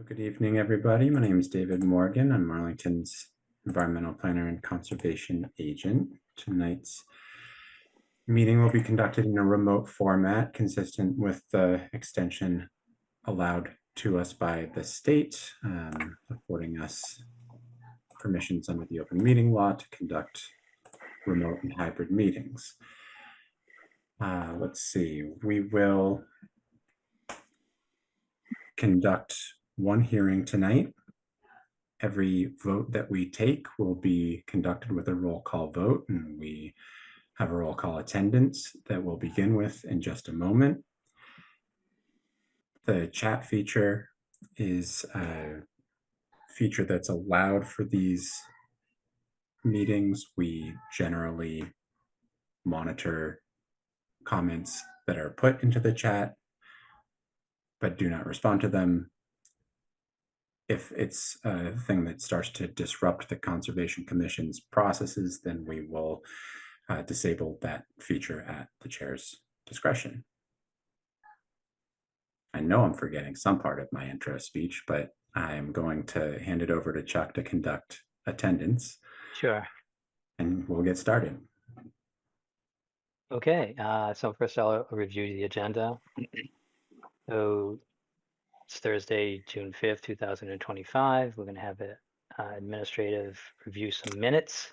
Good evening, everybody. My name is David Morgan. I'm Arlington's environmental planner and conservation agent. Tonight's meeting will be conducted in a remote format consistent with the extension allowed to us by the state, affording us permissions under the open meeting law to conduct remote and hybrid meetings. Let's see, we will conduct one hearing tonight. Every vote that we take will be conducted with a roll call vote, and we have a roll call attendance that we'll begin with in just a moment. The chat feature is a feature that's allowed for these meetings. We generally monitor comments that are put into the chat, but do not respond to them. If it's a thing that starts to disrupt the Conservation Commission's processes, then we will disable that feature at the chair's discretion. I know I'm forgetting some part of my intro speech, but I'm going to hand it over to Chuck to conduct attendance. Sure. And we'll get started. Okay, so first I'll review the agenda. So it's Thursday, June 5th, 2025. We're going to have an administrative review some minutes.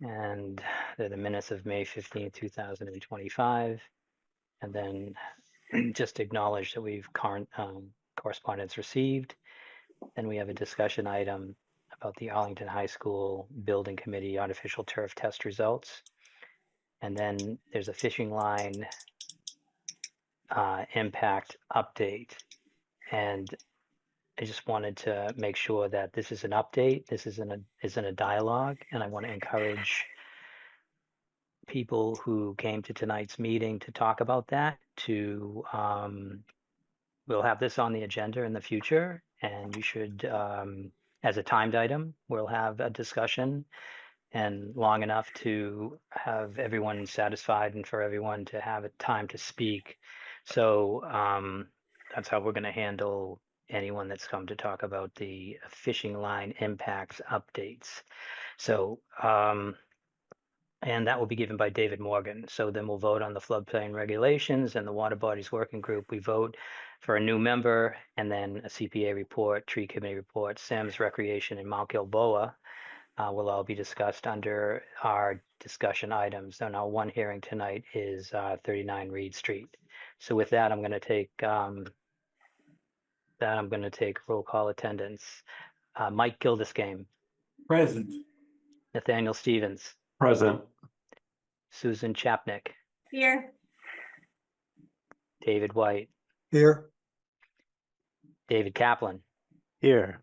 And they're the minutes of May 15th, 2025. And then just acknowledge that we've correspondence received. Then we have a discussion item about the Arlington High School Building Committee artificial turf test results. And then there's a fishing line impact update. And I just wanted to make sure that this is an update. This isn't a dialogue. And I want to encourage people who came to tonight's meeting to talk about that. We'll have this on the agenda in the future. And you should, as a timed item, we'll have a discussion and long enough to have everyone satisfied and for everyone to have a time to speak. So that's how we're going to handle anyone that's come to talk about the fishing line impacts updates. So, and that will be given by David Morgan. So then we'll vote on the floodplain regulations and the water bodies working group. We vote for a new member and then a CPA report, tree committee report, Sims recreation and Mount Gilboa. Will all be discussed under our discussion items. And our one hearing tonight is 39 Reed Street. So with that, I'm going to take roll call attendance. Mike Gildescame. Present. Nathaniel Stevens. Present. Susan Chapnick. Here. David White. Here. David Kaplan. Here.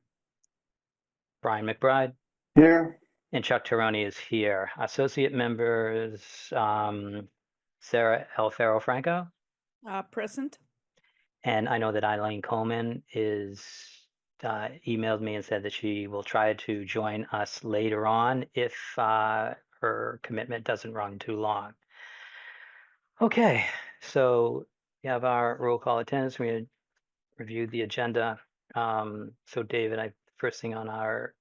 Brian McBride. Here. And Chuck Tironi is here. Associate members, Sarah El Ferro Franco. Present. And I know that Eileen Coleman is emailed me and said that she will try to join us later on if her commitment doesn't run too long. Okay, so we have our roll call attendance. We reviewed the agenda. So David, first thing on our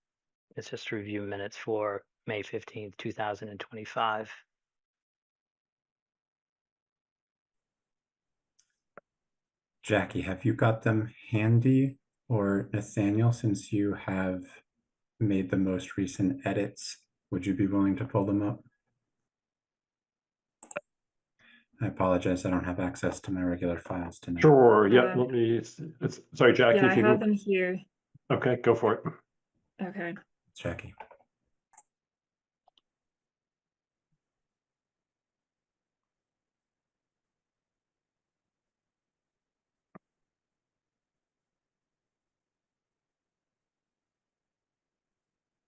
is just to review minutes for May 15th, 2025. Jackie, have you got them handy? Or Nathaniel, since you have made the most recent edits, would you be willing to pull them up? I apologize, I don't have access to my regular files tonight. Sure. Yeah. Let me. Sorry, Jackie. Yeah, I if you have them here. Okay, go for it. Okay. Jackie.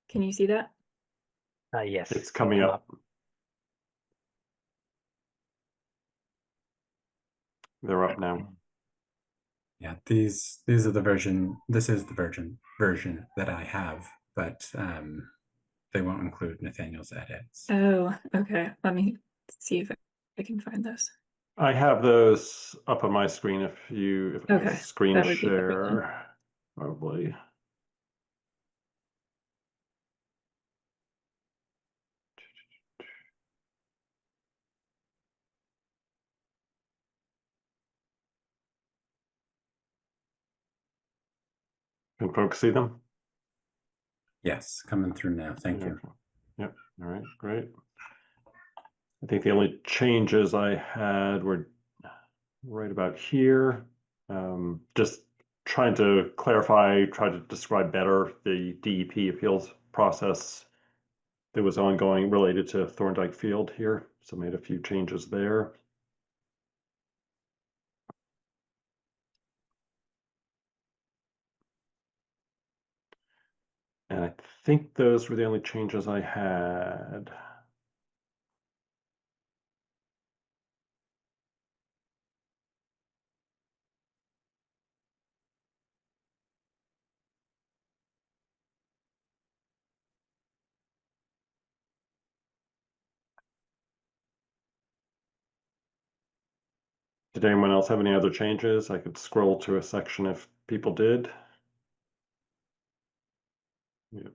Can you see that? Yes. It's coming up. They're up now. Yeah, these are the version. This is the version that I have, but they won't include Nathaniel's edits. Oh, okay. Let me see if I can find those. I have those up on my screen. If I Okay, screen that would be better then. share, probably. Can folks see them? Yes, coming through now. Thank you. Okay. Yep. All right, great. I think the only changes I had were right about here. Just trying to clarify, try to describe better the DEP appeals process that was ongoing related to Thorndike Field here. So made a few changes there. And I think those were the only changes I had. Did anyone else have any other changes? I could scroll to a section if people did. Yep.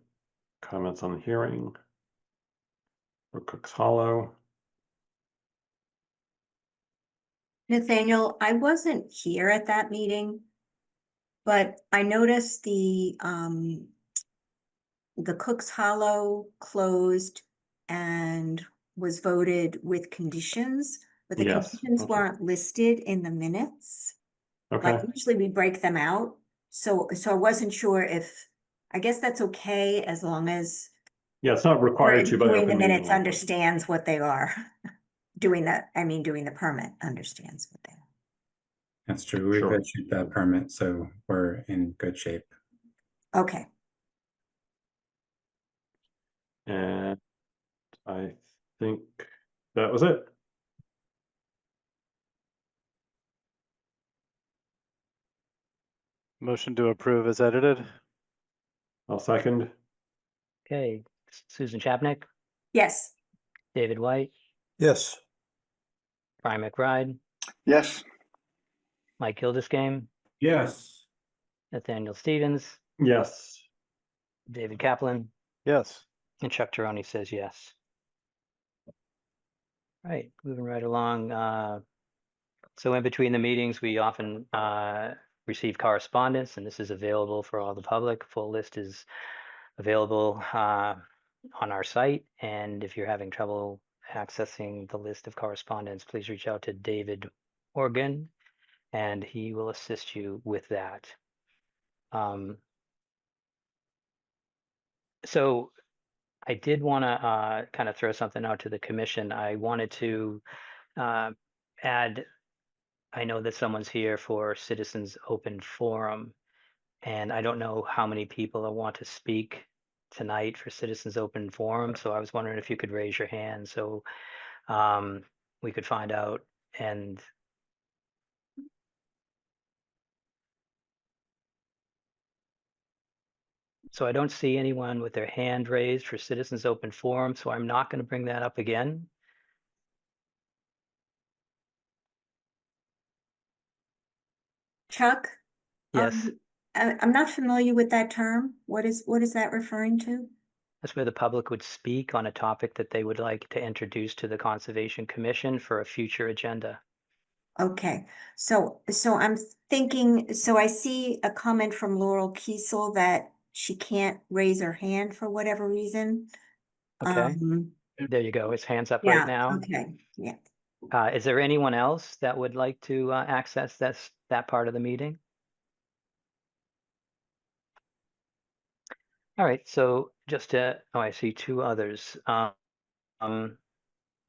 Comments on the hearing or Cook's Hollow. Nathaniel, I wasn't here at that meeting, but I noticed the Cook's Hollow closed and was voted with conditions, but the Yes, conditions okay. weren't listed in the minutes. Okay. Like usually we break them out. So I wasn't sure if, I guess that's okay as long as Yeah, it's not required to by doing the open meeting minutes law, but- understands what they are. Doing the permit understands what they are. That's true. We've Sure. issued that permit, so we're in good shape. Okay. And I think that was it. Motion to approve as edited. I'll second. Okay, Susan Chapnick, Yes. David White, Yes. Brian McBride, Yes. Mike Gilderscame, Yes. Nathaniel Stevens, Yes. David Kaplan, Yes. and Chuck Teroni says yes. Right, moving right along. So in between the meetings, we often receive correspondence, and this is available for all the public. Full list is available on our site. And if you're having trouble accessing the list of correspondence, please reach out to David Organ, and he will assist you with that. So I did want to kind of throw something out to the commission. I wanted to add, I know that someone's here for Citizens Open Forum, and I don't know how many people want to speak tonight for Citizens Open Forum. So I was wondering if you could raise your hand so we could find out. And so I don't see anyone with their hand raised for Citizens Open Forum, so I'm not going to bring that up again. Chuck? Yes, I'm not familiar with that term. What is that referring to? that's where the public would speak on a topic that they would like to introduce to the Conservation Commission for a future agenda. Okay, so I'm thinking, so I see a comment from Laurel Kiesel that she can't raise her hand for whatever reason. Okay, there you go. His hand's up right Yeah, now. okay, yeah. Is there anyone else that would like to access that part of the meeting? All right, so just to, oh, I see two others, at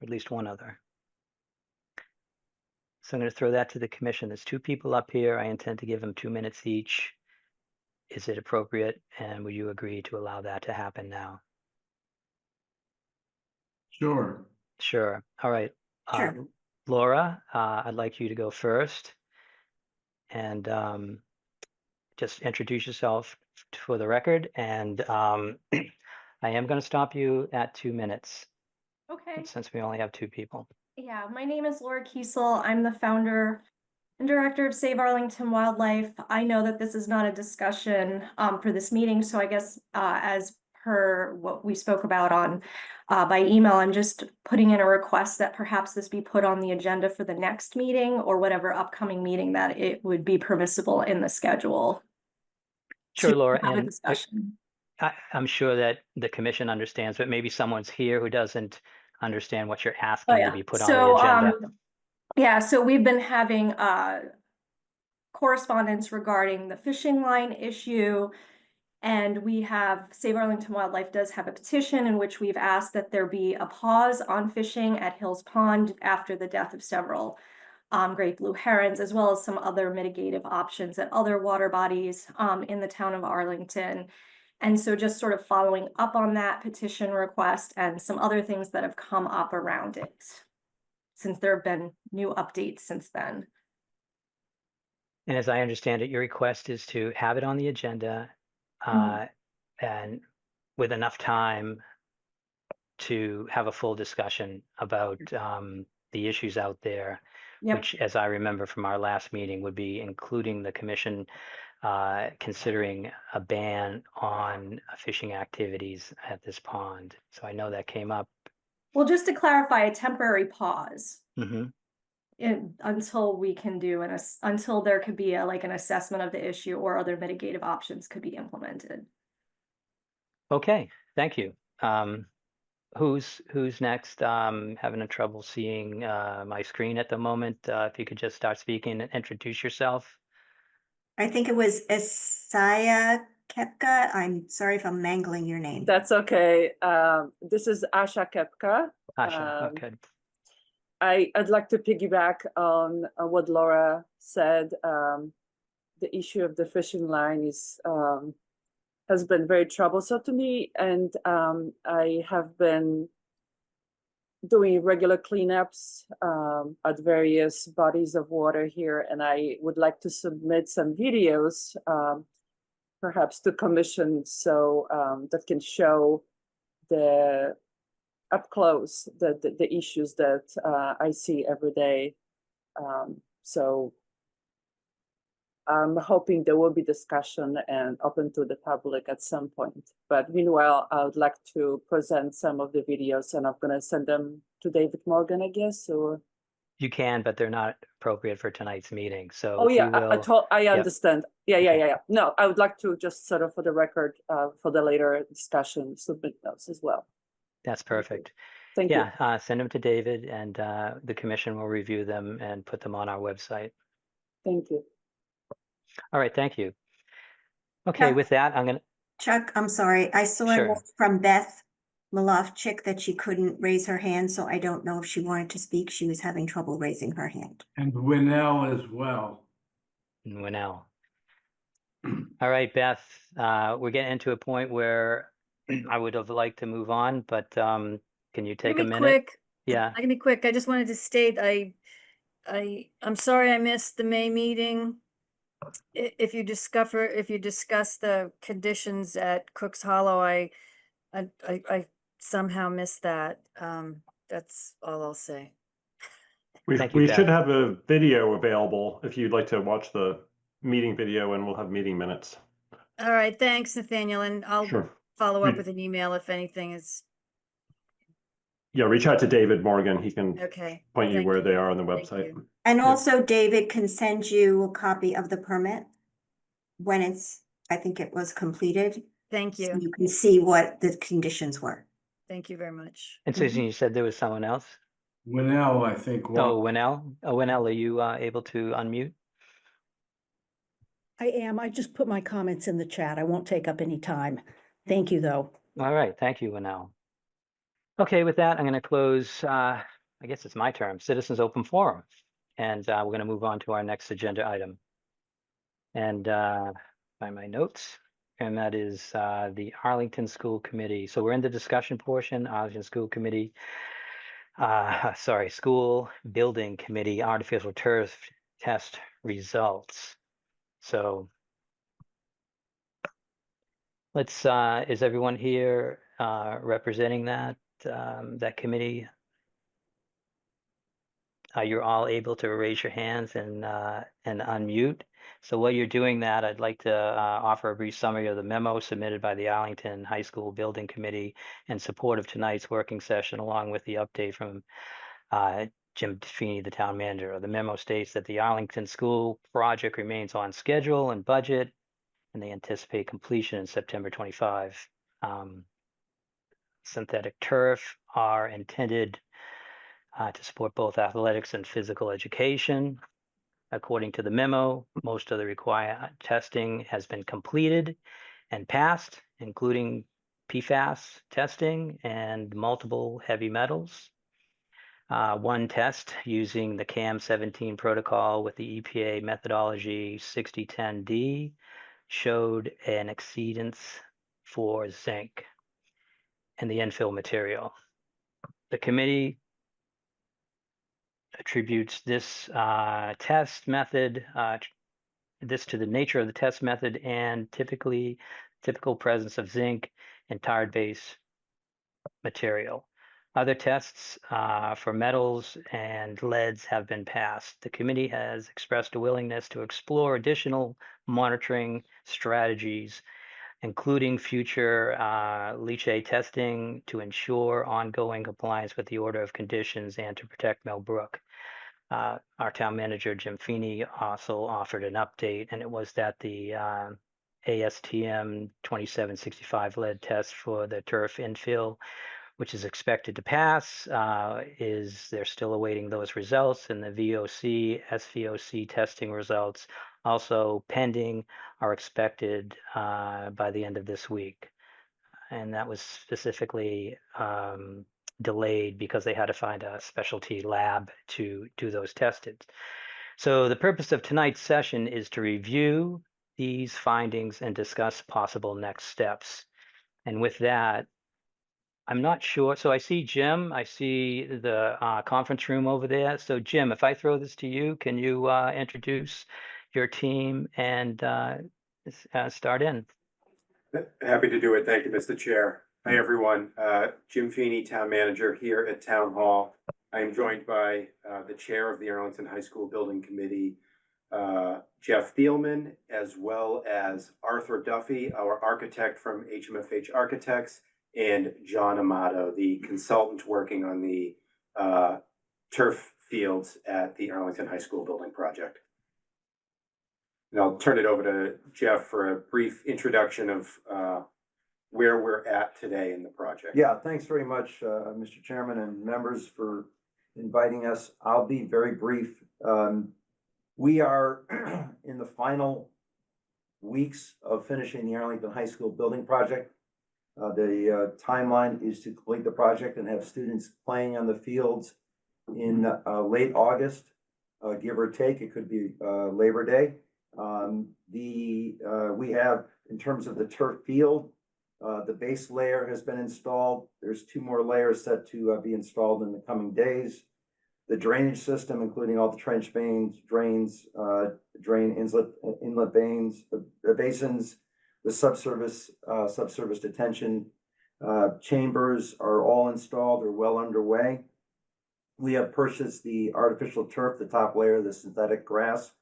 least one other. So I'm going to throw that to the commission. There's two people up here. I intend to give them 2 minutes each. Is it appropriate? And would you agree to allow that to happen now? Sure. Sure. All right. Sure. Laura, I'd like you to go first and just introduce yourself for the record. And I am going to stop you at 2 minutes Okay. since we only have two people. Yeah, my name is Laura Kiesel. I'm the founder And Director of Save Arlington Wildlife, I know that this is not a discussion for this meeting, so I guess as per what we spoke about on by email, I'm just putting in a request that perhaps this be put on the agenda for the next meeting or whatever upcoming meeting that it would be permissible in the schedule. Sure, to Laura, have a and discussion. I'm sure that the commission understands, but maybe someone's here who doesn't understand what you're Oh, asking to yeah. be put on the agenda. Yeah, so we've been having correspondence regarding the fishing line issue. And we have, Save Arlington Wildlife does have a petition in which we've asked that there be a pause on fishing at Hills Pond after the death of several great blue herons, as well as some other mitigative options at other water bodies in the town of Arlington. And so just sort of following up on that petition request and some other things that have come up around it, since there have been new updates since then. And as I understand it, your request is to have it on the agenda and with enough time to have a full discussion about the issues out there, Yep. which, as I remember from our last meeting, would be including the commission considering a ban on fishing activities at this pond. So I know that came up. Well, just to clarify, a temporary pause. Mhm. Until we can do until there could be like an assessment of the issue or other mitigative options could be implemented. Okay, thank you. Who's next? Having a trouble seeing my screen at the moment. If you could just start speaking and introduce yourself. I think it was Isaiah Kepka. I'm sorry if I'm mangling your name. That's okay. This is Asha Kepka. Asha, okay. I'd like to piggyback on what Laura said. The issue of the fishing line has been very troublesome to me, and I have been doing regular cleanups at various bodies of water here, and I would like to submit some videos, perhaps to commission, so that can show the up close the issues that I see every day. So I'm hoping there will be discussion and open to the public at some point. But meanwhile, I would like to present some of the videos, and I'm going to send them to David Morgan, I guess, or You can, but they're not appropriate for tonight's meeting. So oh yeah, we will. I understand. Yeah. Okay. No, I would like to just sort of for the record, for the later discussion, submit those as well. That's perfect. Thank you. Yeah, send them to David, and the commission will review them and put them on our website. Thank you. All right, thank you. Okay, Chuck, with that, I'm gonna. Chuck, I'm sorry. I saw a Sure. note from Beth Malofchik that she couldn't raise her hand, so I don't know if she wanted to speak. She was having trouble raising her hand. And Winnell as well. Winnell. All right, Beth, we're getting into a point where I would have liked to move on, but can you take a minute? Quick. Yeah. I can be quick. I just wanted to state I'm sorry I missed the May meeting. If you discuss the conditions at Cook's Hollow, I somehow missed that. That's all I'll say. Thank you, We Beth. should have a video available if you'd like to watch the meeting video, and we'll have meeting minutes. All right, thanks, Nathaniel, and I'll Sure. follow up with an email if anything is Yeah, reach out to David Morgan. He can okay. point you Thank where they you. are on the Thank website. you. And Yeah. also David can send you a copy of the permit when I think it was completed. Thank So you. you can see what the conditions were. Thank you very much. And Susan, you said there was someone else? Winnell, I think. Oh, Winnell? Oh, Winnell, are you able to unmute? I am. I just put my comments in the chat. I won't take up any time. Thank you, though. All right, thank you, Winnell. Okay, with that, I'm going to close, I guess it's my term, Citizens Open Forum. And we're going to move on to our next agenda item. And find my notes. And that is the Arlington School Committee. So we're in the discussion portion, Arlington School Committee. School Building Committee, artificial turf test results. So let's, is everyone here representing that committee? you're all able to raise your hands and unmute. So while you're doing that, I'd like to offer a brief summary of the memo submitted by the Arlington High School Building Committee in support of tonight's working session, along with the update from Jim Feeney, the town manager. The memo states that the Arlington School project remains on schedule and budget, and they anticipate completion in September 25. Synthetic turf are intended to support both athletics and physical education. According to the memo, most of the required testing has been completed and passed, including PFAS testing and multiple heavy metals. One test using the CAM 17 protocol with the EPA methodology 6010D showed an exceedance for zinc in the infill material. The committee attributes this test method, this to the nature of the test method and typical presence of zinc in tar base material. Other tests for metals and leads have been passed. The committee has expressed a willingness to explore additional monitoring strategies, including future leachate testing to ensure ongoing compliance with the order of conditions and to protect Millbrook. Our town manager, Jim Feeney, also offered an update, and it was that the ASTM 2765 lead test for the turf infill, which is expected to pass, they're still awaiting those results, and the VOC, SVOC testing results, also pending, are expected by the end of this week. And that was specifically delayed because they had to find a specialty lab to do those tested. So the purpose of tonight's session is to review these findings and discuss possible next steps. And with that, I'm not sure. So I see Jim. I see the conference room over there. So Jim, if I throw this to you, can you introduce your team and start in? Happy to do it. Thank you, Mr. Chair. Hi, everyone. Jim Feeney, Town Manager here at Town Hall. I am joined by the Chair of the Arlington High School Building Committee, Jeff Thielman, as well as Arthur Duffy, our architect from HMFH Architects, and John Amato, the consultant working on the turf fields at the Arlington High School Building Project. And I'll turn it over to Jeff for a brief introduction of where we're at today in the project. Yeah, thanks very much, Mr. Chairman and members, for inviting us. I'll be very brief. We are in the final weeks of finishing the Arlington High School Building Project. The timeline is to complete the project and have students playing on the fields in late August, give or take. It could be Labor Day. We have, in terms of the turf field, the base layer has been installed. There's 2 more layers set to be installed in the coming days. The drainage system, including all the trench veins, drains, drain inlet veins, the basins, the subsurface detention chambers are all installed or well underway. We have purchased the artificial turf, the top layer, the synthetic grass.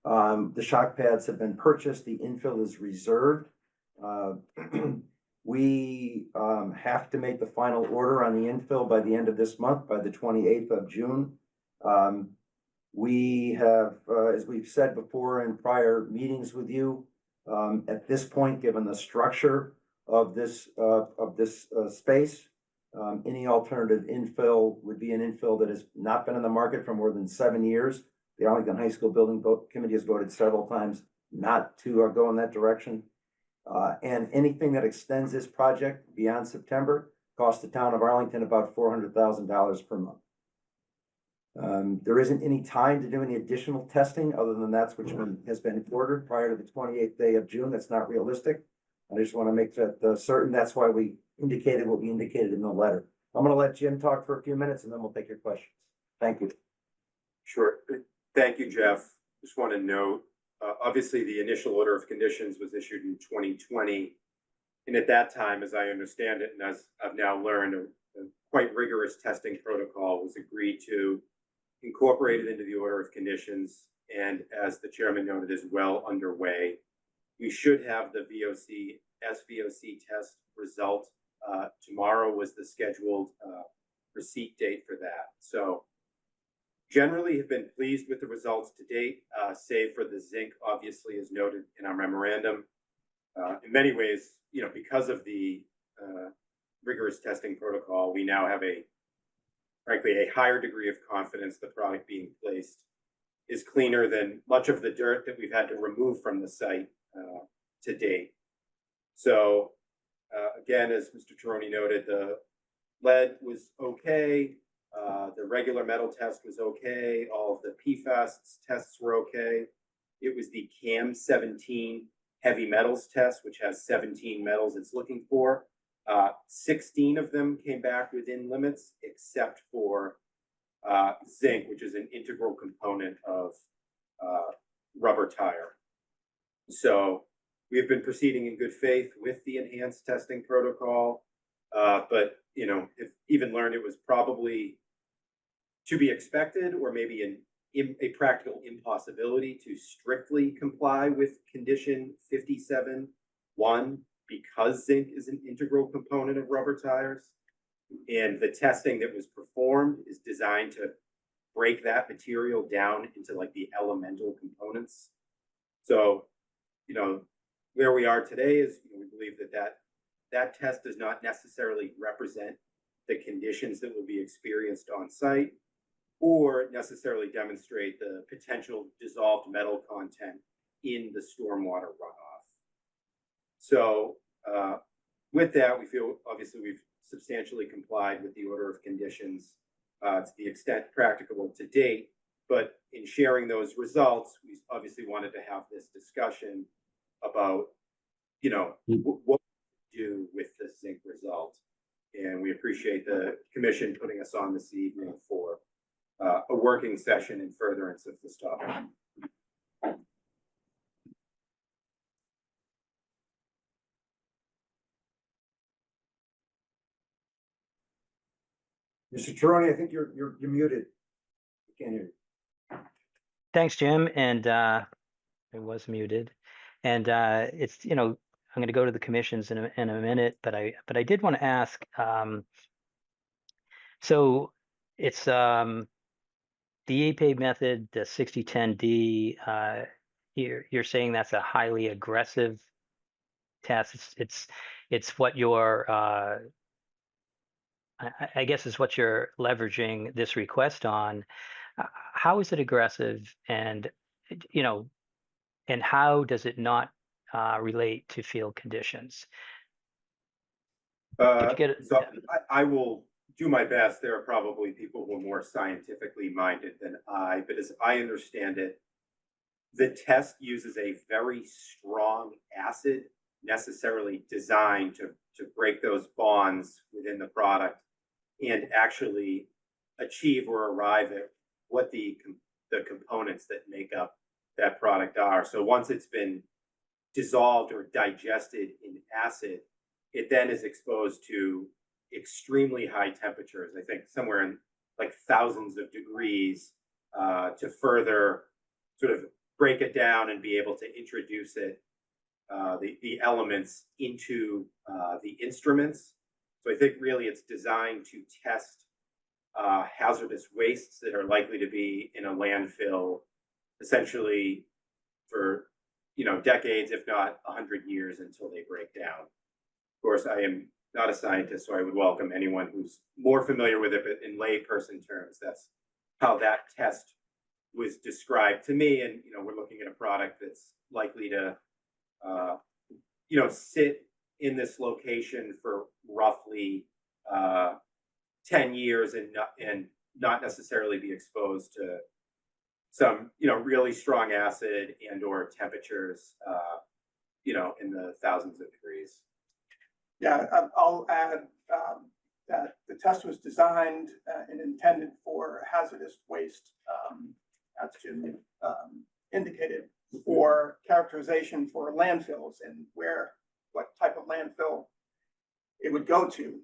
The shock pads have been purchased. The infill is reserved. We have to make the final order on the infill by the end of this month, by the 28th of June. We have, as we've said before in prior meetings with you, at this point, given the structure of this space, any alternative infill would be an infill that has not been in the market for more than 7 years. The Arlington High School Building Committee has voted several times not to go in that direction. And anything that extends this project beyond September costs the town of Arlington about $400,000 per month. There isn't any time to do any additional testing other than that's which has been ordered prior to the 28th day of June. That's not realistic. I just want to make that certain. That's why we indicated what we indicated in the letter. I'm going to let Jim talk for a few minutes and then we'll take your questions. Thank you. Sure. Thank you, Jeff. Just want to note, obviously the initial order of conditions was issued in 2020. And at that time, as I understand it, and as I've now learned, a quite rigorous testing protocol was agreed to incorporated into the order of conditions, and as the chairman noted, is well underway. We should have the SVOC test result. Tomorrow was the scheduled receipt date for that. So generally have been pleased with the results to date, save for the zinc, obviously, as noted in our memorandum. In many ways, because of the rigorous testing protocol, we now have frankly, a higher degree of confidence the product being placed is cleaner than much of the dirt that we've had to remove from the site to date. So again, as Mr. Tironi noted, the lead was okay. The regular metal test was okay. All of the PFAS tests were okay. It was the CAM17 heavy metals test, which has 17 metals it's looking for. 16 of them came back within limits, except for zinc, which is an integral component of rubber tire. So we have been proceeding in good faith with the enhanced testing protocol, but if even learned, it was probably to be expected, or maybe a practical impossibility to strictly comply with condition 57.1 because zinc is an integral component of rubber tires. And the testing that was performed is designed to break that material down into like the elemental components. So, where we are today is we believe that test does not necessarily represent the conditions that will be experienced on site, or necessarily demonstrate the potential dissolved metal content in the stormwater runoff. So with that, we feel obviously we've substantially complied with the order of conditions to the extent practicable to date. But in sharing those results, we obviously wanted to have this discussion about, what to do with the zinc result. And we appreciate the commission putting us on this evening for a working session in furtherance of this topic. Mr. Tironi, I think you're muted. I can't hear you. Thanks, Jim. And it was muted. And it's, I'm going to go to the commissions in a minute, but I did want to ask, so it's the EPA method, the 6010D, you're saying that's a highly aggressive test. It's what you're, I guess is what you're leveraging this request on. How is it aggressive, and and how does it not relate to field conditions? Did you get it? So I will do my best. There are probably people who are more scientifically minded than I, but as I understand it, the test uses a very strong acid necessarily designed to break those bonds within the product and actually achieve or arrive at what the components that make up that product are. So once it's been dissolved or digested in acid, it then is exposed to extremely high temperatures, I think somewhere in like thousands of degrees, to further sort of break it down and be able to introduce it, the elements into the instruments. So I think really it's designed to test hazardous wastes that are likely to be in a landfill essentially for decades, if not 100 years, until they break down. Of course, I am not a scientist, so I would welcome anyone who's more familiar with it, but in layperson terms, that's how that test was described to me. And we're looking at a product that's likely to sit in this location for roughly 10 years and not necessarily be exposed to some really strong acid and or temperatures in the thousands of degrees. Yeah, I'll add that the test was designed and intended for hazardous waste, as Jim indicated, for characterization for landfills and what type of landfill it would go to.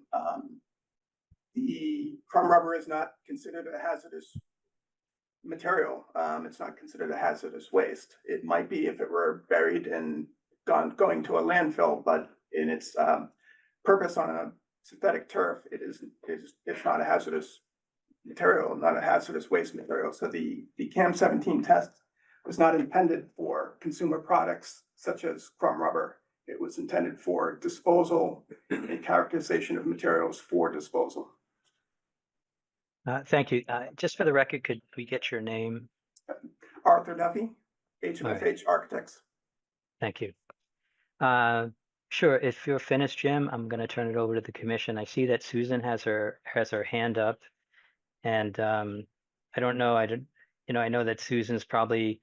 The crumb rubber is not considered a hazardous material. It's not considered a hazardous waste. It might be if it were buried and going to a landfill, but in its purpose on a synthetic turf, it's not a hazardous material, not a hazardous waste material. So the CAM 17 test was not intended for consumer products such as crumb rubber. It was intended for disposal and characterization of materials for disposal. Thank you. Just for the record, could we get your name? Arthur Duffy, HMFH Architects. Thank you. Sure. If you're finished, Jim, I'm going to turn it over to the commission. I see that Susan has her hand up, and I don't know. I know that Susan's probably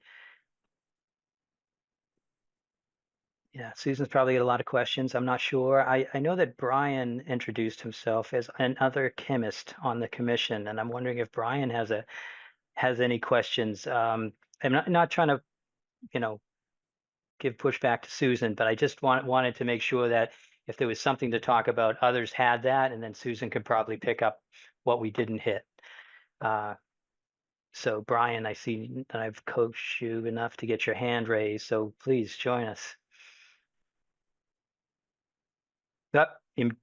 Susan's probably got a lot of questions. I'm not sure. I know that Brian introduced himself as another chemist on the commission, and I'm wondering if Brian has any questions. I'm not trying to, give pushback to Susan, but I just wanted to make sure that if there was something to talk about, others had that, and then Susan could probably pick up what we didn't hit. So Brian, I see that I've coached you enough to get your hand raised, so please join us.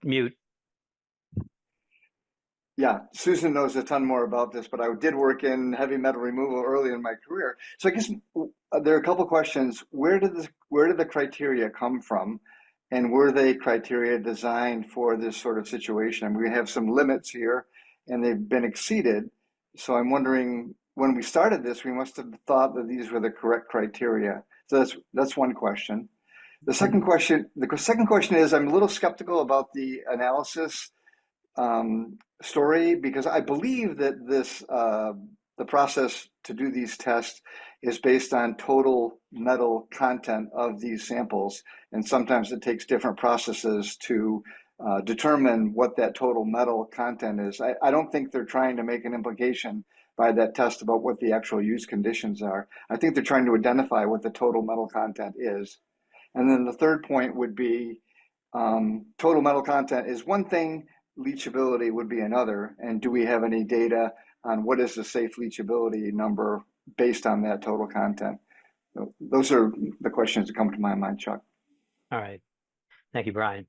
Mute. Yeah, Susan knows a ton more about this, but I did work in heavy metal removal early in my career. So I guess there are a couple questions. Where did the criteria come from? And were they criteria designed for this sort of situation? I mean, we have some limits here and they've been exceeded. So I'm wondering, when we started this, we must have thought that these were the correct criteria. So that's one question. The second question is, I'm a little skeptical about the analysis story, because I believe that the process to do these tests is based on total metal content of these samples, and sometimes it takes different processes to determine what that total metal content is. I don't think they're trying to make an implication by that test about what the actual use conditions are. I think they're trying to identify what the total metal content is. And then the third point would be total metal content is one thing, leachability would be another. And do we have any data on what is the safe leachability number based on that total content? So those are the questions that come to my mind, Chuck. All right. Thank you, Brian.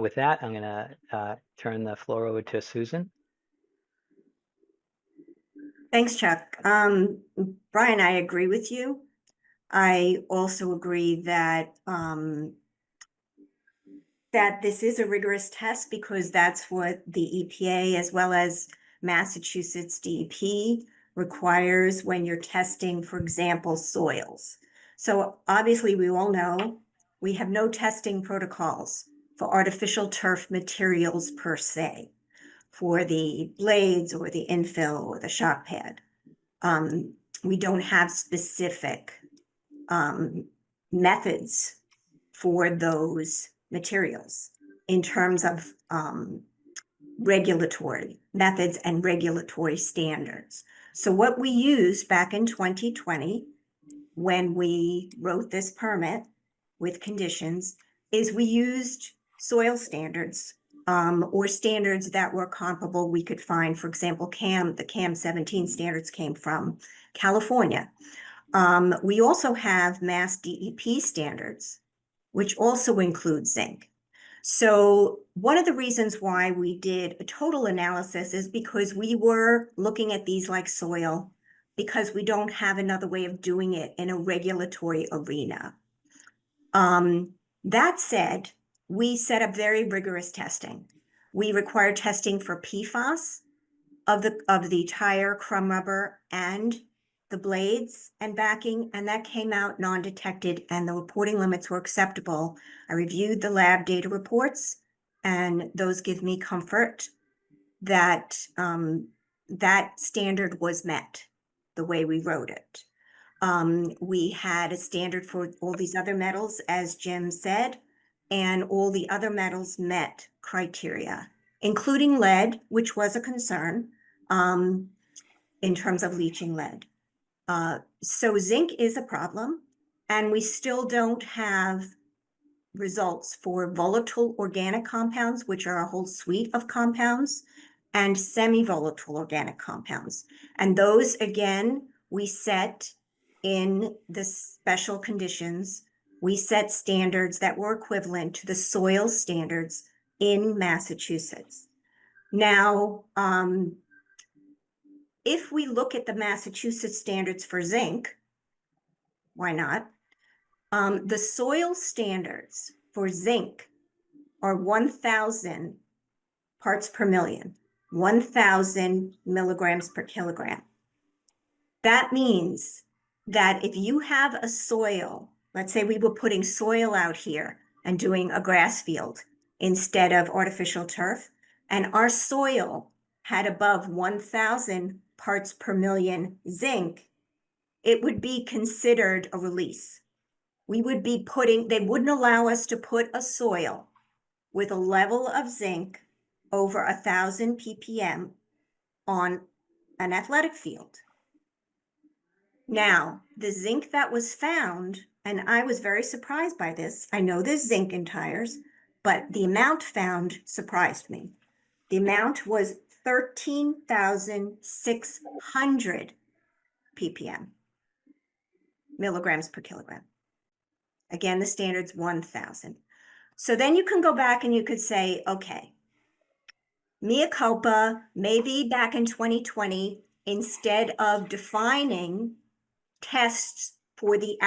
With that, I'm going to turn the floor over to Susan. Thanks, Chuck. Brian, I agree with you. I also agree that that this is a rigorous test because that's what the EPA as well as Massachusetts DEP requires when you're testing, for example, soils. So obviously we all know we have no testing protocols for artificial turf materials per se, for the blades or the infill or the shock pad. We don't have specific methods for those materials in terms of regulatory methods and regulatory standards. So what we used back in 2020, when we wrote this permit with conditions, is we used soil standards or standards that were comparable we could find. For example, the CAM 17 standards came from California. We also have Mass DEP standards, which also include zinc. So one of the reasons why we did a total analysis is because we were looking at these like soil, because we don't have another way of doing it in a regulatory arena. That said, we set up very rigorous testing. We required testing for PFAS of the tire, crumb rubber, and the blades and backing, and that came out non-detected and the reporting limits were acceptable. I reviewed the lab data reports and those give me comfort that that standard was met the way we wrote it. We had a standard for all these other metals, as Jim said, and all the other metals met criteria, including lead, which was a concern in terms of leaching lead. So zinc is a problem, and we still don't have results for volatile organic compounds, which are a whole suite of compounds. and semi-volatile organic compounds. And those, again, we set in the special conditions, we set standards that were equivalent to the soil standards in Massachusetts. Now, if we look at the Massachusetts standards for zinc, why not? The soil standards for zinc are 1,000 parts per million, 1,000 milligrams per kilogram. That means that if you have a soil, let's say we were putting soil out here and doing a grass field instead of artificial turf, and our soil had above 1,000 parts per million zinc, it would be considered a release. We would be putting, they wouldn't allow us to put a soil with a level of zinc over 1,000 ppm on an athletic field. Now, the zinc that was found, and I was very surprised by this. I know there's zinc in tires, but the amount found surprised me. The amount was 13,600 ppm, milligrams per kilogram. Again, the standard's 1,000. So then you can go back and you could say, okay, mea culpa, maybe back in 2020, instead of defining tests for the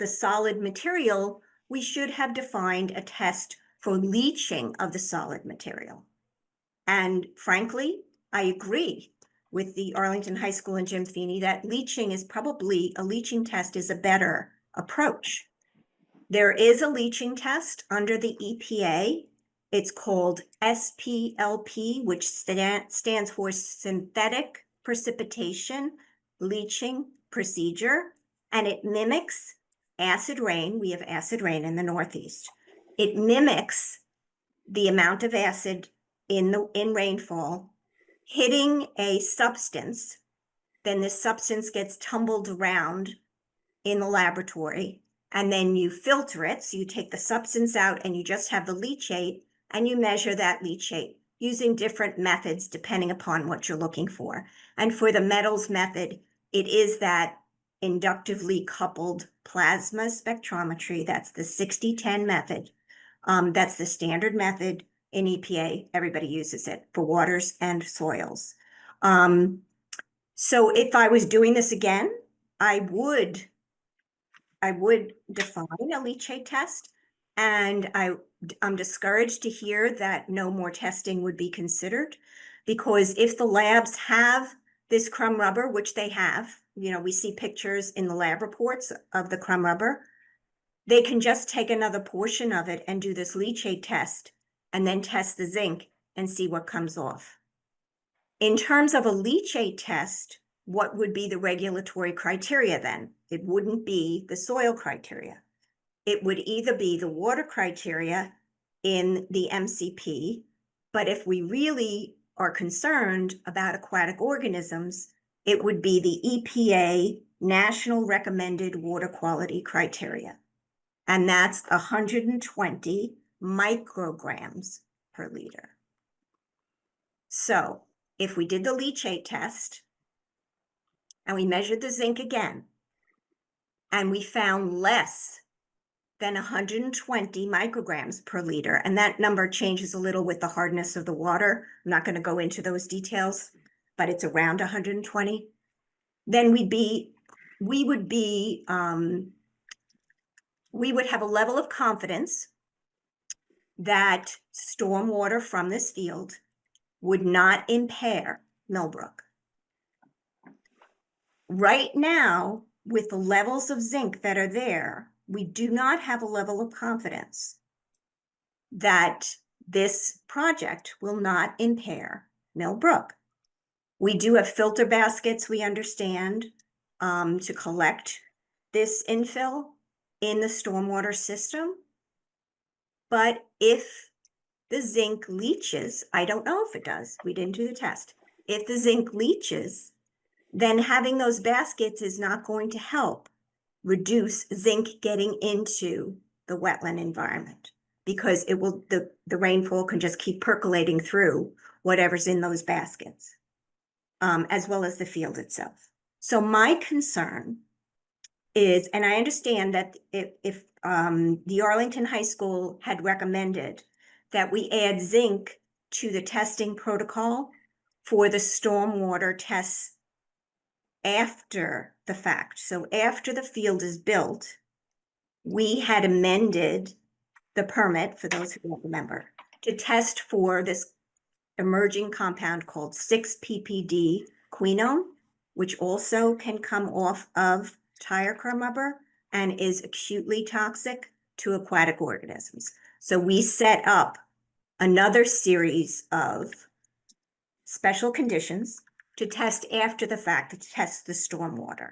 solid material, we should have defined a test for leaching of the solid material. And frankly, I agree with the Arlington High School and Jim Feeney that leaching is probably, a leaching test is a better approach. There is a leaching test under the EPA. It's called SPLP, which stands for Synthetic Precipitation Leaching Procedure, and it mimics acid rain. We have acid rain in the Northeast. It mimics the amount of acid in rainfall hitting a substance. Then this substance gets tumbled around in the laboratory, and then you filter it. So you take the substance out and you just have the leachate, and you measure that leachate using different methods depending upon what you're looking for. And for the metals method, it is that inductively coupled plasma spectrometry. That's the 60-10 method. That's the standard method in EPA. Everybody uses it for waters and soils. So if I was doing this again, I would define a leachate test, and I'm discouraged to hear that no more testing would be considered, because if the labs have this crumb rubber, which they have, you know, we see pictures in the lab reports of the crumb rubber, they can just take another portion of it and do this leachate test and then test the zinc and see what comes off. In terms of a leachate test, what would be the regulatory criteria then? It wouldn't be the soil criteria. It would either be the water criteria in the MCP, but if we really are concerned about aquatic organisms, it would be the EPA National Recommended Water Quality Criteria. And that's 120 micrograms per liter. So if we did the leachate test and we measured the zinc again, and we found less than 120 micrograms per liter, and that number changes a little with the hardness of the water. I'm not going to go into those details, but it's around 120. Then we would have a level of confidence that stormwater from this field would not impair Millbrook. Right now, with the levels of zinc that are there, we do not have a level of confidence that this project will not impair Millbrook. We do have filter baskets, we understand, to collect this infill in the stormwater system. But if the zinc leaches, I don't know if it does, we didn't do the test. If the zinc leaches, then having those baskets is not going to help reduce zinc getting into the wetland environment. because it will, the rainfall can just keep percolating through whatever's in those baskets, as well as the field itself. So my concern is, and I understand that if the Arlington High School had recommended that we add zinc to the testing protocol for the stormwater tests after the fact. So after the field is built, we had amended the permit, for those who don't remember, to test for this emerging compound called 6-PPD quinone, which also can come off of tire crumb rubber and is acutely toxic to aquatic organisms. So we set up another series of special conditions to test after the fact, to test the stormwater.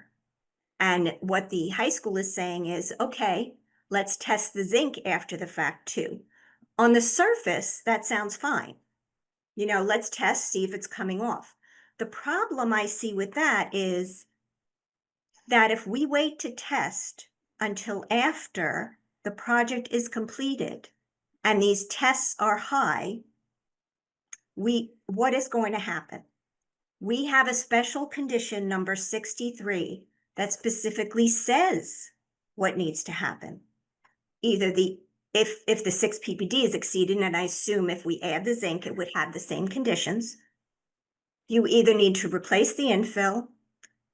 And what the high school is saying is, okay, let's test the zinc after the fact too. On the surface, that sounds fine. You know, let's test, see if it's coming off. The problem I see with that is that if we wait to test until after the project is completed and these tests are high, what is going to happen? We have a special condition number 63 that specifically says what needs to happen. Either if the 6-PPD is exceeded, and I assume if we add the zinc, it would have the same conditions. You either need to replace the infill,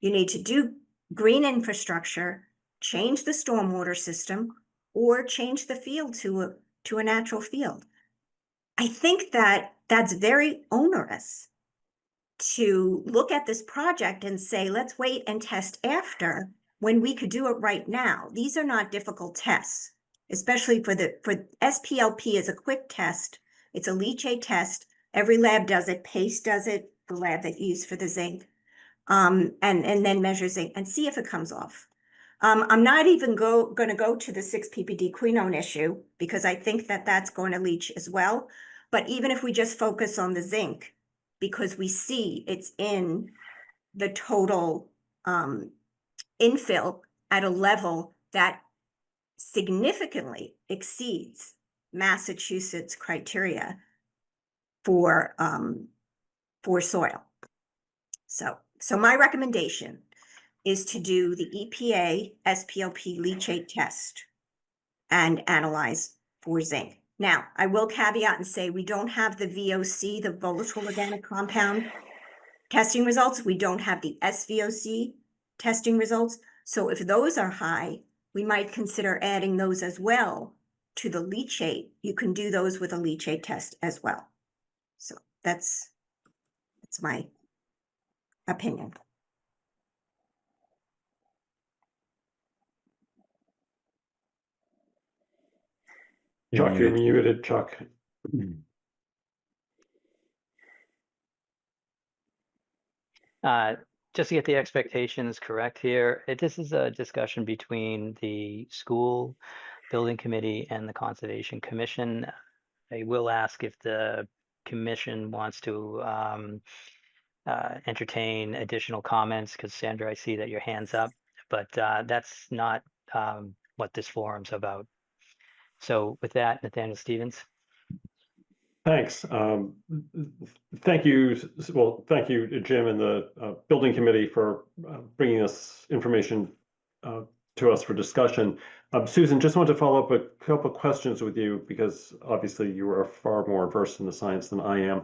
you need to do green infrastructure, change the stormwater system, or change the field to a natural field. I think that that's very onerous to look at this project and say, let's wait and test after, when we could do it right now. These are not difficult tests, especially for SPLP is a quick test. It's a leachate test. Every lab does it. PACE does it, the lab that you use for the zinc, and then measure zinc and see if it comes off. I'm not even going to go to the 6-PPD quinone issue because I think that that's going to leach as well. But even if we just focus on the zinc, because we see it's in the total infill at a level that significantly exceeds Massachusetts criteria for soil. So my recommendation is to do the EPA SPLP leachate test and analyze for zinc. Now, I will caveat and say we don't have the VOC, the volatile organic compound testing results. We don't have the SVOC testing results. So if those are high, we might consider adding those as well to the leachate. You can do those with a leachate test as well. So that's my opinion. Chuck, you're muted, Chuck. Just to get the expectations correct here, this is a discussion between the school building committee and the Conservation Commission. I will ask if the commission wants to entertain additional comments, because Sandra, I see that your hand's up, but that's not what this forum's about. So with that, Nathaniel Stevens. Thanks. Thank you. Well, thank you, Jim, and the building committee for bringing this information to us for discussion. Susan, just want to follow up a couple of questions with you because obviously you are far more versed in the science than I am.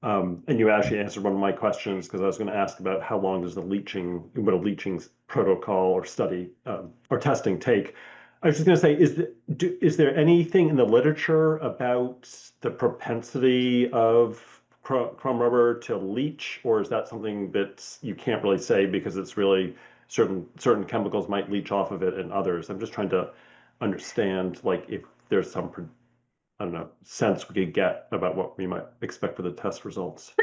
And you actually answered one of my questions because I was going to ask about how long does what a leaching protocol or study or testing take? I was just going to say, is there anything in the literature about the propensity of crumb rubber to leach, or is that something that you can't really say because it's really certain chemicals might leach off of it and others? I'm just trying to understand, like, if there's some, I don't know, sense we could get about what we might expect for the test results.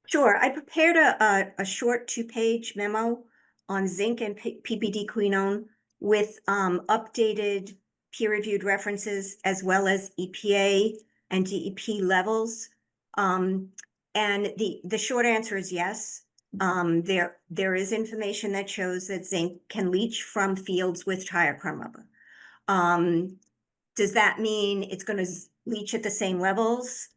Sure. I prepared a short 2-page memo on zinc and PPD quinone with updated peer-reviewed references as well as EPA and DEP levels. And the short answer is yes. There is information that shows that zinc can leach from fields with tire crumb rubber. Does that mean it's going to leach at the same levels?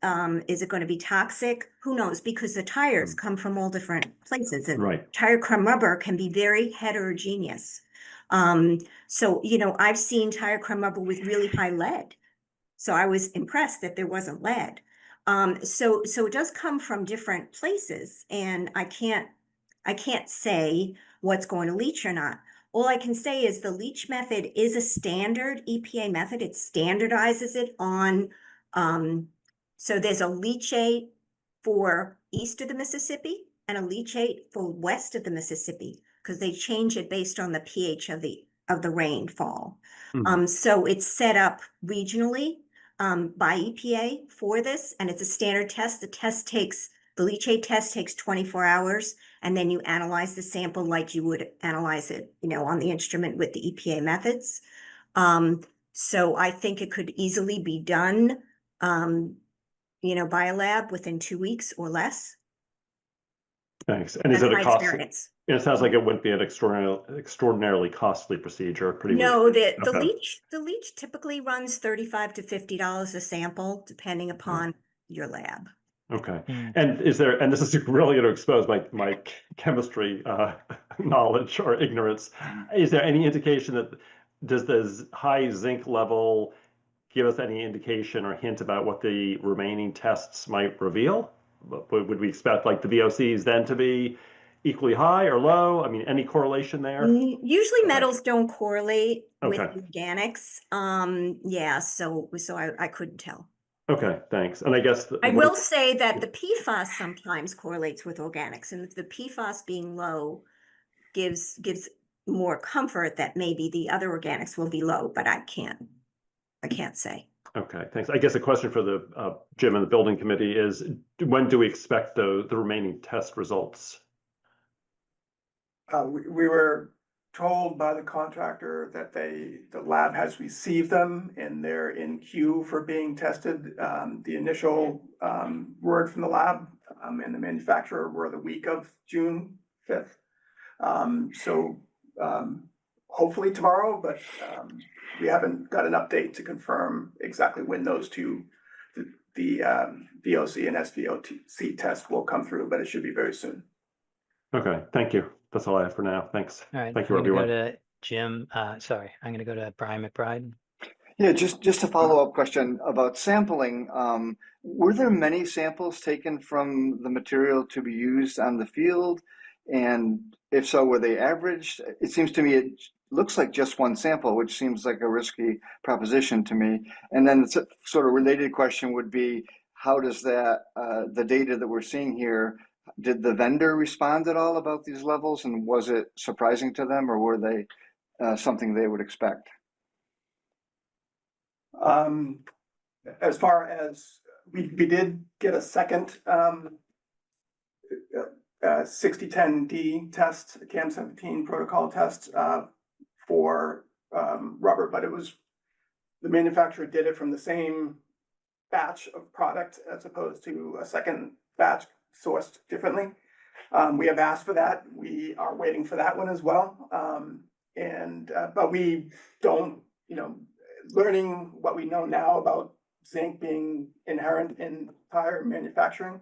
Is it going to be toxic? Who knows? Because the tires come from all different places, and Right. tire crumb rubber can be very heterogeneous. So, you know, I've seen tire crumb rubber with really high lead. So I was impressed that there wasn't lead. So it does come from different places, and I can't say what's going to leach or not. All I can say is the leach method is a standard EPA method. It standardizes it on, so there's a leachate for east of the Mississippi and a leachate for west of the Mississippi, because they change it based on the pH of the rainfall. So it's set up regionally by EPA for this, and it's a standard test. The leachate test takes 24 hours, and then you analyze the sample like you would analyze it, you know, on the instrument with the EPA methods. So I think it could easily be done, you know, by a lab within 2 weeks or less. Thanks. And is That's it a my cost? experience. It sounds like it wouldn't be an extraordinarily costly procedure. No, the Okay. leach typically runs $35 to $50 a sample, depending upon your lab. Okay. And is there, and this is really going to expose my chemistry knowledge or ignorance. Is there any indication that does this high zinc level give us any indication or hint about what the remaining tests might reveal? Would we expect like the VOCs then to be equally high or low? I mean, any correlation there? Usually metals don't correlate with Okay. organics. Yeah, so I couldn't tell. Okay, thanks. And I guess I will say that the PFAS sometimes correlates with organics, and the PFAS being low gives more comfort that maybe the other organics will be low, but I can't say. Okay, thanks. I guess a question for the Jim and the building committee is, when do we expect the remaining test results? We were told by the contractor that the lab has received them and they're in queue for being tested. The initial word from the lab and the manufacturer were the week of June 5th. So hopefully tomorrow, but we haven't got an update to confirm exactly when those two, the VOC and SVOC test will come through, but it should be very soon. Okay, thank you. That's all I have for now. Thanks. All right. Thank you, I'm gonna everyone. go to Jim. Sorry, I'm going to go to Brian McBride. Yeah, just a follow-up question about sampling. Were there many samples taken from the material to be used on the field? And if so, were they averaged? It seems to me it looks like just one sample, which seems like a risky proposition to me. And then the sort of related question would be, how does that, the data that we're seeing here, did the vendor respond at all about these levels? And was it surprising to them, or were they something they would expect? As far as we did get a second 6010D test, a CAM17 protocol test for rubber, but it was the manufacturer did it from the same batch of product as opposed to a second batch sourced differently. We have asked for that. We are waiting for that one as well. But we don't, you know, learning what we know now about zinc being inherent in tire manufacturing,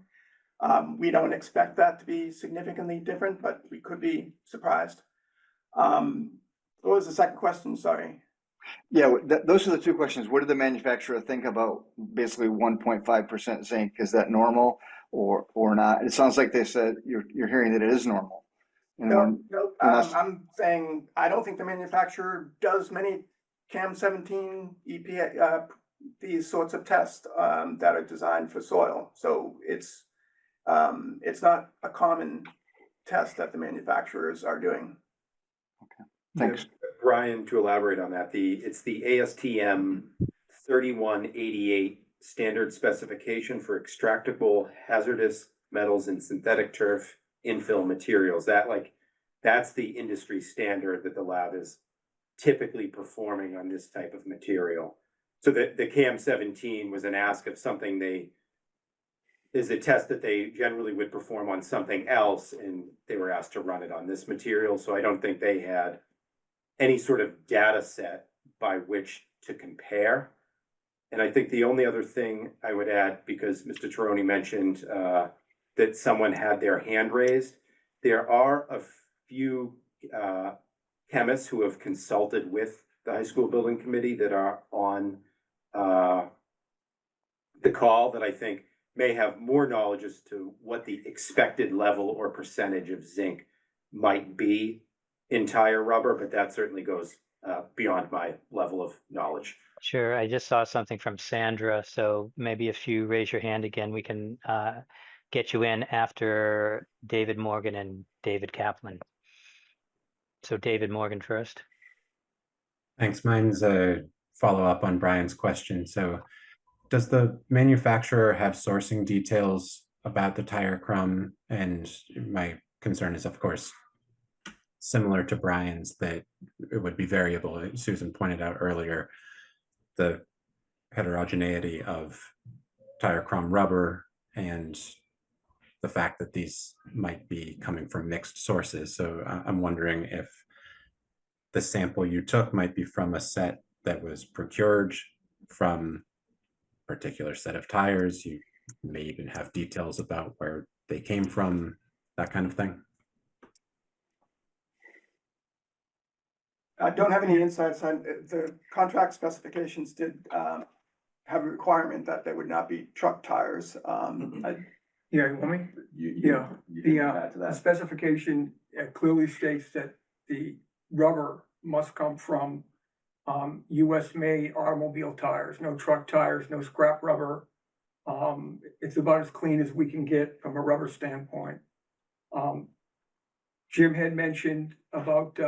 we don't expect that to be significantly different, but we could be surprised. What was the second question? Sorry. Yeah, those are the two questions. What did the manufacturer think about basically 1.5% zinc? Is that normal or not? It sounds like they said you're hearing that it is normal. No, I'm saying I don't think the manufacturer does many CAM17 EPA these sorts of tests that are designed for soil. So it's not a common test that the manufacturers are doing. Okay, thanks. Brian, to elaborate on that, it's the ASTM 3188 standard specification for extractable hazardous metals and synthetic turf infill materials. That's the industry standard that the lab is typically performing on this type of material. So the CAM17 was an ask of something is a test that they generally would perform on something else, and they were asked to run it on this material. So I don't think they had any sort of data set by which to compare. And I think the only other thing I would add, because Mr. Tironi mentioned that someone had their hand raised, there are a few chemists who have consulted with the high school building committee that are on the call that I think may have more knowledge as to what the expected level or percentage of zinc might be in tire rubber, but that certainly goes beyond my level of knowledge. Sure, I just saw something from Sandra, so maybe if you raise your hand again, we can get you in after David Morgan and David Kaplan. So David Morgan first. Thanks. Mine's a follow-up on Brian's question. So does the manufacturer have sourcing details about the tire crumb? And my concern is, of course, similar to Brian's, that it would be variable. Susan pointed out earlier the heterogeneity of tire crumb rubber and the fact that these might be coming from mixed sources. So I'm wondering if the sample you took might be from a set that was procured from a particular set of tires. You may even have details about where they came from, that kind of thing. I don't have any insights on the contract specifications did have a requirement that they would not be truck tires. Yeah, you want me? Yeah, the specification clearly states that the rubber must come from US made automobile tires, no truck tires, no scrap rubber. It's about as clean as we can get from a rubber standpoint. Jim had mentioned about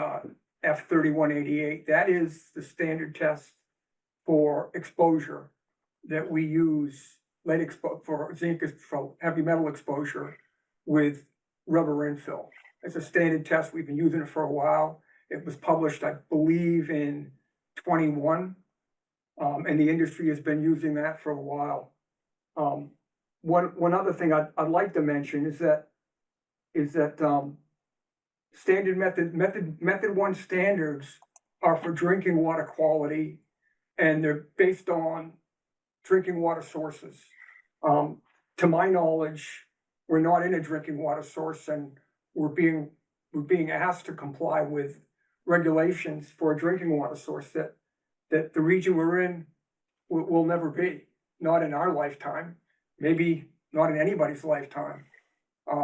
F3188. That is the standard test for exposure that we use for zinc, for heavy metal exposure with rubber infill. It's a standard test. We've been using it for a while. It was published, I believe, in 21, and the industry has been using that for a while. One other thing I'd like to mention is that standard method 1 standards are for drinking water quality, and they're based on drinking water sources. To my knowledge, we're not in a drinking water source, and we're being asked to comply with regulations for a drinking water source that the region we're in will never be, not in our lifetime, maybe not in anybody's lifetime.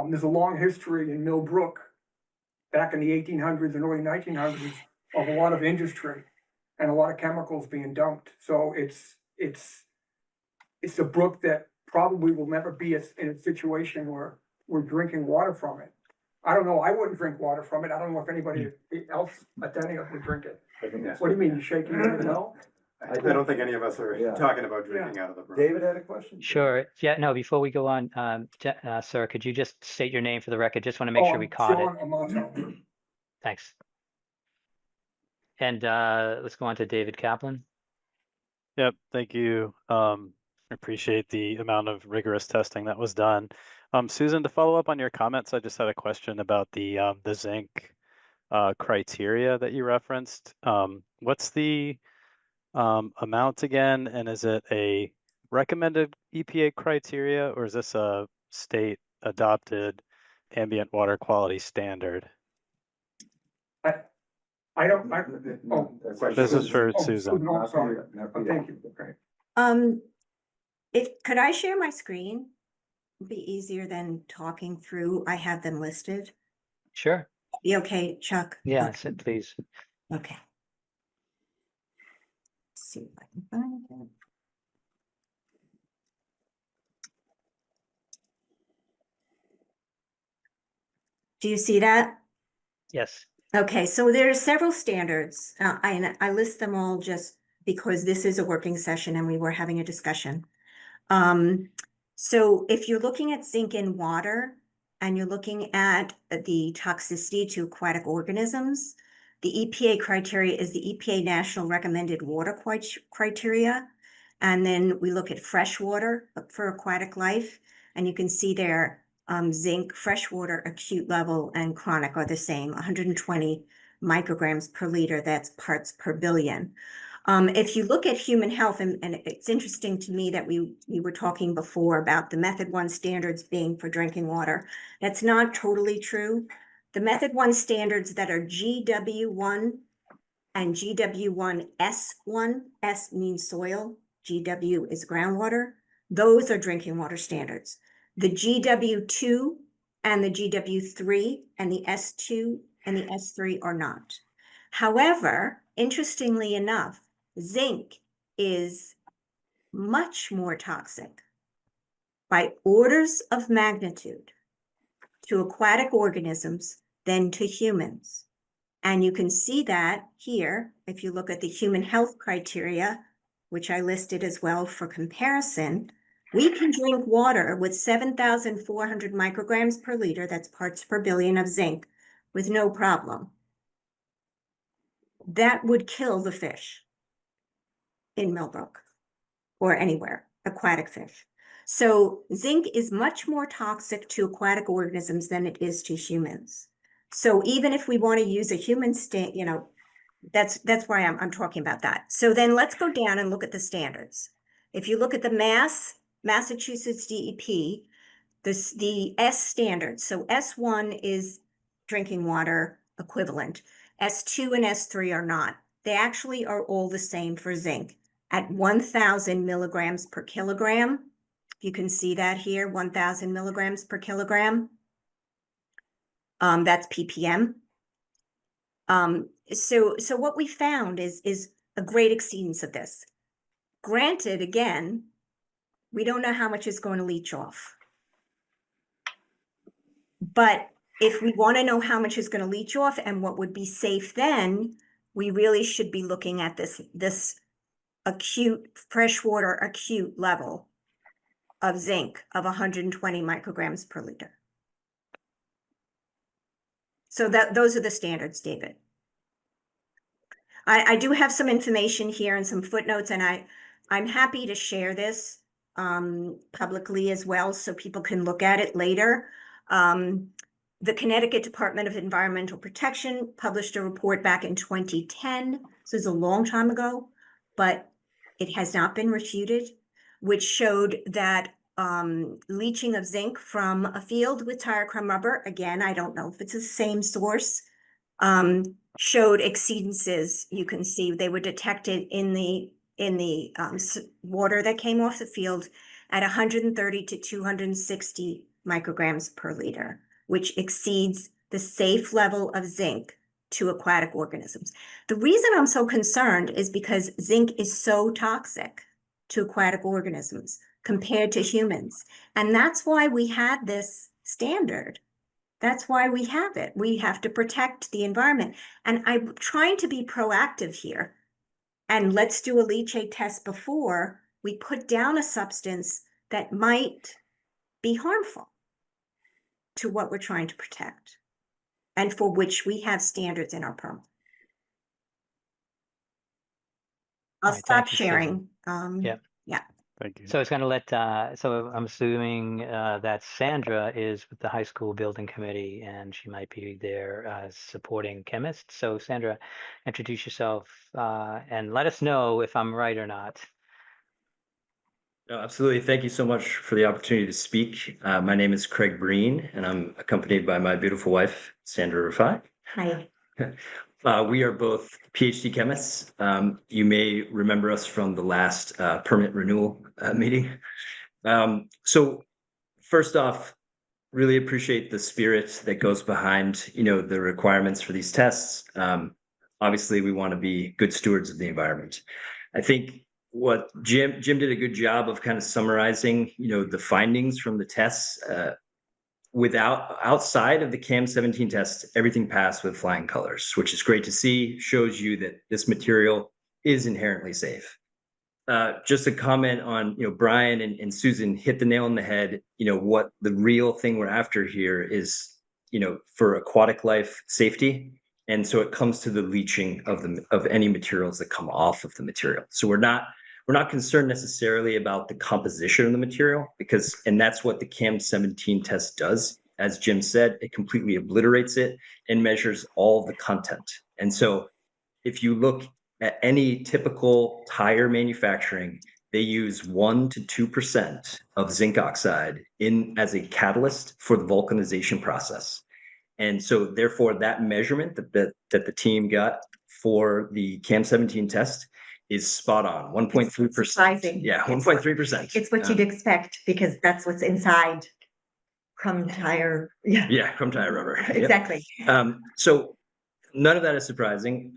There's a long history in Millbrook back in the 1800s and early 1900s of a lot of industry and a lot of chemicals being dumped. So it's a brook that probably will never be in a situation where we're drinking water from it. I don't know. I wouldn't drink water from it. I don't know if anybody else attending us would drink it. What do you mean? You shaking your head no? I don't think any of us are talking about drinking out of the brook. David had a question? Sure. Yeah, no, before we go on, sir, could you just state your name for the record? Just want to make sure we caught John it. Amato. Thanks. And let's go on to David Kaplan. Yep, thank you. Appreciate the amount of rigorous testing that was done. Susan, to follow up on your comments, I just had a question about the zinc criteria that you referenced. What's the amount again, and is it a recommended EPA criteria, or is this a state adopted ambient water quality standard? This is for Susan. Oh, sorry. Oh, thank you. Okay. Could I share my screen? It'd be easier than talking through. I have them listed. Sure. You okay, Chuck? Yeah, Okay. please. Okay. Let's see if I can find it. Do you see that? Yes. Okay, so there are several standards. I list them all just because this is a working session and we were having a discussion. So if you're looking at zinc in water and you're looking at the toxicity to aquatic organisms, the EPA criteria is the EPA National Recommended Water Criteria. And then we look at fresh water for aquatic life, and you can see there zinc, freshwater, acute level, and chronic are the same, 120 micrograms per liter, that's parts per billion. If you look at human health, and it's interesting to me that we were talking before about the Method 1 standards being for drinking water. That's not totally true. The Method 1 standards that are GW1 and GW1S1, S means soil, GW is groundwater. Those are drinking water standards. The GW2 and the GW3 and the S2 and the S3 are not. However, interestingly enough, zinc is much more toxic by orders of magnitude to aquatic organisms than to humans. And you can see that here, if you look at the human health criteria, which I listed as well for comparison, we can drink water with 7,400 micrograms per liter, that's parts per billion of zinc, with no problem. That would kill the fish in Millbrook or anywhere, aquatic fish. So zinc is much more toxic to aquatic organisms than it is to humans. So even if we want to use a human that's why I'm talking about that. So then let's go down and look at the standards. If you look at the Massachusetts DEP, the S standards, so S1 is drinking water equivalent. S2 and S3 are not. They actually are all the same for zinc at 1,000 milligrams per kilogram. You can see that here, 1,000 milligrams per kilogram. That's ppm. So what we found is a great exceedance of this. Granted, again, we don't know how much is going to leach off. But if we want to know how much is going to leach off and what would be safe, then we really should be looking at this acute freshwater acute level of zinc of 120 micrograms per liter. So those are the standards, David. I do have some information here and some footnotes, and I'm happy to share this publicly as well so people can look at it later. The Connecticut Department of Environmental Protection published a report back in 2010. So it's a long time ago, but it has not been refuted, which showed that leaching of zinc from a field with tire crumb rubber, again, I don't know if it's the same source, showed exceedances. You can see they were detected in the water that came off the field at 130 to 260 micrograms per liter, which exceeds the safe level of zinc to aquatic organisms. The reason I'm so concerned is because zinc is so toxic to aquatic organisms compared to humans. And that's why we had this standard. That's why we have it. We have to protect the environment. And I'm trying to be proactive here. And let's do a leachate test before we put down a substance that might be harmful to what we're trying to protect and for which we have standards in our permit. I'll stop sharing. Yeah. Thank you. So it's going to let, so I'm assuming that Sandra is with the high school building committee and she might be there supporting chemists. So Sandra, introduce yourself and let us know if I'm right or not. No, absolutely. Thank you so much for the opportunity to speak. My name is Craig Breen, and I'm accompanied by my beautiful wife, Sandra Rafai. Hi. We are both PhD chemists. You may remember us from the last permit renewal meeting. So first off, really appreciate the spirit that goes behind, the requirements for these tests. Obviously, we want to be good stewards of the environment. I think what Jim did a good job of kind of summarizing, the findings from the tests. Outside of the CAM 17 test, everything passed with flying colors, which is great to see. Shows you that this material is inherently safe. Just a comment on, Brian and Susan hit the nail on the head. What the real thing we're after here is, for aquatic life safety. And so it comes to the leaching of any materials that come off of the material. So we're not concerned necessarily about the composition of the material and that's what the CAM 17 test does. As Jim said, it completely obliterates it and measures all of the content. And so if you look at any typical tire manufacturing, they use 1 to 2% of zinc oxide as a catalyst for the vulcanization process. And so therefore that measurement that the team got for the CAM 17 test is spot on, 1.3%. Surprising. Yeah, 1.3%. It's what you'd expect because that's what's inside crumb tire. Yeah. Yeah, crumb tire rubber. Yep. Exactly. So none of that is surprising.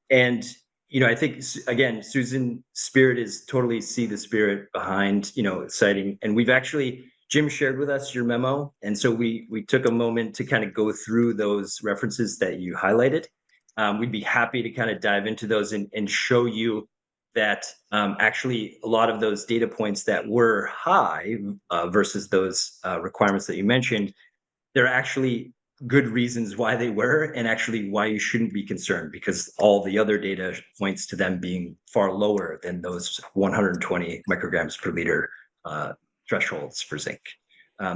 And I think again, Susan's spirit is totally see the spirit behind citing. And we've actually, Jim shared with us your memo, and so we took a moment to kind of go through those references that you highlighted. We'd be happy to kind of dive into those and show you that actually a lot of those data points that were high versus those requirements that you mentioned, they're actually good reasons why they were, and actually why you shouldn't be concerned, because all the other data points to them being far lower than those 120 micrograms per liter thresholds for zinc.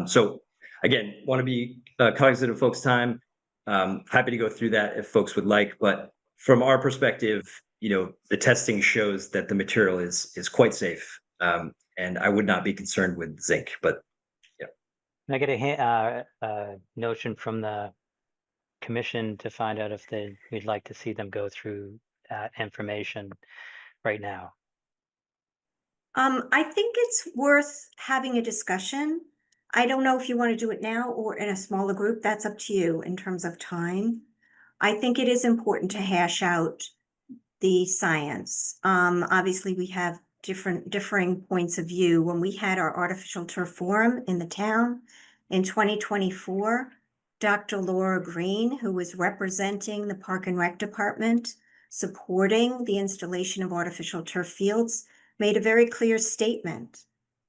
So again, want to be cognizant of folks' time. Happy to go through that if folks would like, but from our perspective, the testing shows that the material is quite safe, and I would not be concerned with zinc, but Can I get a notion from the commission to find out if we'd like to see them go through that information right now? I think it's worth having a discussion. I don't know if you want to do it now or in a smaller group. That's up to you in terms of time. I think it is important to hash out the science. Obviously, we have differing points of view. When we had our artificial turf forum in the town in 2024, Dr. Laura Green, who was representing the Park and Rec Department, supporting the installation of artificial turf fields, made a very clear statement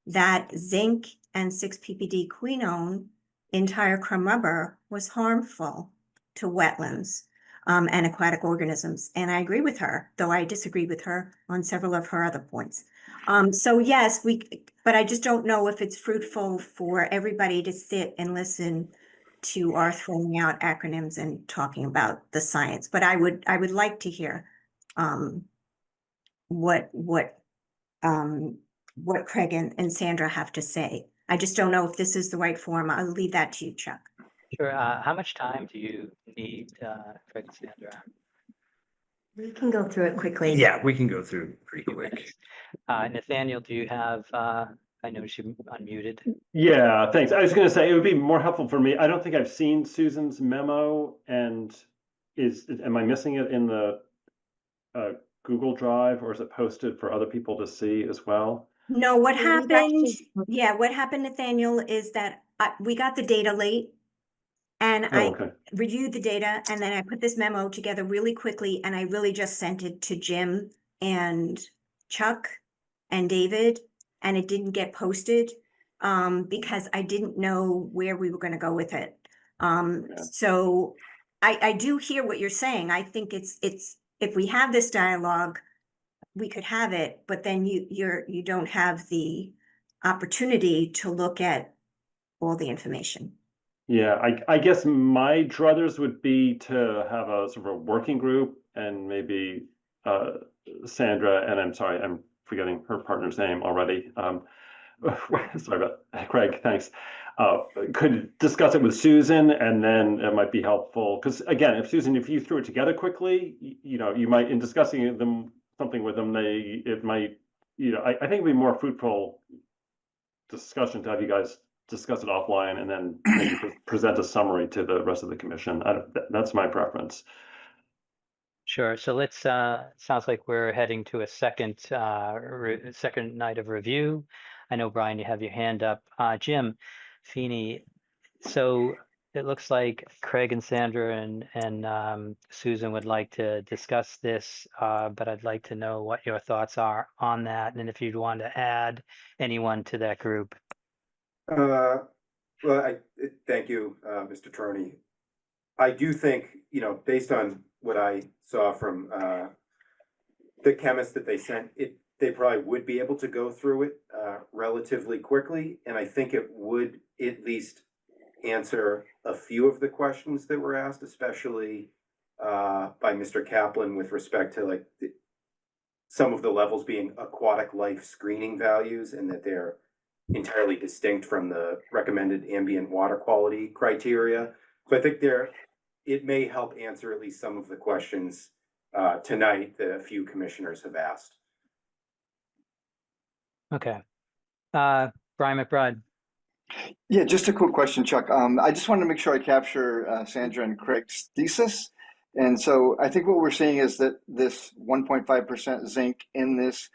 that zinc and 6-ppd quinone in tire crumb rubber was harmful to wetlands and aquatic organisms. And I agree with her, though I disagree with her on several of her other points. So yes, but I just don't know if it's fruitful for everybody to sit and listen to our throwing out acronyms and talking about the science. But I would like to hear what Craig and Sandra have to say. I just don't know if this is the right forum. I'll leave that to you, Chuck. Sure. How much time do you need, Craig and Sandra? We can go through it quickly. Yeah, we can go through pretty quick. Nathaniel, do you have, I noticed you unmuted. Yeah, thanks. I was going to say it would be more helpful for me. I don't think I've seen Susan's memo, and am I missing it in the Google Drive, or is it posted for other people to see as well? No, what happened, what happened, Nathaniel, is that we got the data late, and I reviewed the data, and then I put this memo together really quickly, and I really just sent it to Jim and Chuck and David, and it didn't get posted because I didn't know where we were going to go with it. So I do hear what you're saying. I think it's if we have this dialogue, we could have it, but then you don't have the opportunity to look at all the information. Yeah, I guess my druthers would be to have a sort of a working group, and maybe Sandra, and I'm sorry, I'm forgetting her partner's name already. Sorry about Craig, thanks. Could discuss it with Susan, and then it might be helpful. Because again, if you threw it together quickly, you might, in discussing something with them, it might, I think it'd be more fruitful discussion to have you guys discuss it offline and then maybe present a summary to the rest of the commission. That's my preference. Sure. So let's, sounds like we're heading to a second night of review. I know, Brian, you have your hand up. Jim Feeney, so it looks like Craig and Sandra and Susan would like to discuss this, but I'd like to know what your thoughts are on that, and if you'd want to add anyone to that group. Well, thank you, Mr. Troney. I do think, based on what I saw from the chemists that they sent, they probably would be able to go through it relatively quickly, and I think it would at least answer a few of the questions that were asked, especially by Mr. Kaplan with respect to some of the levels being aquatic life screening values and that they're entirely distinct from the recommended ambient water quality criteria. So I think it may help answer at least some of the questions tonight that a few commissioners have asked. Okay. Brian McBride. Yeah, just a quick question, Chuck. I just wanted to make sure I capture Sandra and Craig's thesis. And so I think what we're seeing is that this 1.5% zinc in this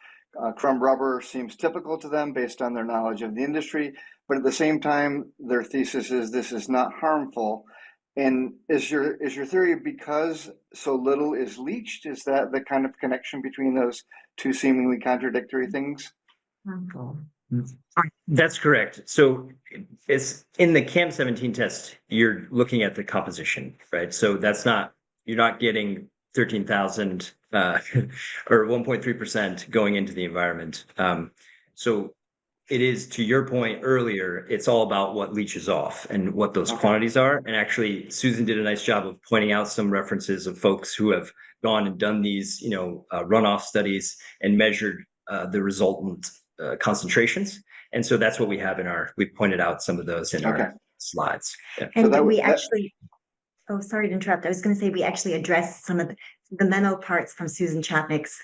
crumb rubber seems typical to them based on their knowledge of the industry. But at the same time, their thesis is this is not harmful. And is your theory because so little is leached? Is that the kind of connection between those two seemingly contradictory things? Harmful. That's correct. So it's in the CAM 17 test, you're looking at the composition, right? So that's not, you're not getting 13,000 or 1.3% going into the environment. So it is, to your point earlier, it's all about what leaches off and what those quantities are. And actually, Susan did a nice job of pointing out some references of folks who have gone and done these, runoff studies and measured the resultant concentrations. And so that's what we have we pointed out some of those in our slides. Yeah. And oh, sorry to interrupt. I was going to say we actually addressed some of the memo parts from Susan Chapnick's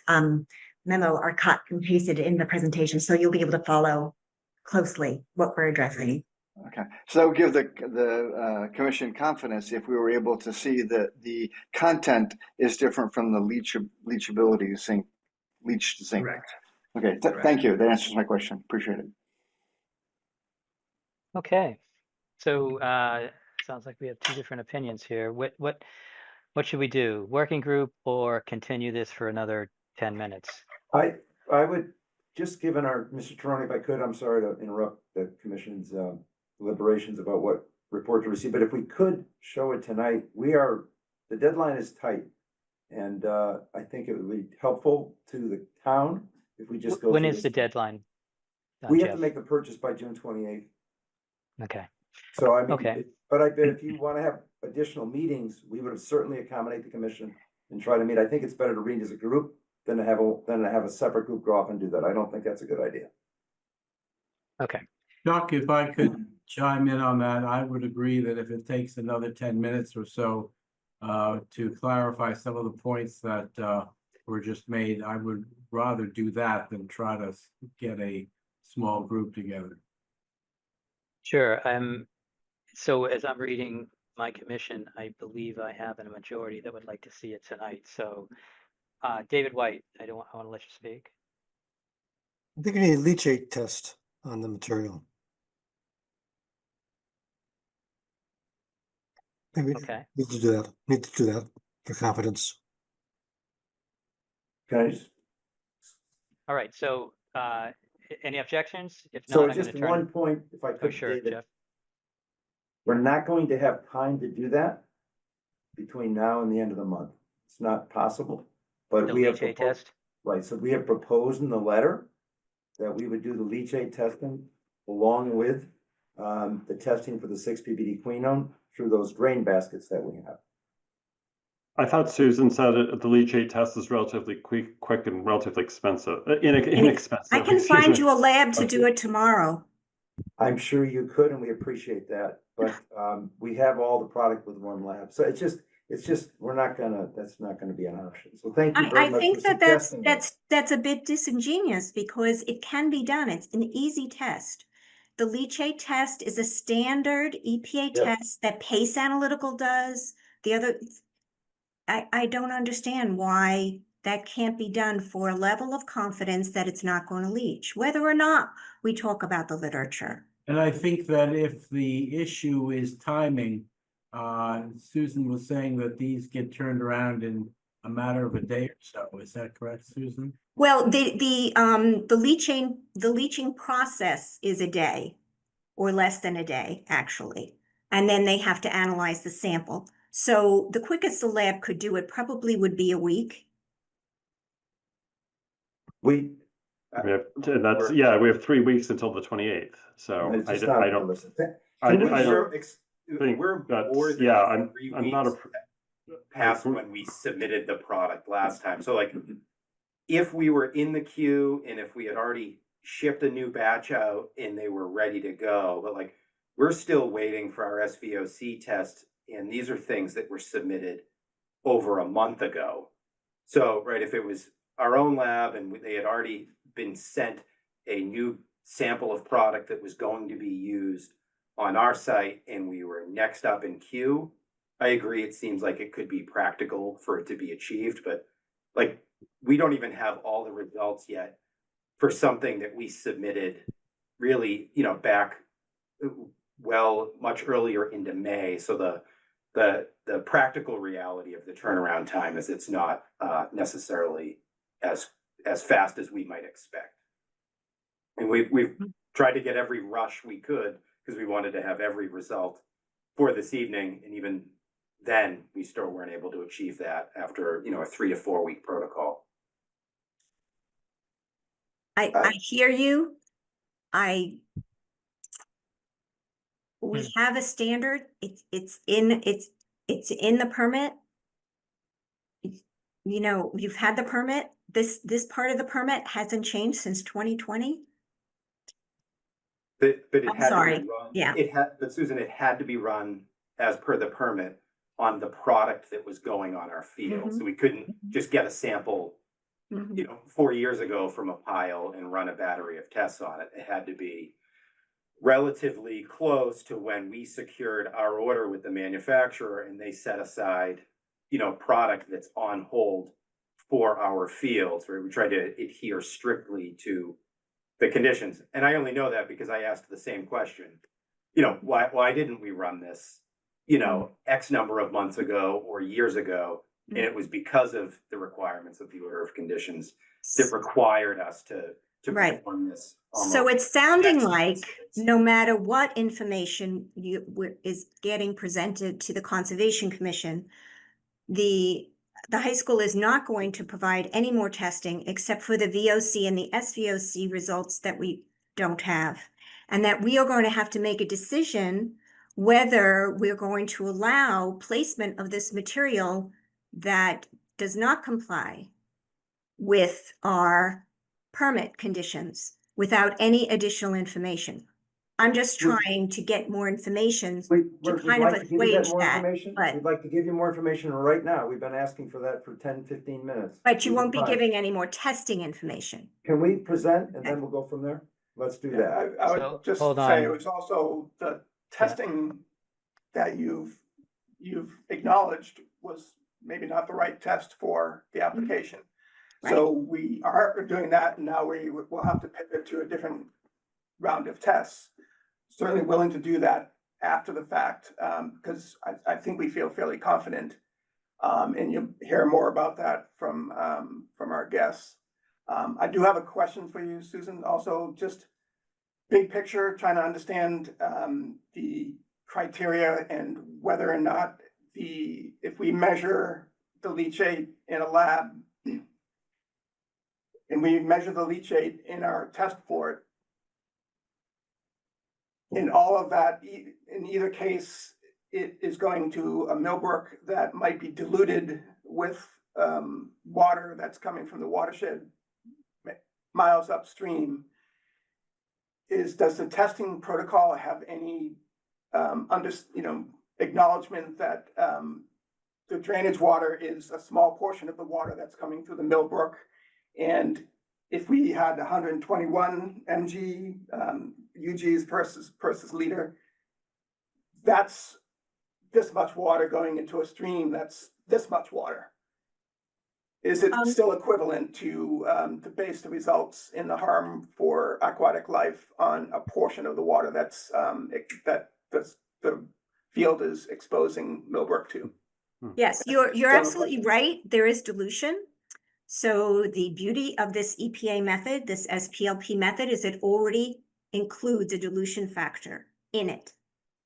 memo are cut and pasted in the presentation, so you'll be able to follow closely what we're addressing. Okay, so that would give the commission confidence if we were able to see that the content is different from the leachability zinc, leached zinc. Correct. Okay, thank you. That answers my question. Appreciate it. Okay, so sounds like we have two different opinions here. What should we do? Working group or continue this for another 10 minutes? I would, just given Mr. Tirone, if I could, I'm sorry to interrupt the commission's deliberations about what report to receive, but if we could show it tonight, the deadline is tight. And I think it would be helpful to the town if we just go. When is the deadline? We have to make the purchase by June 28th. Okay. So I mean, but I bet if you want to have additional meetings, we would certainly accommodate the commission and try to meet. I think it's better to read as a group than to have a separate group go off and do that. I don't think that's a good idea. Okay. Chuck, if I could chime in on that, I would agree that if it takes another 10 minutes or so to clarify some of the points that were just made, I would rather do that than try to get a small group together. Sure. So as I'm reading my commission, I believe I have a majority that would like to see it tonight. So David White, I want to let you speak. I think I need a leachate test on the material. Maybe need to do that for confidence. Guys. All right. So any objections? If not, So I'm just going to one point, if I could, sure, David. Jeff. We're not going to have time to do that between now and the end of the month. It's not possible, but we have test. Right. So we have proposed in the letter that we would do the leachate testing along with the testing for the 6-PBD quinone through those grain baskets that we have. I thought Susan said the leachate test is relatively quick and relatively expensive, inexpensive. I can find you a lab to do it tomorrow. I'm sure you could, and we appreciate that. But we have all the product with one lab, so it's just that's not gonna be an option. So thank you very much. I think for that's a bit disingenuous because it can be done. It's an easy test. The leachate test is a standard EPA test that Pace Analytical does. The other, I don't understand why that can't be done for a level of confidence that it's not going to leach, whether or not we talk about the literature. And I think that if the issue is timing, Susan was saying that these get turned around in a matter of a day or so. Is that correct, Susan? Well, the leaching process is a day or less than a day, actually. And then they have to analyze the sample. So the quickest the lab could do it probably would be a week. We have 3 weeks until the 28th. So I don't think that's, I'm not past when we submitted the product last time. So like if we were in the queue and if we had already shipped a new batch out and they were ready to go, but like we're still waiting for our SVOC test, and these are things that were submitted over a month ago. So, right, if it was our own lab and they had already been sent a new sample of product that was going to be used on our site and we were next up in queue, I agree, it seems like it could be practical for it to be achieved, but like we don't even have all the results yet for something that we submitted really, back much earlier into May. So the practical reality of the turnaround time is it's not necessarily as fast as we might expect. And we've tried to get every rush we could because we wanted to have every result for this evening, and even then we still weren't able to achieve that after a 3 to 4 week protocol. I hear you. We have a standard. It's in the permit. You've had the permit. This part of the permit hasn't changed since 2020. But it I'm had sorry. to be run. Yeah. But Susan, it had to be run as per the permit on the product that was going on our field. So we couldn't just get a sample, 4 years ago from a pile and run a battery of tests on it. It had to be relatively close to when we secured our order with the manufacturer and they set aside, product that's on hold for our fields, where we tried to adhere strictly to the conditions. And I only know that because I asked the same question, why didn't we run this, X number of months ago or years ago? And it was because of the requirements of the order of conditions that required us to perform this. So it's sounding like no matter what information is getting presented to the Conservation Commission, the high school is not going to provide any more testing except for the VOC and the SVOC results that we don't have. And that we are going to have to make a decision whether we're going to allow placement of this material that does not comply with our permit conditions without any additional information. I'm just trying to get more information to kind of assuage that. But we'd like to give you more information right now. We've been asking for that for 10, 15 minutes. But you won't be giving any more testing information. Can we present and then we'll go from there? Let's do that. I would just say it was also the testing that you've acknowledged was maybe not the right test for the application. So we are doing that, and now we will have to pivot to a different round of tests. Certainly willing to do that after the fact, because I think we feel fairly confident, and you'll hear more about that from our guests. I do have a question for you, Susan, also just big picture, trying to understand the criteria and whether or not if we measure the leachate in a lab and we measure the leachate in our test port, in all of that, in either case, it is going to a millbrook that might be diluted with water that's coming from the watershed miles upstream. Does the testing protocol have any acknowledgement that the drainage water is a small portion of the water that's coming through the millbrook? And if we had 121 mg UGs versus liter, that's this much water going into a stream that's this much water. Is it still equivalent to base the results in the harm for aquatic life on a portion of the water that's that the field is exposing millbrook to? Yes, you're absolutely right. There is dilution. So the beauty of this EPA method, this SPLP method, is it already includes a dilution factor in it.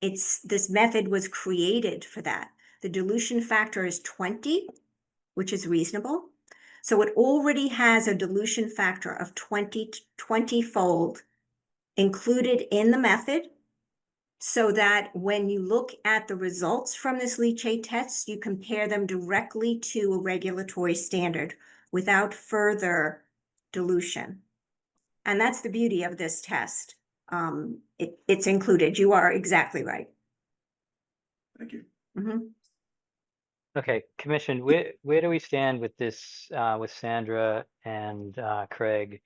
This method was created for that. The dilution factor is 20, which is reasonable. So it already has a dilution factor of 20-fold included in the method, so that when you look at the results from this leachate test, you compare them directly to a regulatory standard without further dilution. And that's the beauty of this test. It's included. You are exactly right. Thank you. Mhm. Okay, Commission, where do we stand with this, with Sandra and Craig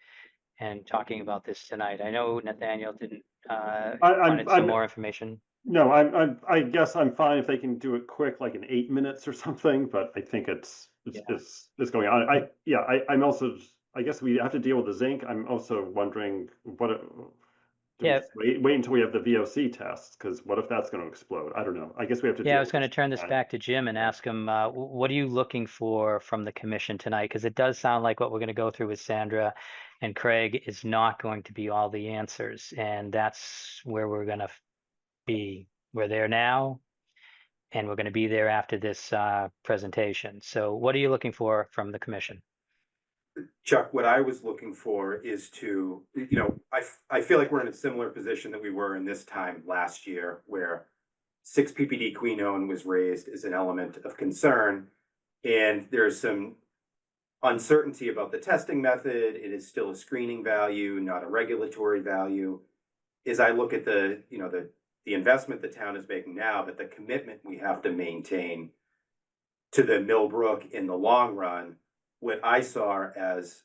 and talking about this tonight? I know Nathaniel didn't, wanted some more information. No, I guess I'm fine if they can do it quick, like in 8 minutes or something, but I think it's going on. I'm also, I guess we have to deal with the zinc. I'm also wondering wait until we have the VOC tests, because what if that's going to explode? I don't know. I guess we have to Yeah, I deal was with going to this turn this tonight. back to Jim and ask him, what are you looking for from the commission tonight? Because it does sound like what we're going to go through with Sandra and Craig is not going to be all the answers. And that's where we're going to be. We're there now, and we're going to be there after this presentation. So what are you looking for from the commission? Chuck, what I was looking for is to, I feel like we're in a similar position that we were in this time last year, where 6 ppd quinone was raised as an element of concern, and there's some uncertainty about the testing method. It is still a screening value, not a regulatory value. As I look at the investment the town is making now, but the commitment we have to maintain to the Millbrook in the long run, what I saw as,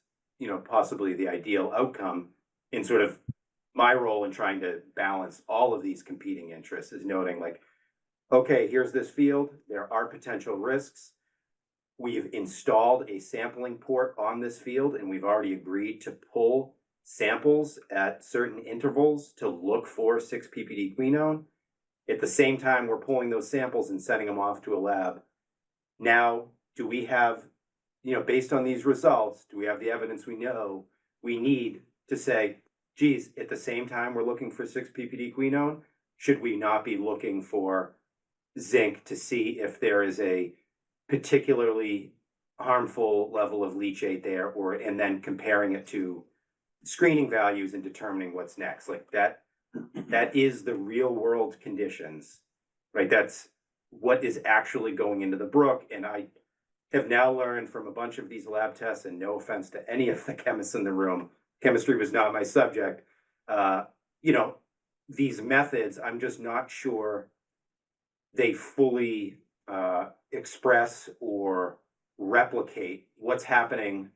possibly the ideal outcome in sort of my role in trying to balance all of these competing interests is noting, like, okay, here's this field, there are potential risks. We've installed a sampling port on this field, and we've already agreed to pull samples at certain intervals to look for 6 ppd quinone. At the same time, we're pulling those samples and sending them off to a lab. Now, do we have, based on these results, do we have the evidence we know we need to say, geez, at the same time we're looking for 6 ppd quinone, should we not be looking for zinc to see if there is a particularly harmful level of leachate there, and then comparing it to screening values and determining what's next? Like that is the real world conditions, right? That's what is actually going into the brook. And I have now learned from a bunch of these lab tests, and no offense to any of the chemists in the room, chemistry was not my subject. These methods, I'm just not sure they fully express or replicate what's happening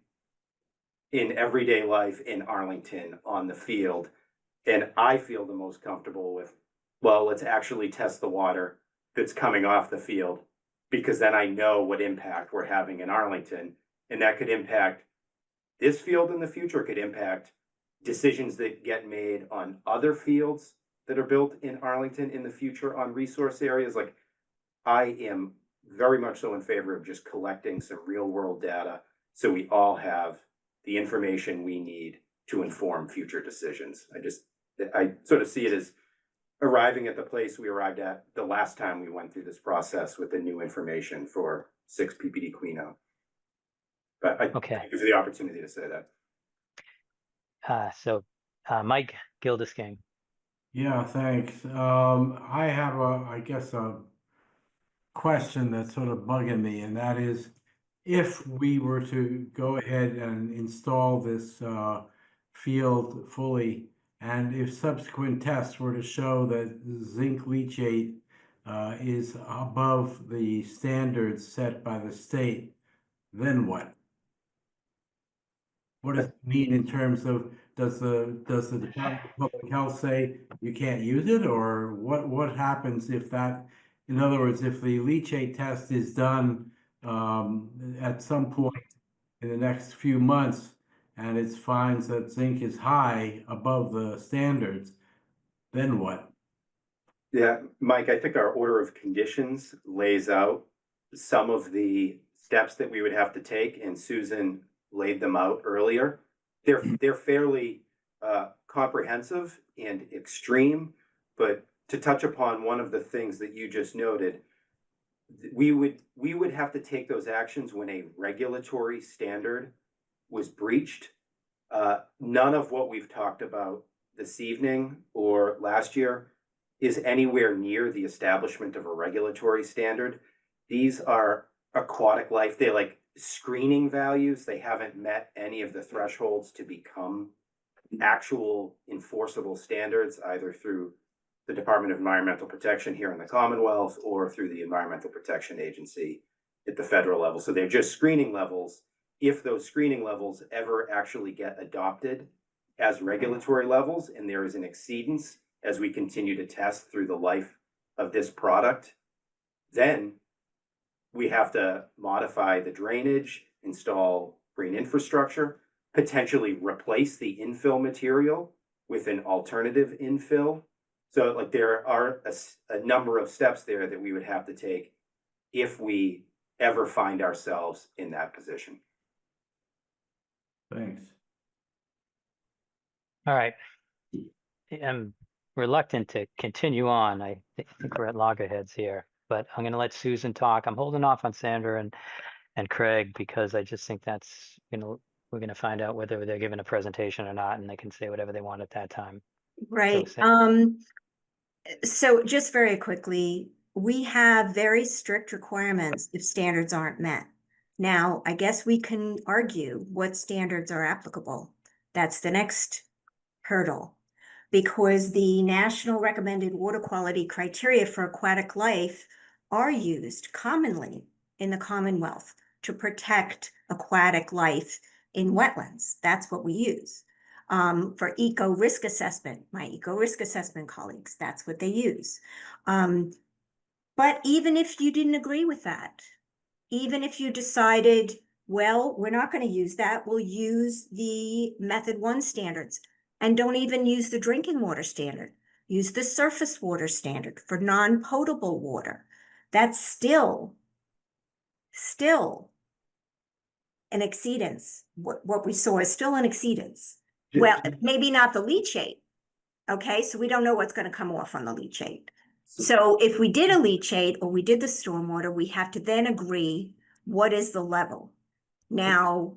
in everyday life in Arlington on the field. And I feel the most comfortable with, well, let's actually test the water that's coming off the field, because then I know what impact we're having in Arlington. And that could impact this field in the future, could impact decisions that get made on other fields that are built in Arlington in the future on resource areas. Like, I am very much so in favor of just collecting some real world data so we all have the information we need to inform future decisions. I sort of see it as arriving at the place we arrived at the last time we went through this process with the new information for 6 ppd quinone. But thank you for the opportunity to say that. So Mike Gildesking. Yeah, thanks. I have I guess a question that's sort of bugging me, and that is, if we were to go ahead and install this field fully, and if subsequent tests were to show that zinc leachate is above the standards set by the state, then what? What does it mean in terms of, does the Department of Public Health say you can't use it, or what happens if that, in other words, if the leachate test is done at some point in the next few months and it finds that zinc is high above the standards, then what? Yeah, Mike, I think our order of conditions lays out some of the steps that we would have to take, and Susan laid them out earlier. They're fairly comprehensive and extreme, but to touch upon one of the things that you just noted, we would have to take those actions when a regulatory standard was breached. None of what we've talked about this evening or last year is anywhere near the establishment of a regulatory standard. These are aquatic life. They like screening values. They haven't met any of the thresholds to become actual enforceable standards, either through the Department of Environmental Protection here in the Commonwealth or through the Environmental Protection Agency at the federal level. So they're just screening levels. If those screening levels ever actually get adopted as regulatory levels and there is an exceedance as we continue to test through the life of this product, then we have to modify the drainage, install green infrastructure, potentially replace the infill material with an alternative infill. So like there are a number of steps there that we would have to take if we ever find ourselves in that position. Thanks. All right. I'm reluctant to continue on. I think we're at loggerheads here, but I'm going to let Susan talk. I'm holding off on Sandra and Craig because I just think that's, we're going to find out whether they're giving a presentation or not, and they can say whatever they want at that time. Right. So just very quickly, we have very strict requirements if standards aren't met. Now, I guess we can argue what standards are applicable. That's the next hurdle, because the national recommended water quality criteria for aquatic life are used commonly in the Commonwealth to protect aquatic life in wetlands. That's what we use. For eco risk assessment, my eco risk assessment colleagues, that's what they use. But even if you didn't agree with that, even if you decided, well, we're not going to use that, we'll use the method 1 standards, and don't even use the drinking water standard, use the surface water standard for non-potable water. That's still an exceedance. What we saw is still an exceedance. Well, maybe not the leachate. Okay, so we don't know what's going to come off on the leachate. So if we did a leachate or we did the stormwater, we have to then agree what is the level. Now,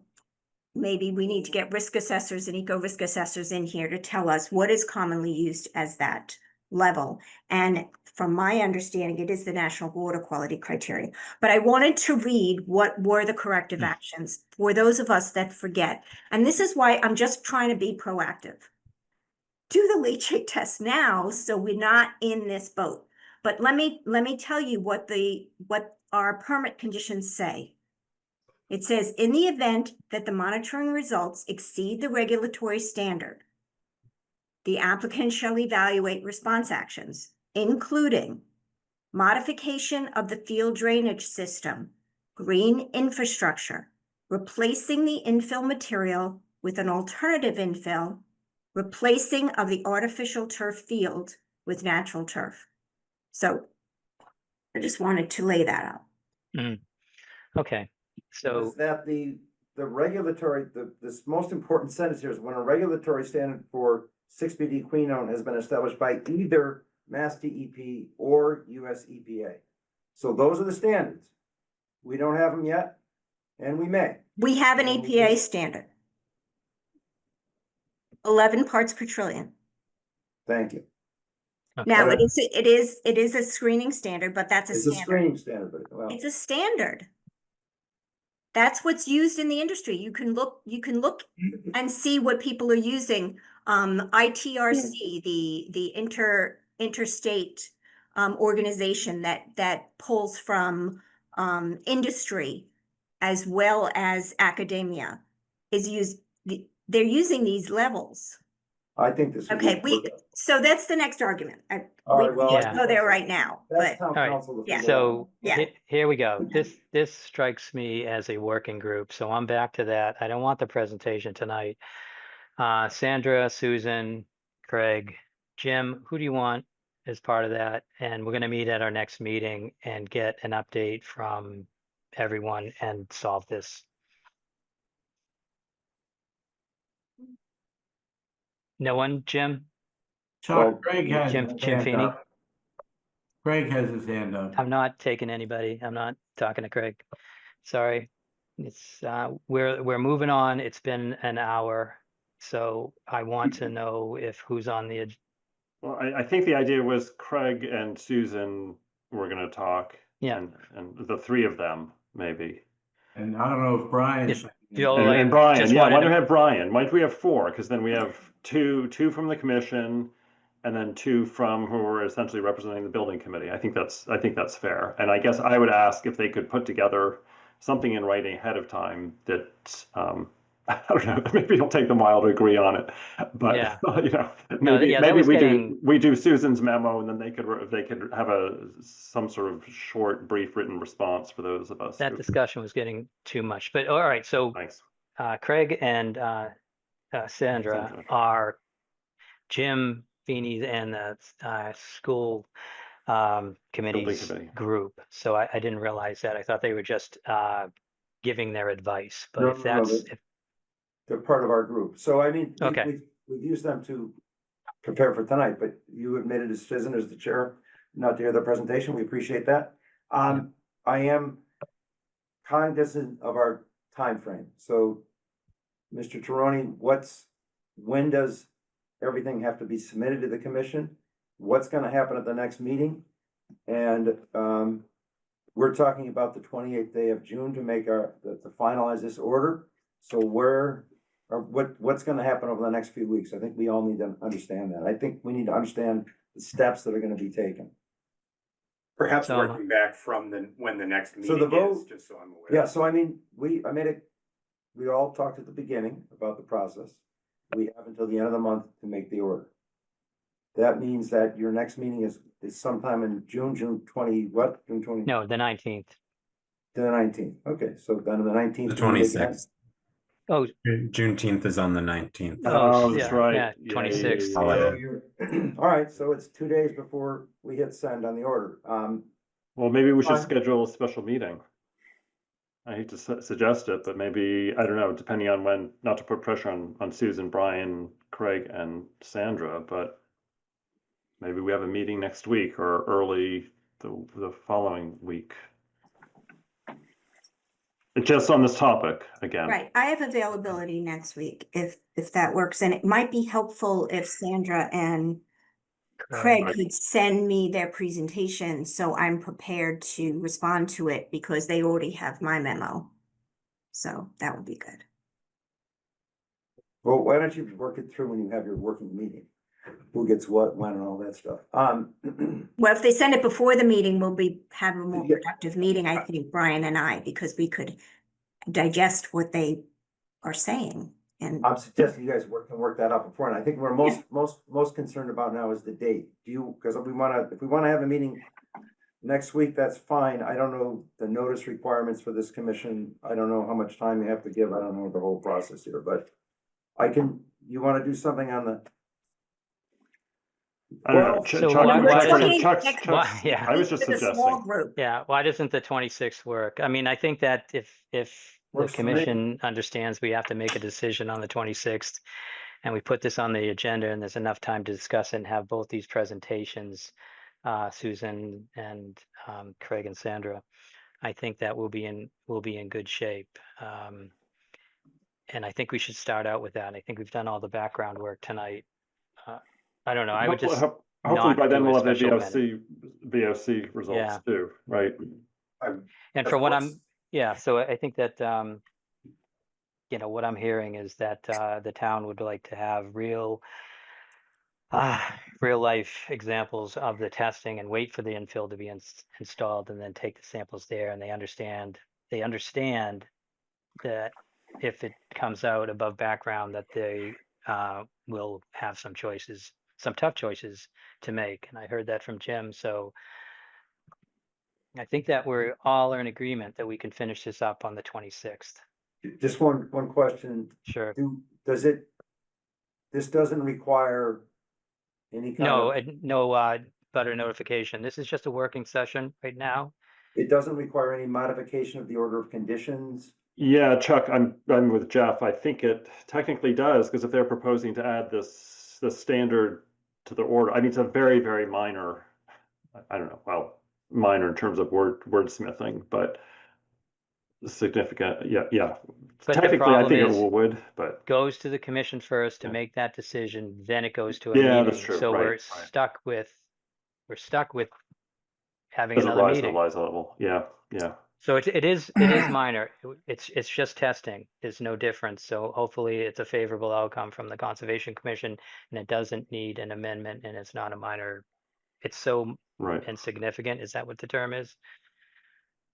maybe we need to get risk assessors and eco risk assessors in here to tell us what is commonly used as that level. And from my understanding, it is the national water quality criteria. But I wanted to read what were the corrective actions for those of us that forget. And this is why I'm just trying to be proactive. Do the leachate test now so we're not in this boat. But let me tell you what our permit conditions say. It says, in the event that the monitoring results exceed the regulatory standard, the applicant shall evaluate response actions, including modification of the field drainage system, green infrastructure, replacing the infill material with an alternative infill, replacing of the artificial turf field with natural turf. So I just wanted to lay that out. Okay. So is that the regulatory, this most important sentence here is when a regulatory standard for 6BD quinone has been established by either Mass DEP or US EPA. So those are the standards. We don't have them yet, and we may. We have an EPA standard. 11 parts per trillion. Thank you. Now it is a screening standard, but that's a standard. It's a screening standard, but well, it's a standard. That's what's used in the industry. You can look and see what people are using. ITRC, the interstate organization that pulls from industry as well as academia, they're using these levels. I think this. Okay, so that's the next argument. We can't go there right now. That's But town council. Yeah. So yeah. Here we go. This strikes me as a working group. So I'm back to that. I don't want the presentation tonight. Sandra, Susan, Craig, Jim, who do you want as part of that? And we're going to meet at our next meeting and get an update from everyone and solve this. No one, Jim? Craig has Jim his hand Feeney? up. Craig has his hand up. I'm not taking anybody. I'm not talking to Craig. Sorry. It's we're moving on. It's been an hour. So I want to know if who's on the Well, I think the idea was Craig and Susan were going to talk. Yeah. And the three of them, maybe. And I don't know if Brian. If Joel, And, I and Brian, just yeah, wanted why to- don't we have Brian? Why don't we have 4? Because then we have two from the commission, and then 2 from who are essentially representing the building committee. I think that's fair. And I guess I would ask if they could put together something in writing ahead of time that I don't know. Maybe it'll take them a while to agree on it, but Yeah. you know, No, maybe yeah, that maybe was we getting- do Susan's memo, and then they could have some sort of short, brief written response for those of us. that discussion was getting too much. But all right, so Thanks. Craig and Sandra are Jim Feeney and the school committee's committee. group. So I didn't realize that. I thought they were just giving their advice. But No, if no, no, that's They're part of our group. So I mean, Okay. we've used them to prepare for tonight, but you admitted as Susan as the chair not to hear the presentation. We appreciate that. I am cognizant of our time frame. So Mr. Tironi, when does everything have to be submitted to the commission? What's gonna happen at the next meeting? And we're talking about the 28th day of June to make to finalize this order. So what's gonna happen over the next few weeks? I think we all need to understand that. I think we need to understand the steps that are gonna be taken. Perhaps So- working back from when the next So the meeting is, vote- just so I'm aware. Yeah, so I mean, we all talked at the beginning about the process. We have until the end of the month to make the order. That means that your next meeting is sometime in June 20, what? June 20? no, the 19th. To the 19th. Okay, so then the 19th. The can we make that? 26th. Oh, Juneteenth is on the 19th. Oh, yeah, that's right. yeah, 26th. So all right, so it's 2 days before we hit send on the order. Well, maybe we should Fine. schedule a special meeting. I hate to suggest it, but maybe, I don't know, depending on when, not to put pressure on Susan, Brian, Craig, and Sandra, but maybe we have a meeting next week or early the following week. Just on this topic again. Right, I have availability next week if that works, and it might be helpful if Sandra and Craig could send me their presentation so I'm prepared to respond to it because they already have my memo. So that would be good. Well, why don't you work it through when you have your working meeting? Who gets what, when, and all that stuff. Well, if they send it before the meeting, we'll have a more Yeah. productive meeting, I think, Brian and I, because we could digest what they are saying. And I'm suggesting you guys can work that out before, and I think we're most concerned about now is the date. Because if we wanna have a meeting next week, that's fine. I don't know the notice requirements for this commission. I don't know how much time you have to give. I don't know the whole process here, but you wanna do something on the. I don't know. Well, So Chuck- why Chuck- doesn't- Chuck's- Why- yeah. I was just with a small suggesting. group. Yeah, why doesn't the 26th work? I mean, I think that if the Works for me. commission understands we have to make a decision on the 26th, and we put this on the agenda and there's enough time to discuss it and have both these presentations, Susan and Craig and Sandra, I think that we'll be in good shape. And I think we should start out with that. I think we've done all the background work tonight. I don't know, I would just Hopefully not by then do a we'll have the special minute. VOC results Yeah. too, right? And Of for what course. so I think that, what I'm hearing is that the town would like to have real life examples of the testing and wait for the infill to be installed and then take the samples there. And they understand that if it comes out above background, that they will have some tough choices to make. And I heard that from Jim. So I think that we're all in agreement that we can finish this up on the 26th. Just one question. Sure. This doesn't require any kind of. No butter notification. This is just a working session right now. It doesn't require any modification of the order of conditions. Yeah, Chuck, I'm with Jeff. I think it technically does, because if they're proposing to add this standard to the order, I mean, it's a very, very minor, I don't know, well, minor in terms of wordsmithing, but significant. Yeah. But the Technically, I problem think is, it would, but goes to the commission first to make that decision, then it goes to a Yeah, meeting. that's true. So Right, we're right. stuck with having doesn't another rise to the meeting. rise level. Yeah. So it is minor. It's just testing. There's no difference. So hopefully it's a favorable outcome from the Conservation Commission, and it doesn't need an amendment, and it's not a minor. It's so Right. insignificant. Is that what the term is?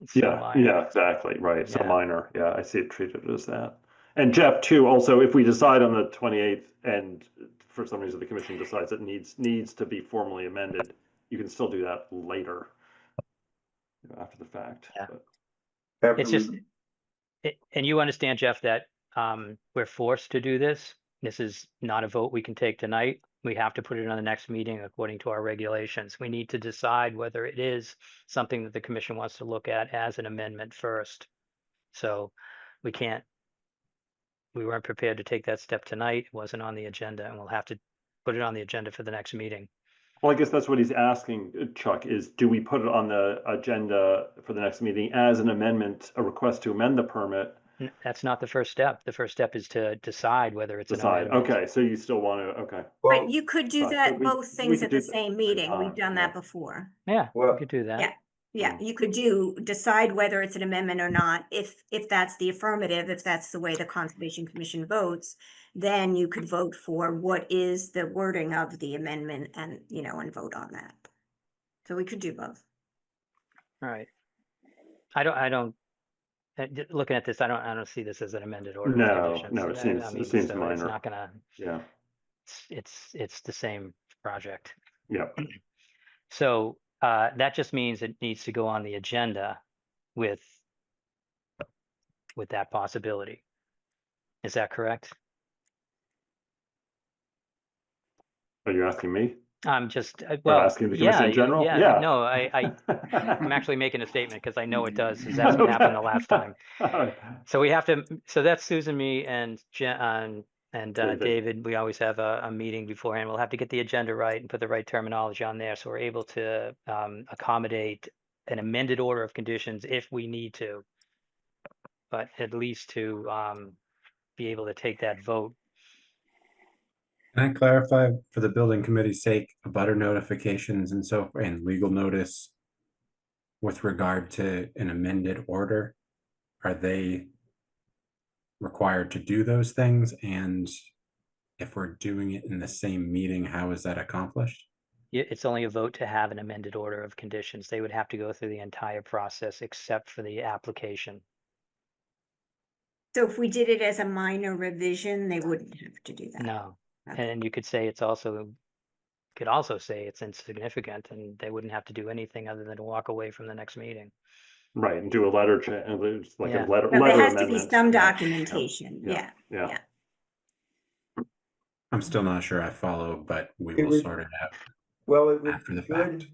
It's so Yeah, minor. yeah, exactly, right, so Yeah. minor, yeah, I see it treated as that. And Jeff, too, also, if we decide on the 28th and for some reason the commission decides it needs to be formally amended, you can still do that later, after the fact. Yeah. But It's just, and you understand, Jeff, that we're forced to do this. This is not a vote we can take tonight. We have to put it on the next meeting according to our regulations. We need to decide whether it is something that the commission wants to look at as an amendment first. So we weren't prepared to take that step tonight. It wasn't on the agenda, and we'll have to put it on the agenda for the next meeting. Well, I guess that's what he's asking, Chuck, is do we put it on the agenda for the next meeting as an amendment, a request to amend the permit? That's not the first step. The first step is to decide whether it's an amendment. Okay, so you still want to, okay. But you could do fine. that, So we both things could at do the that same at the same meeting. We've time, done yeah. that before. Yeah, Well, we could do that. Yeah, yeah, you could decide whether it's an amendment or not. If that's the affirmative, if that's the way the Conservation Commission votes, then you could vote for what is the wording of the amendment and, and vote on that. So we could do both. All right. I don't. Looking at this, I don't see this as an amended order of No, conditions. no, it seems so minor. it's not gonna. Yeah. It's the same project. Yeah. So that just means it needs to go on the agenda with that possibility. Is that correct? Are you asking me? I'm just Or asking the commission in general? yeah. No, I'm actually making a statement because I know it does, because that's what happened the last time. So we have to. So that's Susan, me, and David. We always have a meeting beforehand. We'll have to get the agenda right and put the right terminology on there, so we're able to accommodate an amended order of conditions if we need to, but at least to be able to take that vote. Can I clarify, for the building committee's sake, abutter notifications and legal notice with regard to an amended order? Are they required to do those things? And if we're doing it in the same meeting, how is that accomplished? It's only a vote to have an amended order of conditions. They would have to go through the entire process except for the application. So if we did it as a minor revision, they wouldn't have to do that. No. Okay. And you could say could also say it's insignificant, and they wouldn't have to do anything other than walk away from the next meeting. Right, and do a letter, like Yeah. a letter But there has amendment. to be some Yeah, documentation. yeah, Yeah. I'm still not sure I follow, but we It will would- sort it out Well, it would after be the fact. good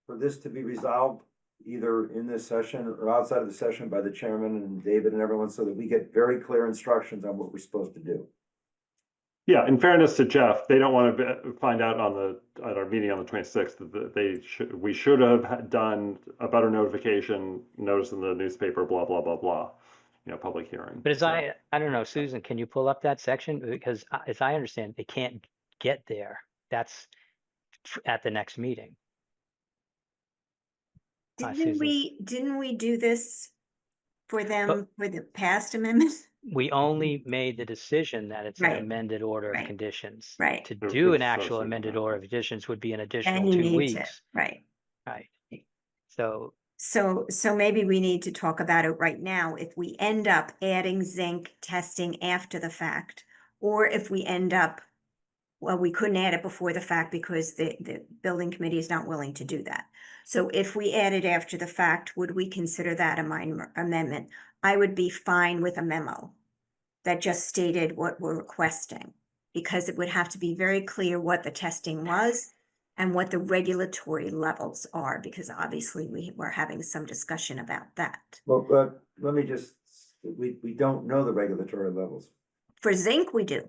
for this to be resolved either in this session or outside of the session by the chairman and David and everyone, so that we get very clear instructions on what we're supposed to do. Yeah, in fairness to Jeff, they don't want to find out at our meeting on the 26th that we should have done a better notification, notice in the newspaper, blah, blah, blah, blah, public hearing. But I don't know, Susan, can you pull up that section? Because as I understand, they can't get there. That's at the next meeting. Didn't we do this for them for the past amendment? We only made the decision that it's an Right. amended order of Right. conditions. Right. To do an actual amended order of conditions would be an additional And you 2 need to, weeks. right. Right. So So maybe we need to talk about it right now. If we end up adding zinc testing after the fact, or if we end up, well, we couldn't add it before the fact because the building committee is not willing to do that. So if we add it after the fact, would we consider that a minor amendment? I would be fine with a memo that just stated what we're requesting, because it would have to be very clear what the testing was and what the regulatory levels are, because obviously we're having some discussion about that. Well, let me just, we don't know the regulatory levels. For zinc, we do.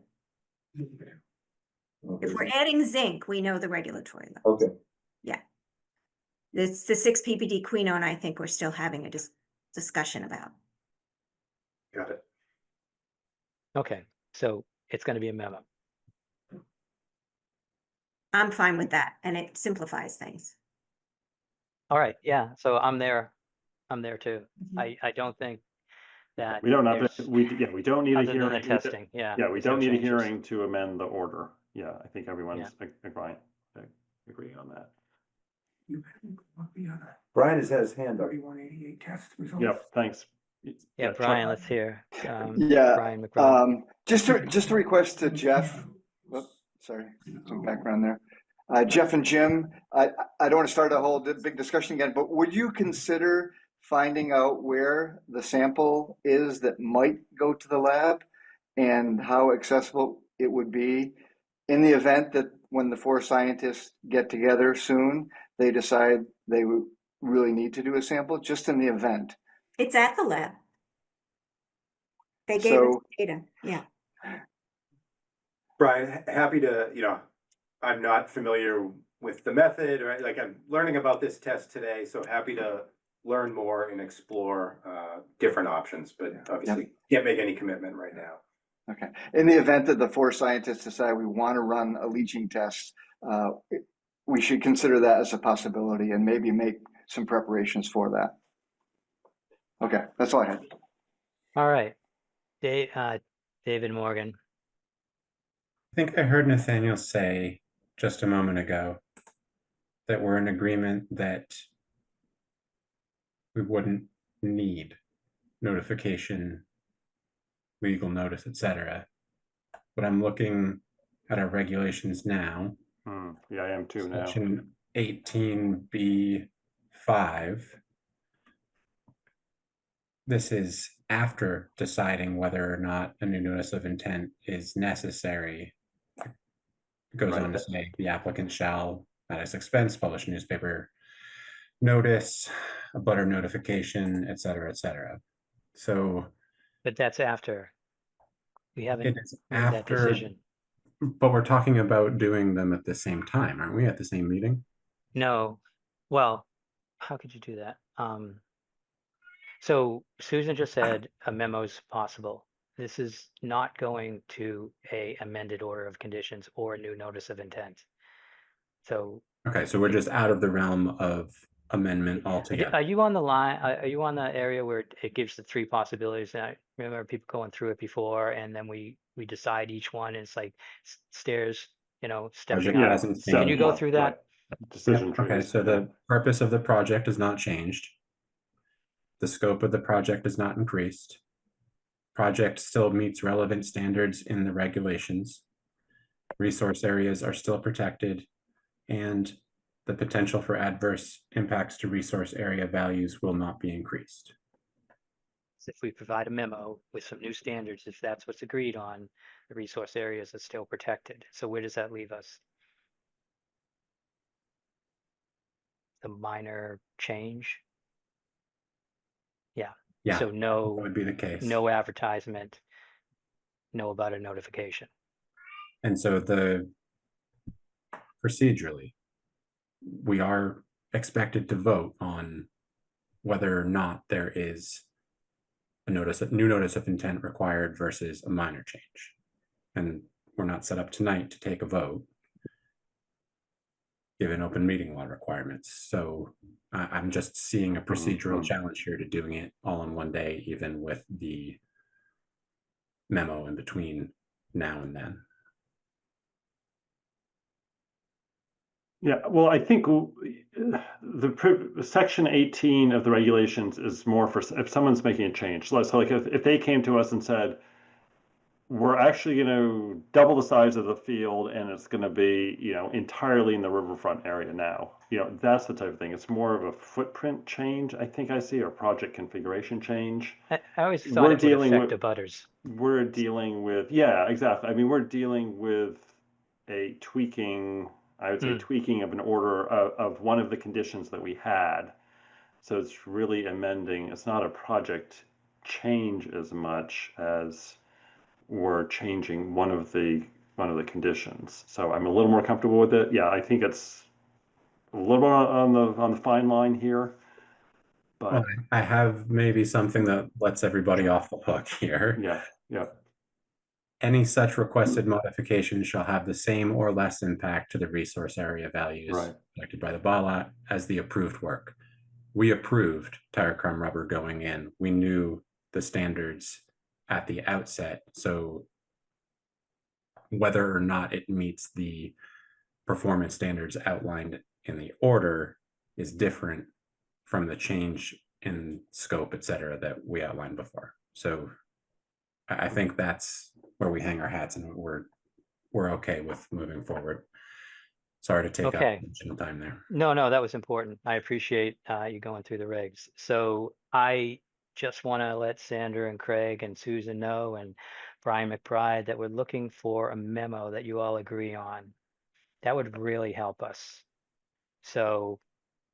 Okay. If we're adding zinc, we know the regulatory levels. Okay. Yeah. It's the 6 ppd quinone, I think we're still having a discussion about. Got it. okay, so it's going to be a memo. I'm fine with that, and it simplifies things. All right, yeah. So I'm there. I'm there too. I don't think that We don't have there's, to, we don't need a other than hearing. the testing, yeah. Yeah, we there's no don't need a changes. hearing to amend the order. Yeah, I think everyone's agreeing on that. You haven't got me on a Brian has had his hand up. 3188 test results. Yep, thanks. Yeah, Brian, let's hear. Yeah, Brian McBride. just a request to Jeff. Whoops, sorry, some background there. Jeff and Jim, I don't want to start a whole big discussion again, but would you consider finding out where the sample is that might go to the lab and how accessible it would be in the event that when the 4 scientists get together soon, they decide they would really need to do a sample, just in the event? It's at the lab. They gave us data, yeah. Brian, happy to, I'm not familiar with the method, or like I'm learning about this test today, so happy to learn more and explore different options, but obviously can't make any commitment right now. Okay. In the event that the 4 scientists decide we want to run a leaching test, we should consider that as a possibility and maybe make some preparations for that. Okay, that's all I had. All right. David Morgan. I think I heard Nathaniel say just a moment ago that we're in agreement that we wouldn't need notification, legal notice, etc. But I'm looking at our regulations now. Yeah, I am too now. Section 18B5. This is after deciding whether or not a new notice of intent is necessary. It goes on to say the applicant shall, at its expense, publish a newspaper notice, a butter notification, et cetera, et cetera. So, but that's after. We haven't it is made that after, decision. but we're talking about doing them at the same time, aren't we? At the same meeting? No. Well, how could you do that? So Susan just said a memo is possible. This is not going to a amended order of conditions or a new notice of intent. So okay, so we're just out of the realm of amendment altogether. Are you on the line? Are you on the area where it gives the 3 possibilities? And I remember people going through it before, and then we decide each one. And it's like stairs, stepping up. Can you go through that? Decision trees. Okay, so the purpose of the project is not changed. The scope of the project is not increased. Project still meets relevant standards in the regulations. Resource areas are still protected, and the potential for adverse impacts to resource area values will not be increased. If we provide a memo with some new standards, if that's what's agreed on, the resource areas are still protected. So where does that leave us? The minor change? Yeah. So no, that would be the case. No advertisement, no about a notification. And so procedurally, we are expected to vote on whether or not there is a new notice of intent required versus a minor change. And we're not set up tonight to take a vote given open meeting law requirements. So I'm just seeing a procedural challenge here to doing it all in one day, even with the memo in between now and then. Yeah, well, I think the section 18 of the regulations is more for if someone's making a change. So like if they came to us and said, we're actually going to double the size of the field and it's going to be, entirely in the riverfront area now, that's the type of thing. It's more of a footprint change, I think I see, or project configuration change. I always thought it would affect the butters. We're dealing with, yeah, exactly. I mean, we're dealing with a tweaking, I would say tweaking of an order of one of the conditions that we had. So it's really amending. It's not a project change as much as we're changing one of the conditions. So I'm a little more comfortable with it. Yeah, I think it's a little bit on the fine line here. But well, I have maybe something that lets everybody off the hook here. Yeah. Any such requested modification shall have the same or less impact to the resource area values protected by the bylaw as the approved work. we approved tire crumb rubber going in. We knew the standards at the outset. So whether or not it meets the performance standards outlined in the order is different from the change in scope, et cetera, that we outlined before. So I think that's where we hang our hats, and we're okay with moving forward. Sorry to take up Okay. additional time there. No, that was important. I appreciate you going through the regs. So I just want to let Sandra and Craig and Susan know, and Brian McBride, that we're looking for a memo that you all agree on. That would really help us. So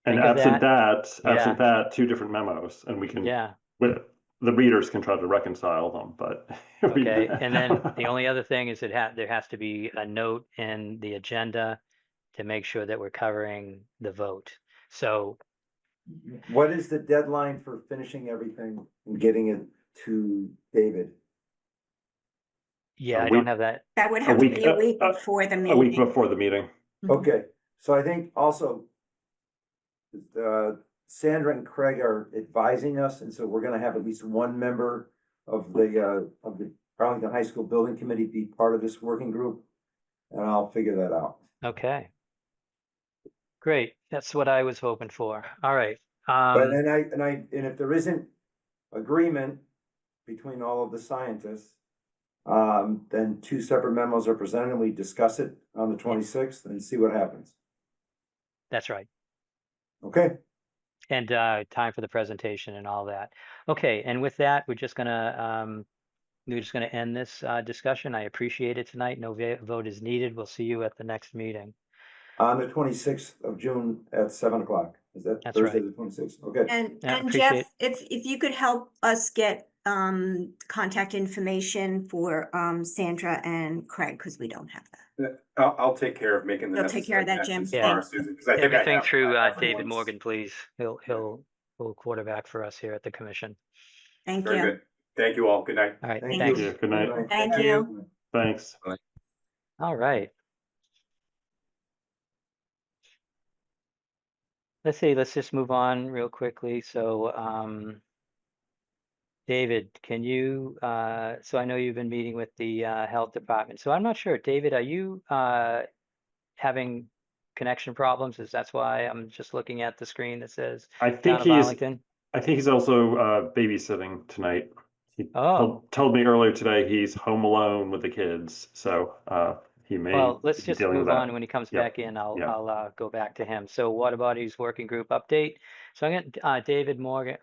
And think of absent that. that, two different memos, and we can, Yeah. the readers can try to reconcile them, but. Okay. And then the only other thing is there has to be a note in the agenda to make sure that we're covering the vote. So What is the deadline for finishing everything and getting it to David? yeah, I don't have that. That would have to be a week before the A week meeting. before the meeting. Okay, so I think also Sandra and Craig are advising us, and so we're gonna have at least one member of the Arlington High School Building Committee be part of this working group, and I'll figure that out. Okay. Great. That's what I was hoping for. All right. But and if there isn't agreement between all of the scientists, then two separate memos are presented and we discuss it on the 26th and see what happens. That's right. Okay. And time for the presentation and all that. Okay. And with that, we're just gonna end this discussion. I appreciate it tonight. No vote is needed. We'll see you at the next meeting. On the 26th of June at 7 o'clock. Is that That's Thursday right. the 26th? Okay. And Jeff, if you could help us get contact information for Sandra and Craig, because we don't have that. I'll take care of making the You'll take care of that, Jim. necessary tomorrow, Thanks. Susan, because I think I Everything have through David everyone's- Morgan, please. He'll quarterback for us here at the commission. Thank Very you. good. Thank you all. Good night. All right. Thank Thanks. you. Good night. Thank you. Thanks. All right. Let's see, let's just move on real quickly. So, David, can you, so I know you've been meeting with the health department. So I'm not sure, David, are you having connection problems? That's why I'm just looking at the screen that says I Town think of he's Arlington. also babysitting tonight. He told me earlier today he's home alone with the kids, so he may Well, let's be just dealing with move that. on. When he comes Yep. back in, I'll Yep. go back to him. So water bodies working group update. So I'm going David Morgan,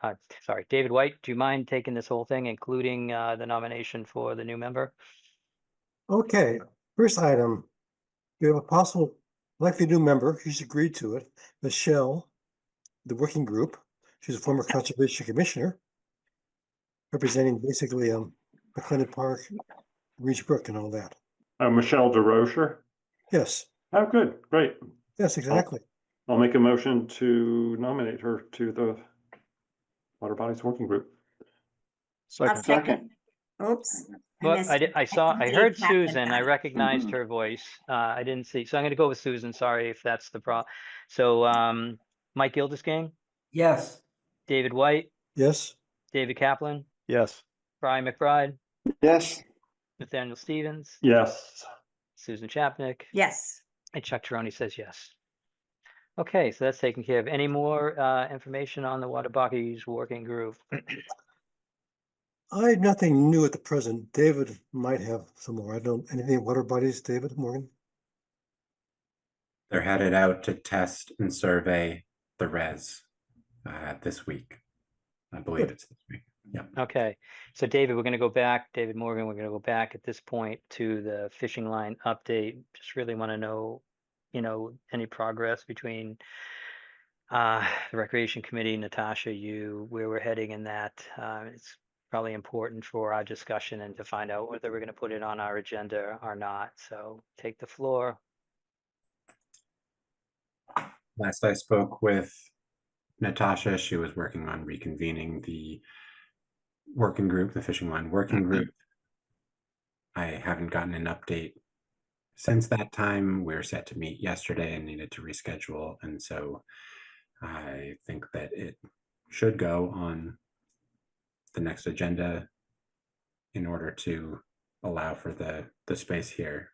David White, do you mind taking this whole thing, including the nomination for the new member? Okay, first item, we have a possible likely new member. She's agreed to it. Michelle, the working group. She's a former conservation commissioner, representing basically McLennan Park, Reach Brook, and all that. Michelle DeRocher? Yes. Oh, good, great. Yes, exactly. I'll make a motion to nominate her to the Water Bodies Working Group. I'll second. Oops. Well, missed- I heard Captain Susan, got I it. recognized her voice. I didn't see, so I'm going to go with Susan. Sorry if that's the problem. So Mike Gildersgang, Yes. David White, Yes. David Kaplan, Yes. Brian McBride, Yes. Nathaniel Stevens, Yes. Susan Chapnick, Yes. and Chuck Teroni says yes. Okay, so that's taken care of. Any more information on the Water Bodies Working Group? I have nothing new at the present. David might have some more. I don't, anything water bodies, David Morgan? They're headed out to test and survey the res this week. I believe it's this week. Yeah. Okay, so David, we're going to go back, David Morgan, we're going to go back at this point to the fishing line update. Just really want to know, any progress between the Recreation Committee, Natasha, you, where we're heading in that. It's probably important for our discussion and to find out whether we're going to put it on our agenda or not. So take the floor. Last I spoke with Natasha, she was working on reconvening the working group, the fishing line working group. I haven't gotten an update since that time. We were set to meet yesterday and needed to reschedule. And so I think that it should go on the next agenda in order to allow for the space here.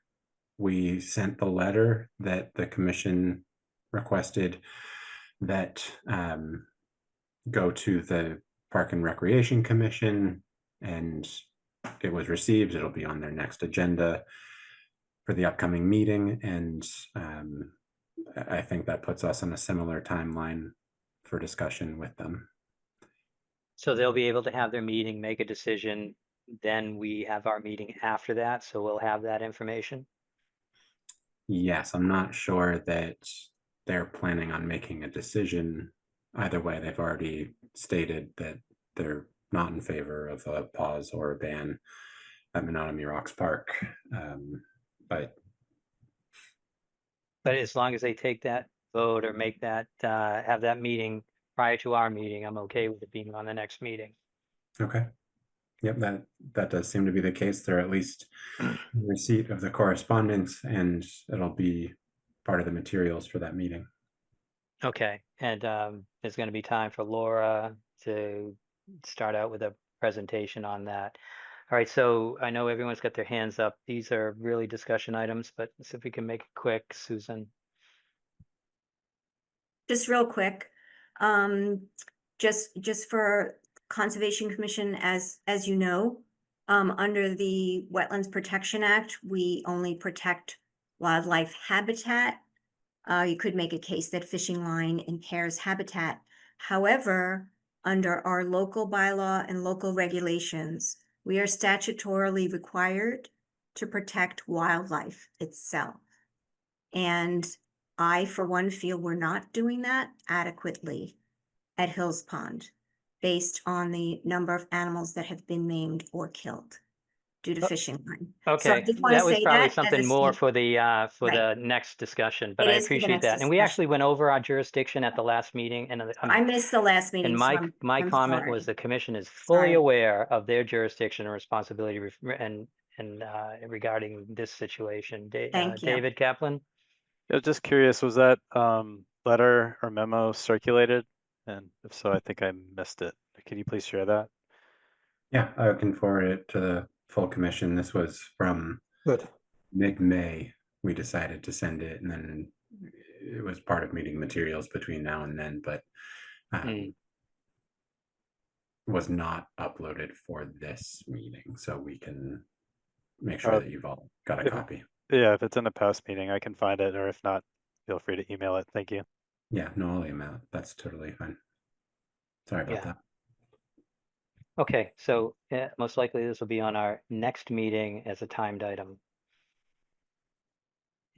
We sent the letter that the commission requested that go to the Park and Recreation Commission, and it was received. It'll be on their next agenda for the upcoming meeting, and I think that puts us on a similar timeline for discussion with them. So they'll be able to have their meeting, make a decision, then we have our meeting after that, so we'll have that information. Yes, I'm not sure that they're planning on making a decision. Either way, they've already stated that they're not in favor of a pause or a ban at Menominee Rocks Park. But as long as they take that vote or make that, have that meeting prior to our meeting, I'm okay with it being on the next meeting. okay. Yep, that does seem to be the case. They're at least in receipt of the correspondence, and it'll be part of the materials for that meeting. Okay, and there's going to be time for Laura to start out with a presentation on that. All right, so I know everyone's got their hands up. These are really discussion items, but let's see if we can make it quick, Susan. Just real quick, just for Conservation Commission, as you know, under the Wetlands Protection Act, we only protect wildlife habitat. You could make a case that fishing line impairs habitat. However, under our local bylaw and local regulations, we are statutorily required to protect wildlife itself. And I, for one, feel we're not doing that adequately at Hills Pond, based on the number of animals that have been maimed or killed due to fishing line. So I Okay, just want to that was say probably that as something a more state- for the Right. the next discussion, but It I is for the appreciate next that. And we discussion. actually went over our jurisdiction at the last meeting, and I missed the last meeting, and so my I'm comment sorry. was the commission is fully Sorry. aware of their jurisdiction and responsibility and regarding this situation. Thank you. David Kaplan. I was just curious, was that letter or memo circulated? And if so, I think I missed it. Could you please share that? Yeah, I can forward it to the full commission. This was from mid-May. We decided to send it, and then it was part of meeting materials between now and then, but was not uploaded for this meeting. So we can make sure that you've all got a copy. Yeah, if it's in a past meeting, I can find it, or if not, feel free to email it. Thank you. Yeah, no, I'll email it. That's totally fine. Sorry about that. Okay, so most likely this will be on our next meeting as a timed item.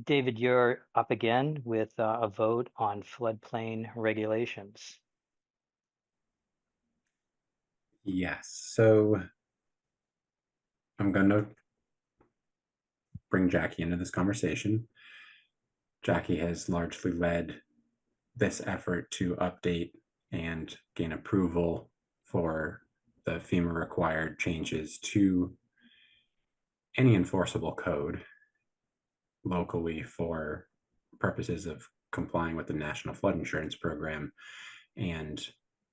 David, you're up again with a vote on floodplain regulations. Yes, so I'm going to bring Jackie into this conversation. Jackie has largely led this effort to update and gain approval for the FEMA required changes to any enforceable code locally for purposes of complying with the National Flood Insurance Program and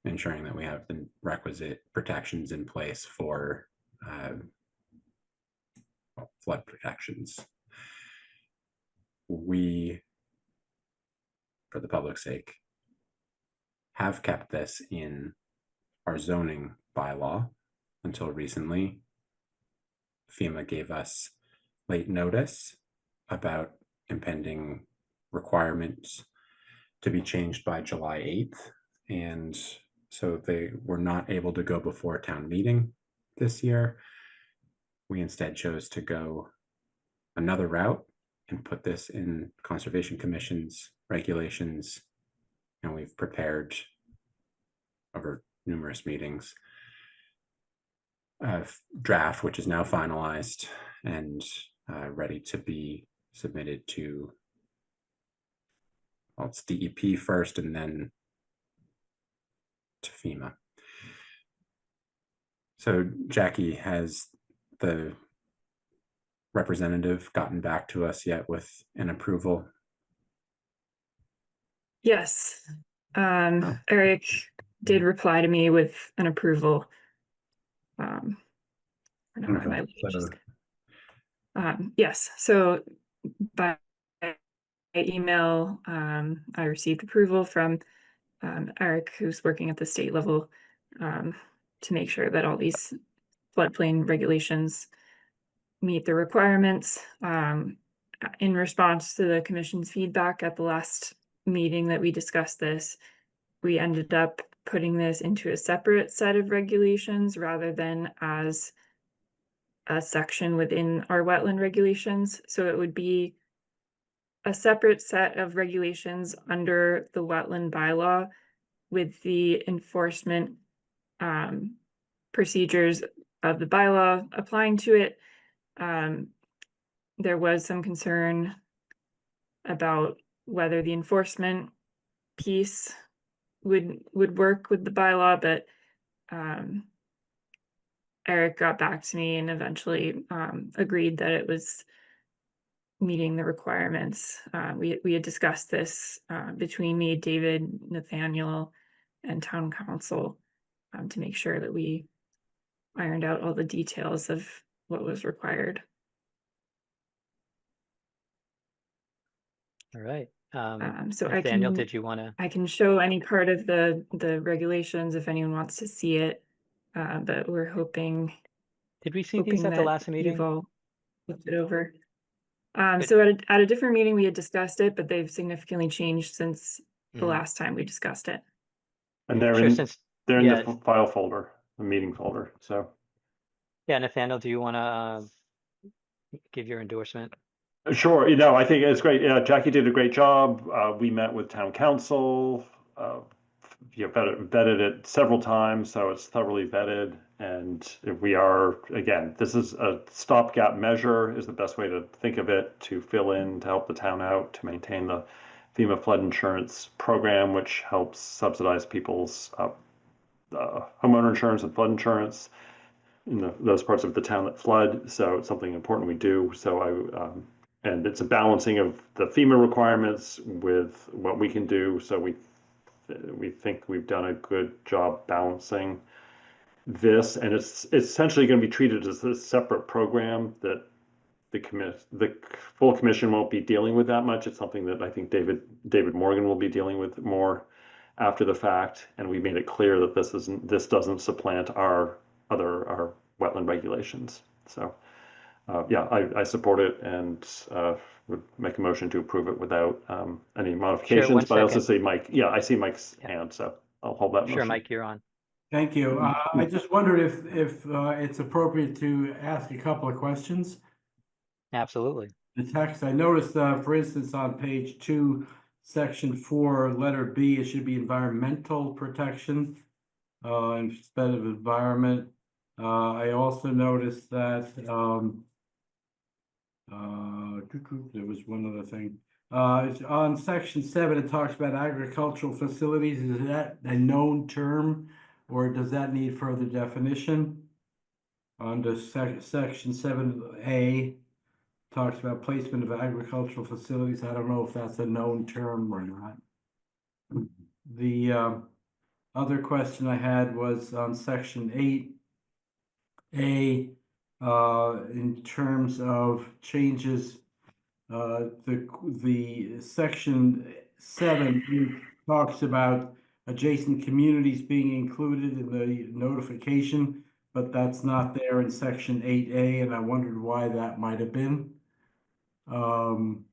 ensuring that we have the requisite protections in place for flood protections. We, for the public's sake, have kept this in our zoning bylaw until recently. FEMA gave us late notice about impending requirements to be changed by July 8th. And so they were not able to go before town meeting this year. We instead chose to go another route and put this in Conservation Commission's regulations. And we've prepared over numerous meetings a draft, which is now finalized and ready to be submitted to, well, it's DEP first and then to FEMA. So Jackie, has the representative gotten back to us yet with an approval? Yes. Eric did reply to me with an approval. I don't know why my language is good. Yes, so by email, I received approval from Eric, who's working at the state level, to make sure that all these floodplain regulations meet the requirements. In response to the commission's feedback at the last meeting that we discussed this, we ended up putting this into a separate set of regulations rather than as a section within our wetland regulations. So it would be a separate set of regulations under the wetland bylaw with the enforcement procedures of the bylaw applying to it. There was some concern about whether the enforcement piece would work with the bylaw, but Eric got back to me and eventually agreed that it was meeting the requirements. We had discussed this between me, David, Nathaniel, and town council to make sure that we ironed out all the details of what was required. All right. So Nathaniel, did you want to? I can show any part of the regulations if anyone wants to see it, but we're hoping. Did we see these at the last meeting? You've all looked it over. So at a different meeting we had discussed it, but they've significantly changed since the last time we discussed it. And they're in the file folder, the meeting folder. So yeah, Nathaniel, do you want to give your endorsement? Sure. I think it's great. Jackie did a great job. We met with town council, vetted it several times, so it's thoroughly vetted. And we are, again, this is a stopgap measure is the best way to think of it, to fill in, to help the town out, to maintain the FEMA flood insurance program, which helps subsidize people's homeowner insurance and flood insurance in those parts of the town that flood. So it's something important we do. So and it's a balancing of the FEMA requirements with what we can do. So we think we've done a good job balancing this, and it's essentially going to be treated as a separate program that the full commission won't be dealing with that much. It's something that I think David Morgan will be dealing with more after the fact, and we made it clear that this doesn't supplant our wetland regulations. So. Yeah, I support it and would make a motion to approve it without any modifications. But I also see Mike. Yeah, I see Mike's hand, so I'll hold that motion. Sure, Mike, you're on. Thank you. I just wondered if it's appropriate to ask a couple of questions. Absolutely. The text, I noticed, for instance, on page 2, section 4, letter B, it should be environmental protection instead of environment. I also noticed that there was one other thing. On section 7, it talks about agricultural facilities. Is that a known term, or does that need further definition? Under section 7A, talks about placement of agricultural facilities. I don't know if that's a known term or not. The other question I had was on section 8A. In terms of changes, the section 7 talks about adjacent communities being included in the notification, but that's not there in section 8A, and I wondered why that might have been. And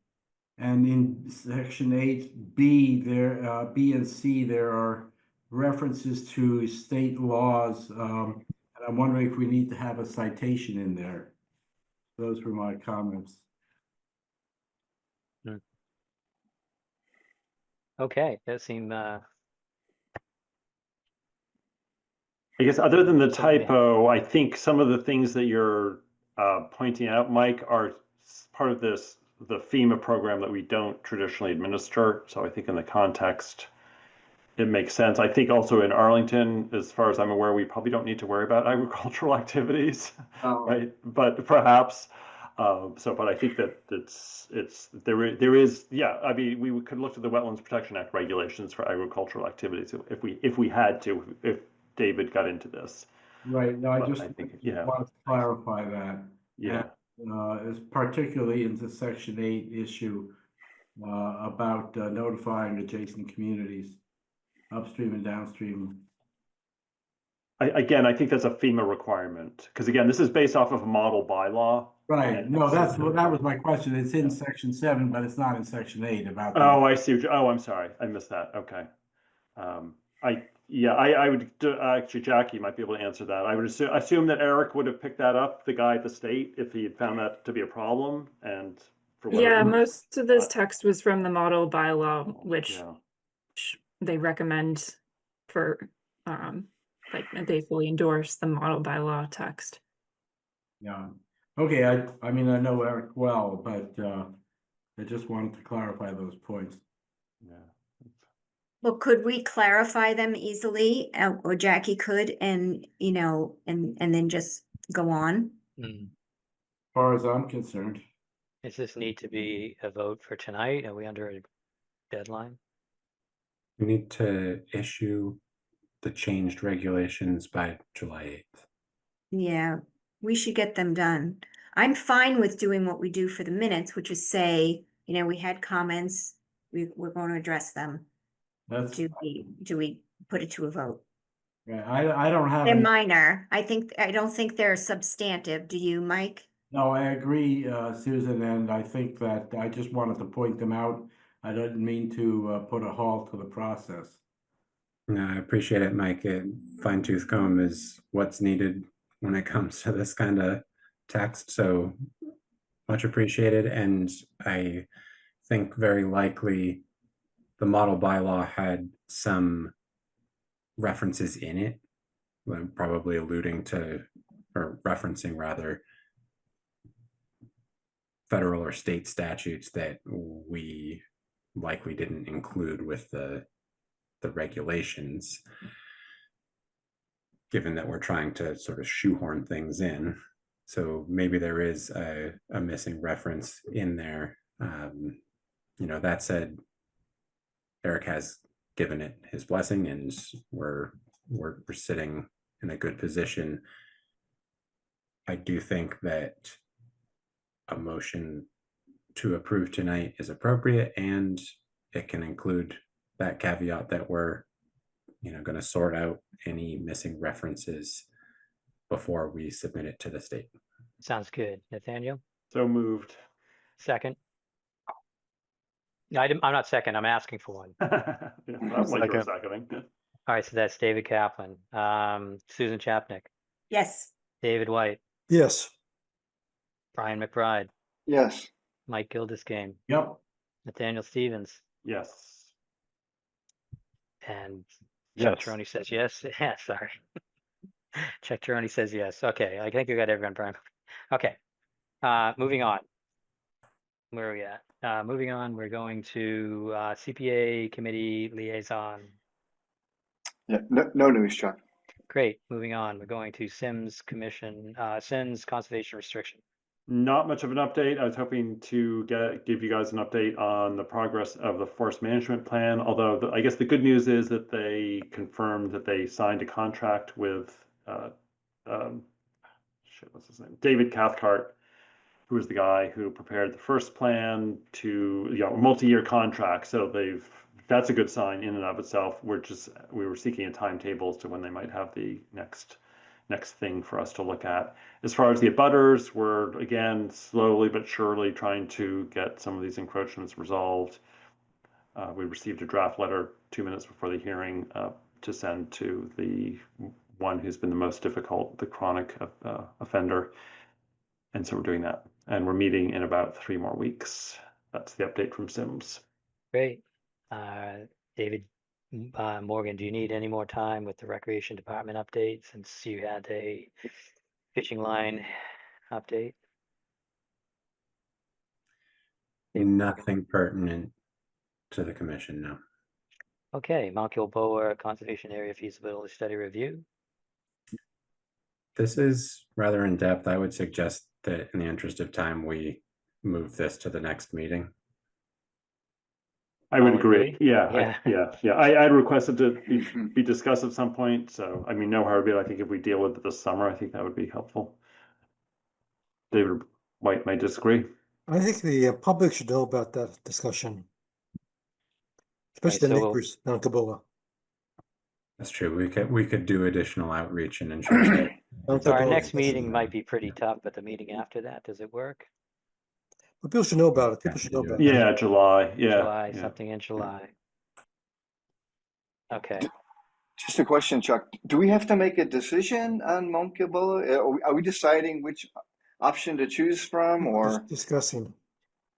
in section 8B, there B and C, there are references to state laws. I'm wondering if we need to have a citation in there. Those were my comments. Okay, that seemed. I guess other than the typo, I think some of the things that you're pointing out, Mike, are part of the FEMA program that we don't traditionally administer. So I think in the context, it makes sense. I think also in Arlington, as far as I'm aware, we probably don't need to worry about agricultural activities, right? But perhaps But I think that there is, yeah, I mean, we could look to the Wetlands Protection Act regulations for agricultural activities if we had to, if David got into this. Right, no, I But just I think, yeah, want to clarify that. yeah. Is particularly into Section 8 issue about notifying adjacent communities upstream and downstream. Again, I think that's a FEMA requirement, because again, this is based off of a model bylaw. Right, no, that was my question. It's in Section 7, but it's not in Section 8 about. Oh, I see. Oh, I'm sorry. I missed that. Okay. I would actually, Jackie might be able to answer that. I would assume that Eric would have picked that up, the guy at the state, if he had found that to be a problem. And for Yeah, most of this text was from the model bylaw, which yeah. they recommend for, like they fully endorse the model bylaw text. Yeah, okay, I mean, I know Eric well, but I just wanted to clarify those points. Yeah. Well, could we clarify them easily, or Jackie could, and, you know, and then just go on? As far as I'm concerned. Does this need to be a vote for tonight? Are we under a deadline? We need to issue the changed regulations by July 8th. Yeah, we should get them done. I'm fine with doing what we do for the minutes, which is say, you know, we had comments, we're going to address them. Do we put it to a vote? Yeah, I don't have. They're minor. I don't think they're substantive. Do you, Mike? No, I agree, Susan, and I think that I just wanted to point them out. I didn't mean to put a halt to the process. No, I appreciate it, Mike. Fine tooth comb is what's needed when it comes to this kind of text. So much appreciated. And I think very likely the model bylaw had some references in it, probably alluding to, or referencing rather, federal or state statutes that we likely didn't include with the regulations, given that we're trying to sort of shoehorn things in. So maybe there is a missing reference in there. You know, that said, Eric has given it his blessing, and we're sitting in a good position. I do think that a motion to approve tonight is appropriate, and it can include that caveat that we're, you know, going to sort out any missing references before we submit it to the state. Sounds good. Nathaniel? So moved. Second? I'm not second, I'm asking for one. I'm like you're seconding. All right, so that's David Kaplan. Susan Chapnick. Yes. David White. Yes. Brian McBride. Yes. Mike Gilderscane. Yep. Nathaniel Stevens. Yes. And Chuck Yes. Troni says yes. Yeah, sorry. Chuck Troni says yes. Okay, I think you got everyone, Brian. Okay, moving on. Where are we at? Moving on, we're going to CPA committee liaison. Yeah, no news, Chuck. Great, moving on. We're going to Sims Commission, Sims Conservation Restriction. Not much of an update. I was hoping to give you guys an update on the progress of the forest management plan. Although I guess the good news is that they confirmed that they signed a contract with what's his name? David Cathcart, who was the guy who prepared the first plan to, you know, a multi-year contract. So that's a good sign in and of itself. We were seeking a timetable as to when they might have the next thing for us to look at. As far as the abutters, we're again slowly but surely trying to get some of these encroachments resolved. We received a draft letter 2 minutes before the hearing to send to the one who's been the most difficult, the chronic offender. And so we're doing that. And we're meeting in about 3 more weeks. That's the update from Sims. Great. David Morgan, do you need any more time with the Recreation Department update since you had a fishing line update? Nothing pertinent to the commission, no. Okay, Mount Gilboa Conservation Area Feasibility Study Review. This is rather in depth. I would suggest that in the interest of time, we move this to the next meeting. I would All agree. agree? Yeah, Yeah. I'd requested to be discussed at some point. So, I mean, no hard bid. I think if we deal with it this summer, I think that would be helpful. David White might disagree. I think the public should know about that discussion, especially the so neighbors down Kaboa. That's true. We could do additional outreach and ensure that. So our next meeting might be pretty tough, but the meeting after that, does it work? But people should know about it. People should know about it. Yeah, July. Yeah. July, something in July. Okay. Just a question, Chuck. Do we have to make a decision on Mount Kilboa? Are we deciding which option to choose from, or Just discussing?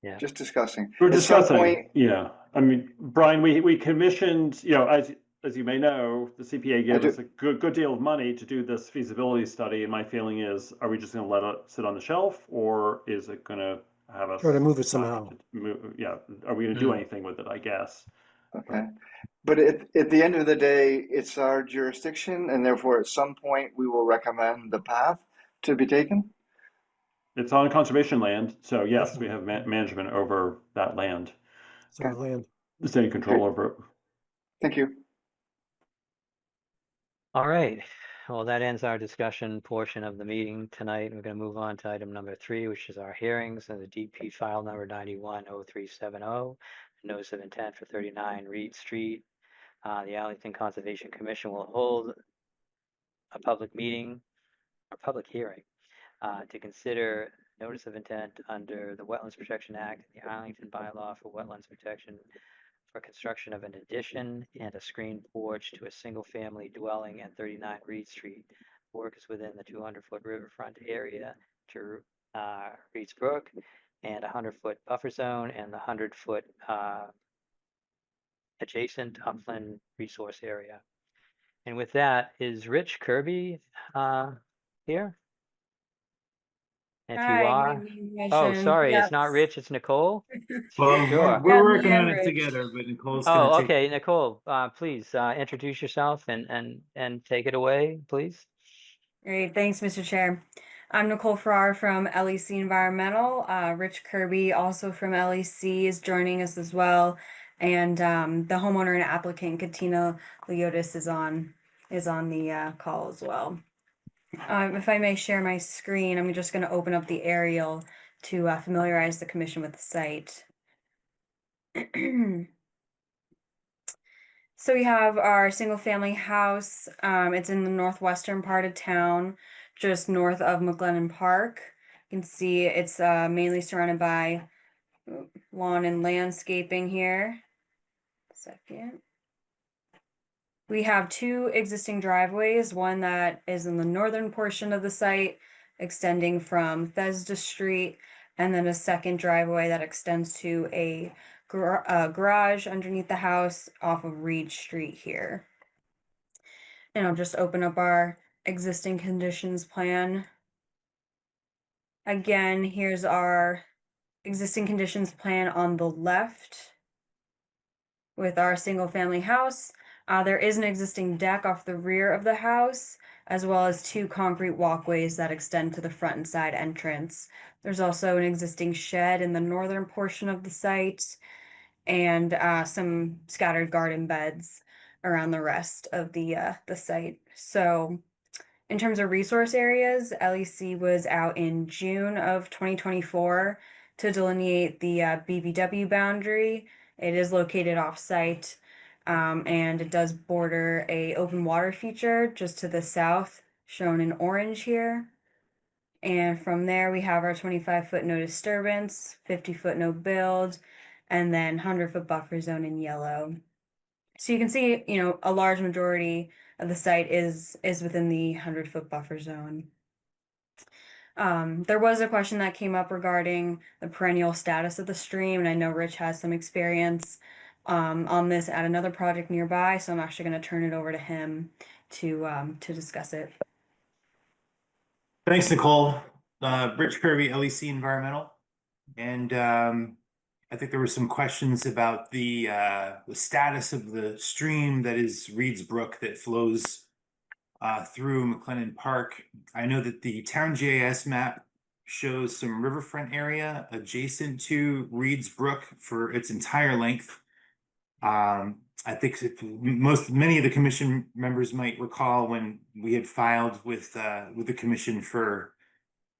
Yeah. Just discussing? We're At some discussing. point, Yeah. I mean, Brian, we commissioned, you know, as you may know, the CPA gave us a good deal of money to do this feasibility study. And my feeling is, are we just going to let it sit on the shelf, or is it going to have us Try to move it somehow. Yeah. Are we going to do anything with it, I guess? Okay. But at the end of the day, it's our jurisdiction, and therefore at some point we will recommend the path to be taken? It's on conservation land, so yes, we have management over that land. It's our land. The same control over it. Thank you. All right. Well, that ends our discussion portion of the meeting tonight. We're going to move on to item number 3, which is our hearings and the DP file number 910370, notice of intent for 39 Reed Street. The Arlington Conservation Commission will hold a public meeting or public hearing to consider notice of intent under the Wetlands Protection Act and the Arlington bylaw for wetlands protection for construction of an addition and a screened porch to a single-family dwelling at 39 Reed Street. Work is within the 200-foot riverfront area to Reed's Brook and a 100-foot buffer zone and the 100-foot adjacent upland resource area. And with that, is Rich Kirby here? If you are, sorry, it's not Rich, it's Nicole. Well, Sure. we're working on it together, but Nicole's gonna Oh, take. okay, Nicole, please introduce yourself and take it away, please. Great, thanks, Mr. Chair. I'm Nicole Farrar from LEC Environmental. Rich Kirby, also from LEC, is joining us as well, and the homeowner and applicant Katina Leotis is on the call as well. If I may share my screen, I'm just going to open up the aerial to familiarize the commission with the site. So we have our single family house. It's in the northwestern part of town, just north of McGlennon Park. You can see it's mainly surrounded by lawn and landscaping here. Second. We have 2 existing driveways, one that is in the northern portion of the site, extending from Thesda Street, and then a second driveway that extends to a garage underneath the house off of Reed Street here. And I'll just open up our existing conditions plan. Again, here's our existing conditions plan on the left with our single family house. There is an existing deck off the rear of the house, as well as 2 concrete walkways that extend to the front and side entrance. There's also an existing shed in the northern portion of the site, and some scattered garden beds around the rest of the site. So in terms of resource areas, LEC was out in June of 2024 to delineate the BBW boundary. It is located off-site, and it does border a open water feature just to the south, shown in orange here. And from there, we have our 25-foot no disturbance, 50-foot no build, and then 100-foot buffer zone in yellow. So you can see, a large majority of the site is within the 100-foot buffer zone. There was a question that came up regarding the perennial status of the stream, and I know Rich has some experience on this at another project nearby, so I'm actually going to turn it over to him to discuss it. Thanks, Nicole. Rich Kirby, LEC Environmental, and I think there were some questions about the status of the stream that is Reed's Brook that flows through McLennan Park. I know that the town GIS map shows some riverfront area adjacent to Reed's Brook for its entire length. I think many of the commission members might recall when we had filed with the commission for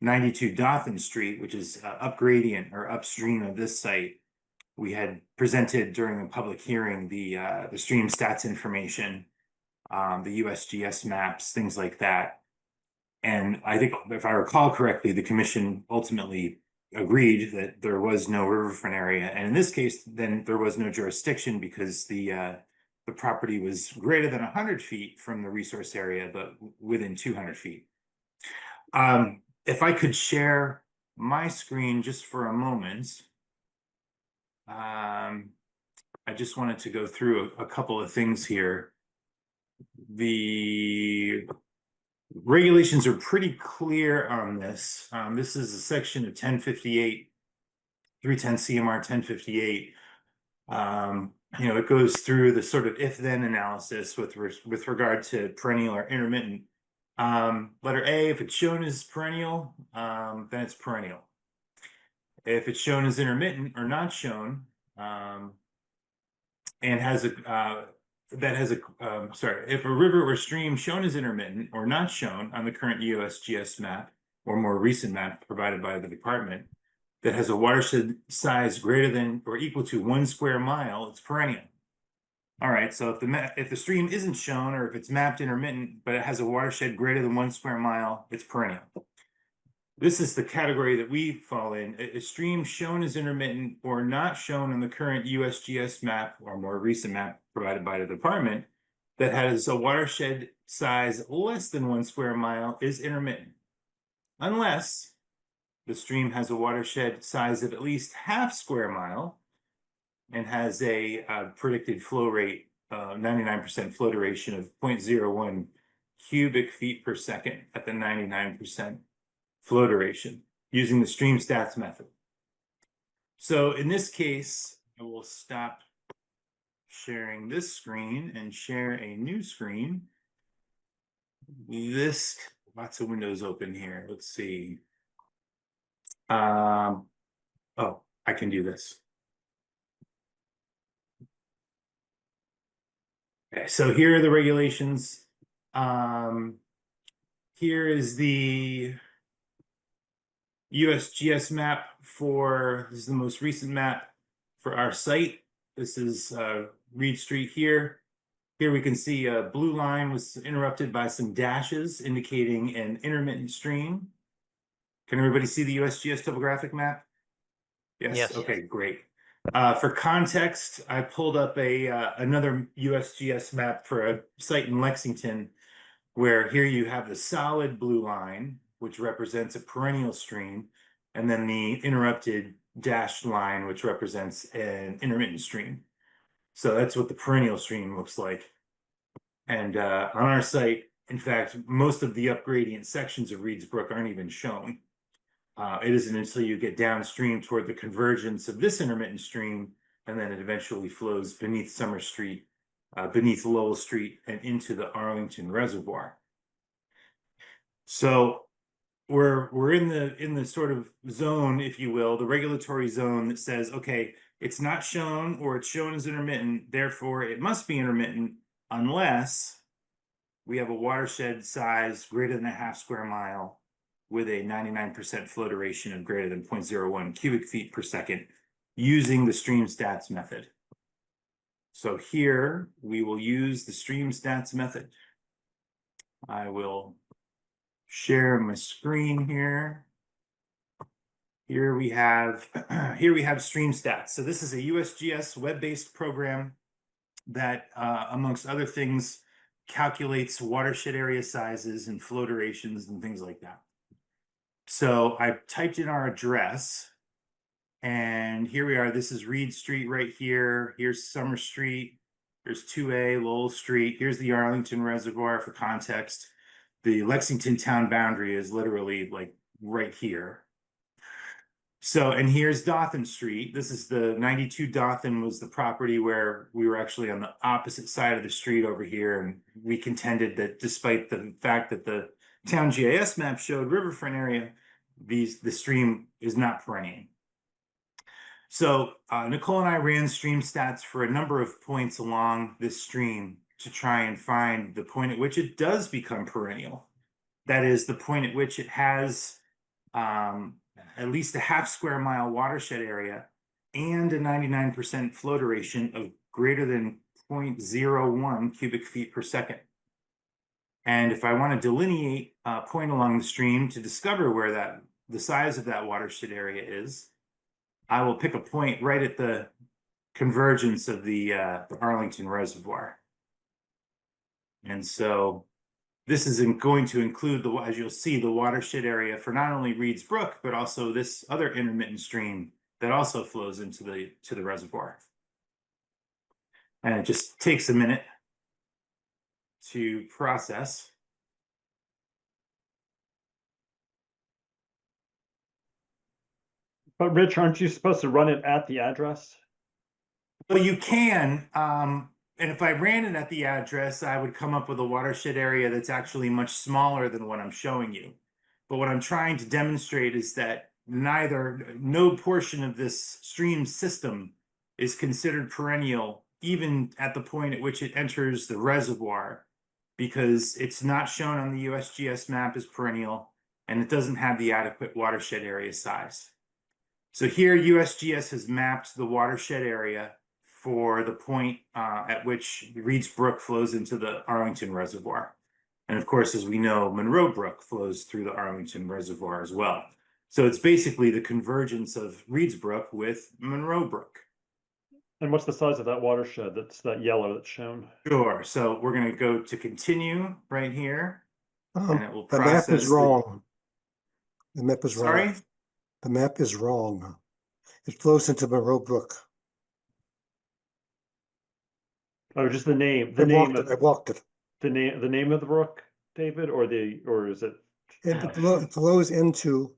92 Dothan Street, which is up gradient or upstream of this site. We had presented during a public hearing the stream stats information, the USGS maps, things like that. And I think, if I recall correctly, the commission ultimately agreed that there was no riverfront area. And in this case, then there was no jurisdiction because the property was greater than 100 feet from the resource area, but within 200 feet. If I could share my screen just for a moment. I just wanted to go through a couple of things here. The regulations are pretty clear on this. This is a section of 1058, 310 CMR 1058. You know, it goes through the sort of if-then analysis with regard to perennial or intermittent. Letter A, if it's shown as perennial, then it's perennial. If it's shown as intermittent or not shown, and has a if a river or stream shown as intermittent or not shown on the current USGS map or more recent map provided by the department that has a watershed size greater than or equal to 1 square mile, it's perennial. All right, so if the stream isn't shown or if it's mapped intermittent, but it has a watershed greater than 1 square mile, it's perennial. This is the category that we fall in. A stream shown as intermittent or not shown on the current USGS map or more recent map provided by the department that has a watershed size less than 1 square mile is intermittent, unless the stream has a watershed size of at least half square mile and has a predicted flow rate, 99% flow duration of 0.01 cubic feet per second at the 99% flow duration using the stream stats method. So in this case, I will stop sharing this screen and share a new screen. Lots of windows open here. Let's see. Oh, I can do this. Okay, so here are the regulations. Here is the USGS map this is the most recent map for our site. This is Reed Street here. Here we can see a blue line was interrupted by some dashes indicating an intermittent stream. Can everybody see the USGS topographic map? Yes. Yes. Okay, great. For context, I pulled up another USGS map for a site in Lexington, where here you have the solid blue line, which represents a perennial stream, and then the interrupted dashed line, which represents an intermittent stream. So that's what the perennial stream looks like. And on our site, in fact, most of the upgradient sections of Reed's Brook aren't even shown. It isn't until you get downstream toward the convergence of this intermittent stream, and then it eventually flows beneath Summer Street, beneath Lowell Street, and into the Arlington Reservoir. So we're in the sort of zone, if you will, the regulatory zone that says, okay, it's not shown or it's shown as intermittent, therefore it must be intermittent unless we have a watershed size greater than a half square mile with a 99% flow duration of greater than 0.01 cubic feet per second using the stream stats method. So here we will use the stream stats method. I will share my screen here. Here we have stream stats. So this is a USGS web-based program that, amongst other things, calculates watershed area sizes and flow durations and things like that. So I typed in our address, and here we are. This is Reed Street right here. Here's Summer Street. Here's 2A, Lowell Street. Here's the Arlington Reservoir for context. The Lexington town boundary is literally like right here. So, and here's Dothan Street. This is the 92 Dothan was the property where we were actually on the opposite side of the street over here. And we contended that despite the fact that the town GIS map showed riverfront area, the stream is not perennial. So Nicole and I ran stream stats for a number of points along this stream to try and find the point at which it does become perennial. That is the point at which it has at least a half square mile watershed area and a 99% flow duration of greater than 0.01 cubic feet per second. And if I want to delineate a point along the stream to discover where the size of that watershed area is, I will pick a point right at the convergence of the Arlington Reservoir. And so this is going to include, as you'll see, the watershed area for not only Reed's Brook, but also this other intermittent stream that also flows into the reservoir. And it just takes a minute to process. But Rich, aren't you supposed to run it at the address? Well, you can. And if I ran it at the address, I would come up with a watershed area that's actually much smaller than what I'm showing you. But what I'm trying to demonstrate is that no portion of this stream system is considered perennial, even at the point at which it enters the reservoir, because it's not shown on the USGS map as perennial, and it doesn't have the adequate watershed area size. So here USGS has mapped the watershed area for the point at which Reed's Brook flows into the Arlington Reservoir. And of course, as we know, Monroe Brook flows through the Arlington Reservoir as well. So it's basically the convergence of Reed's Brook with Monroe Brook. And what's the size of that watershed? That's that yellow that's shown. Sure. So we're going to go to continue right here. And it will The process. map is wrong. The map is wrong. Sorry? The map is wrong. It flows into Monroe Brook. Oh, just the name. I walked it. The name of the brook, David, or is it? It flows into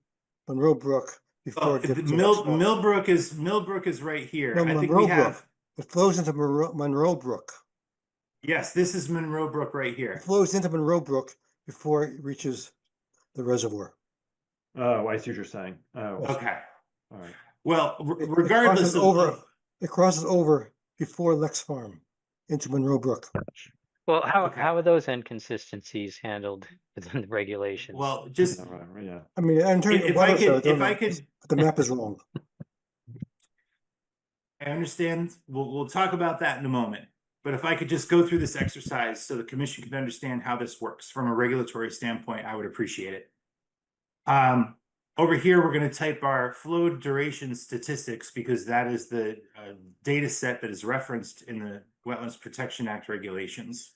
Monroe Brook before it dips to Millbrook is right here. No, I think Monroe we have. Brook. It flows into Monroe Brook. Yes, this is Monroe Brook right here. It flows into Monroe Brook before it reaches the reservoir. Oh, I see what you're saying. Oh, okay. All right. Well, regardless it crosses over before Lex Farm into Monroe Brook. Well, how are those inconsistencies handled within the regulations? Well, just yeah. I mean, in terms of water, the map is wrong. I understand. We'll talk about that in a moment. But if I could just go through this exercise so the commission can understand how this works from a regulatory standpoint, I would appreciate it. Over here, we're going to type our flow duration statistics because that is the data set that is referenced in the Wetlands Protection Act regulations.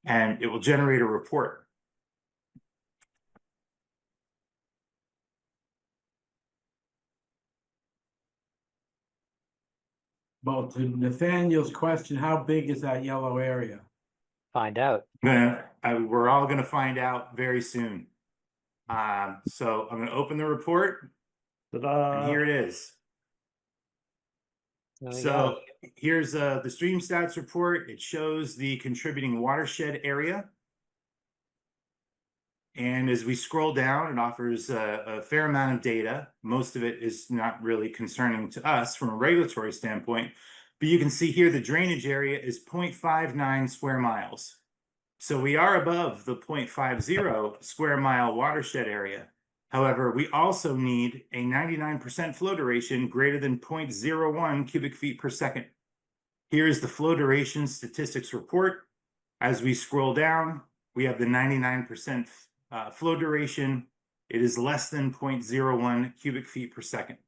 And it will generate a report. Well, to Nathaniel's question, how big is that yellow area? Find out. We're all going to find out very soon. So I'm going to open the report. And here it is. So here's the stream stats report. It shows the contributing watershed area. And as we scroll down, it offers a fair amount of data. Most of it is not really concerning to us from a regulatory standpoint. But you can see here the drainage area is 0.59 square miles. So we are above the 0.50 square mile watershed area. However, we also need a 99% flow duration greater than 0.01 cubic feet per second. Here is the flow duration statistics report. As we scroll down, we have the 99% flow duration. It is less than 0.01 cubic feet per second.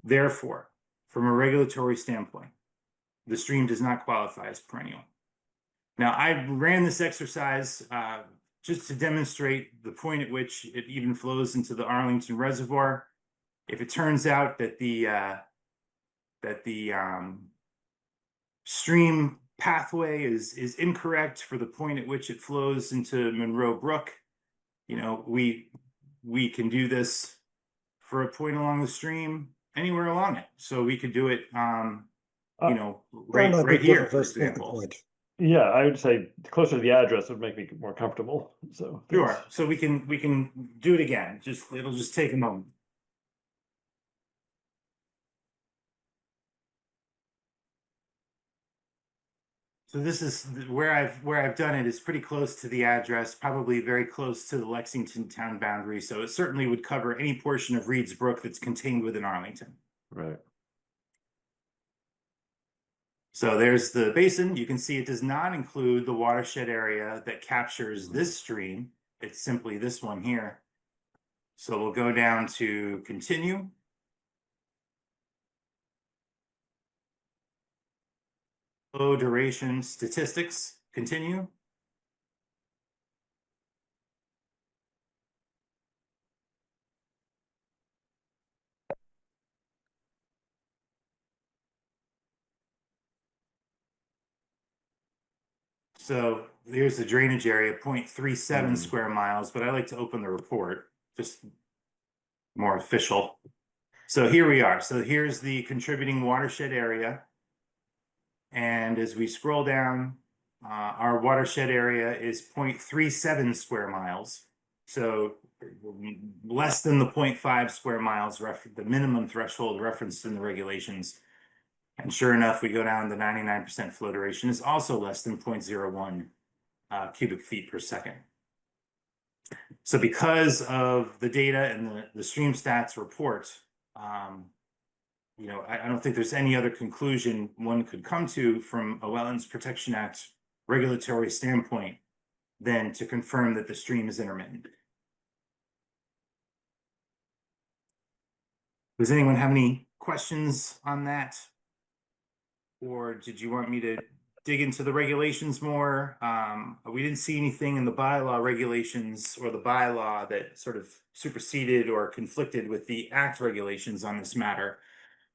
Therefore, from a regulatory standpoint, the stream does not qualify as perennial. Now, I ran this exercise just to demonstrate the point at which it even flows into the Arlington Reservoir. If it turns out that the stream pathway is incorrect for the point at which it flows into Monroe Brook, you know, we can do this for a point along the stream anywhere along it. So we could do it, you know, right here, for example. Yeah, I would say closer to the address would make me more comfortable. So Sure. So we can do it again. It'll just take a moment. So this is where I've done it is pretty close to the address, probably very close to the Lexington town boundary. So it certainly would cover any portion of Reed's Brook that's contained within Arlington. Right. So there's the basin. You can see it does not include the watershed area that captures this stream. It's simply this one here. So we'll go down to continue. Low duration statistics, continue. So here's the drainage area, 0.37 square miles, but I like to open the report, just more official. So here we are. So here's the contributing watershed area. And as we scroll down, our watershed area is 0.37 square miles. So less than the 0.5 square miles, the minimum threshold referenced in the regulations. And sure enough, we go down to 99% flow duration is also less than 0.01 cubic feet per second. So because of the data and the stream stats report, you know, I don't think there's any other conclusion one could come to from a Wetlands Protection Act regulatory standpoint than to confirm that the stream is intermittent. Does anyone have any questions on that? Or did you want me to dig into the regulations more? We didn't see anything in the bylaw regulations or the bylaw that sort of superseded or conflicted with the act regulations on this matter.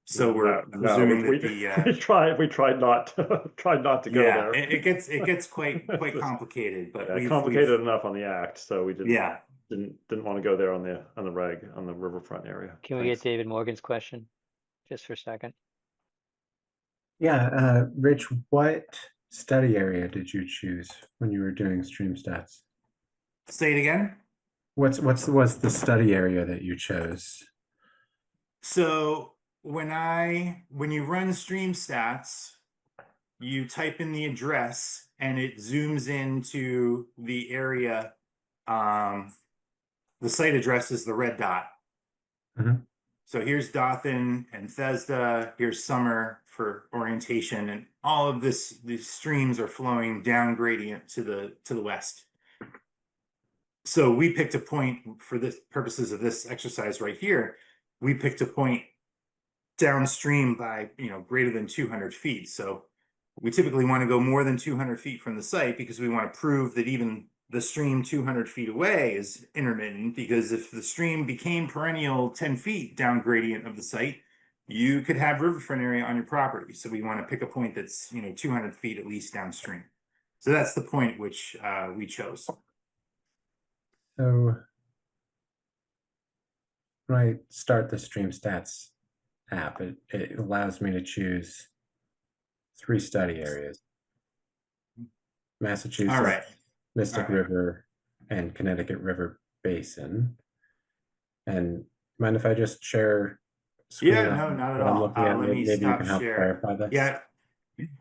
So we're presuming that we tried not to go there. It gets quite complicated, but yeah, complicated enough on the act, so we didn't want to go there on the riverfront area. Can we get David Morgan's question just for a second? Yeah, Rich, what study area did you choose when you were doing stream stats? Say it again. What's the study area that you chose? So when you run stream stats, you type in the address and it zooms into the area. The site address is the red dot. Mm-hmm. So here's Dothan and Thesda, here's Summer for orientation, and all of these streams are flowing down gradient to the west. So we picked a point for the purposes of this exercise right here. We picked a point downstream by, you know, greater than 200 feet. So we typically want to go more than 200 feet from the site because we want to prove that even the stream 200 feet away is intermittent, because if the stream became perennial 10 feet down gradient of the site, you could have riverfront area on your property. So we want to pick a point that's, you know, 200 feet at least downstream. So that's the point which we chose. So when I start the stream stats app, it allows me to choose 3 study areas: Massachusetts, all right. Mystic River, and Connecticut River Basin. And mind if I just share screen? Yeah, no, not at all. Let me maybe you stop can help share. clarify this. Yeah,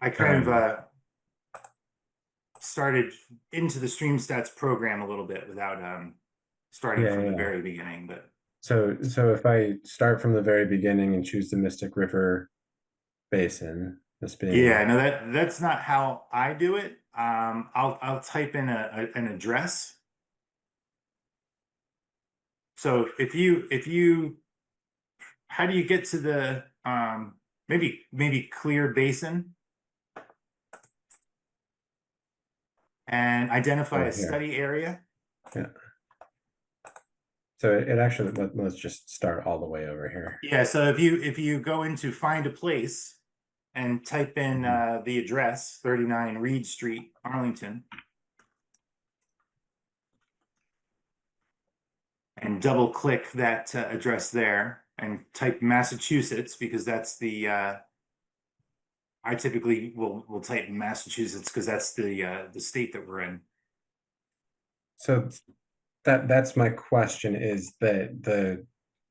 I kind of started into the stream stats program a little bit without starting from the very beginning. But so if I start from the very beginning and choose the Mystic River Basin, this being no, that's not how I do it. I'll type in an address. So if you how do you get to the maybe clear basin and identify a study area? Yeah. So it actually, let's just start all the way over here. Yeah, so if you go into find a place and type in the address, 39 Reed Street, Arlington. and double click that address there and type Massachusetts, because that's the I typically will type Massachusetts because that's the state that we're in. So that's my question, is that the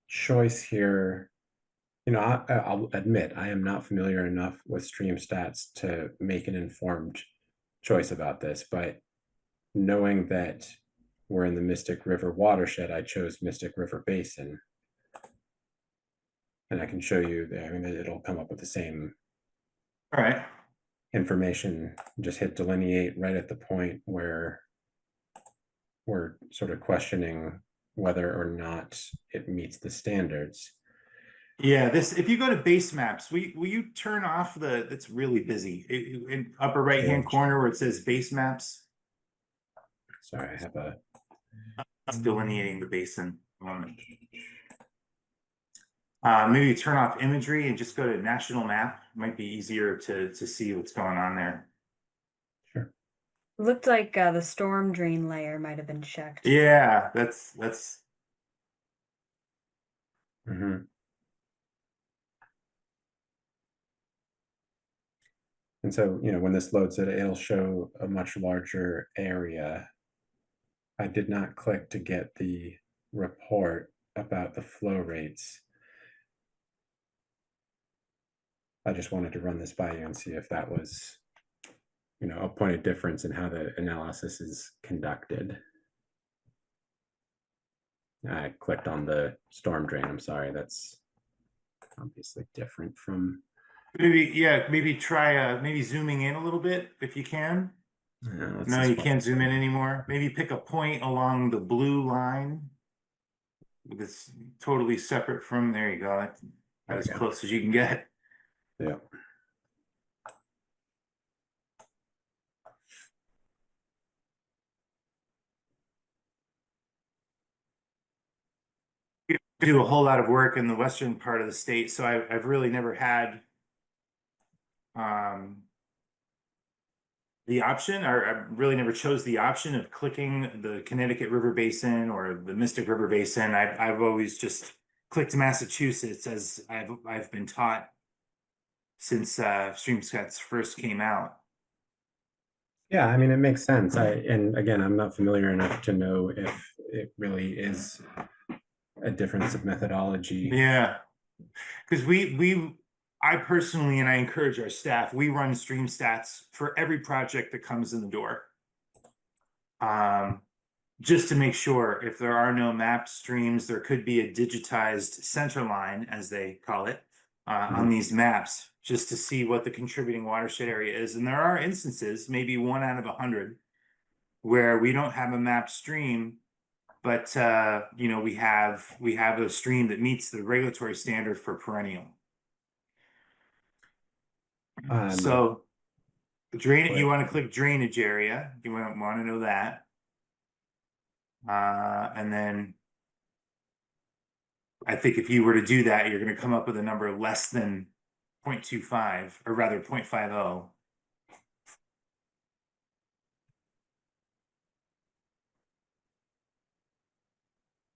choice here, you know, I'll admit I am not familiar enough with stream stats to make an informed choice about this, but knowing that we're in the Mystic River watershed, I chose Mystic River Basin. And I can show you, I mean, it'll come up with the same All right. information. Just hit delineate right at the point where we're sort of questioning whether or not it meets the standards. Yeah, this, if you go to base maps, will you turn off the, it's really busy, in upper right hand corner where it says base maps? Sorry, I have a, It's delineating the basin. Maybe turn off imagery and just go to national map. Might be easier to see what's going on there. Looked like the storm drain layer might have been checked. Yeah, that's mm-hmm. And so, you know, when this loads it, it'll show a much larger area. I did not click to get the report about the flow rates. I just wanted to run this by you and see if that was, you know, a point of difference in how the analysis is conducted. I clicked on the storm drain. I'm sorry, that's obviously different from. maybe, yeah, maybe try maybe zooming in a little bit if you can. No, you can't zoom in anymore. Maybe pick a point along the blue line that's totally separate from, there you go. That's as close as you can get. Yeah. Do a whole lot of work in the western part of the state, so I've really never had the option, or I really never chose the option of clicking the Connecticut River Basin or the Mystic River Basin. I've always just clicked Massachusetts, as I've been taught since StreamStats first came out. Yeah, I mean, it makes sense. And again, I'm not familiar enough to know if it really is a difference of methodology. Yeah, because I personally, and I encourage our staff, we run StreamStats for every project that comes in the door. Just to make sure if there are no mapped streams, there could be a digitized center line, as they call it, on these maps, just to see what the contributing watershed area is. And there are instances, maybe 1 out of 100, where we don't have a mapped stream, but you know, we have a stream that meets the regulatory standard for perennial. So drain, you want to click drainage area. You want to know that. And then I think if you were to do that, you're going to come up with a number less than 0.25, or rather 0.50.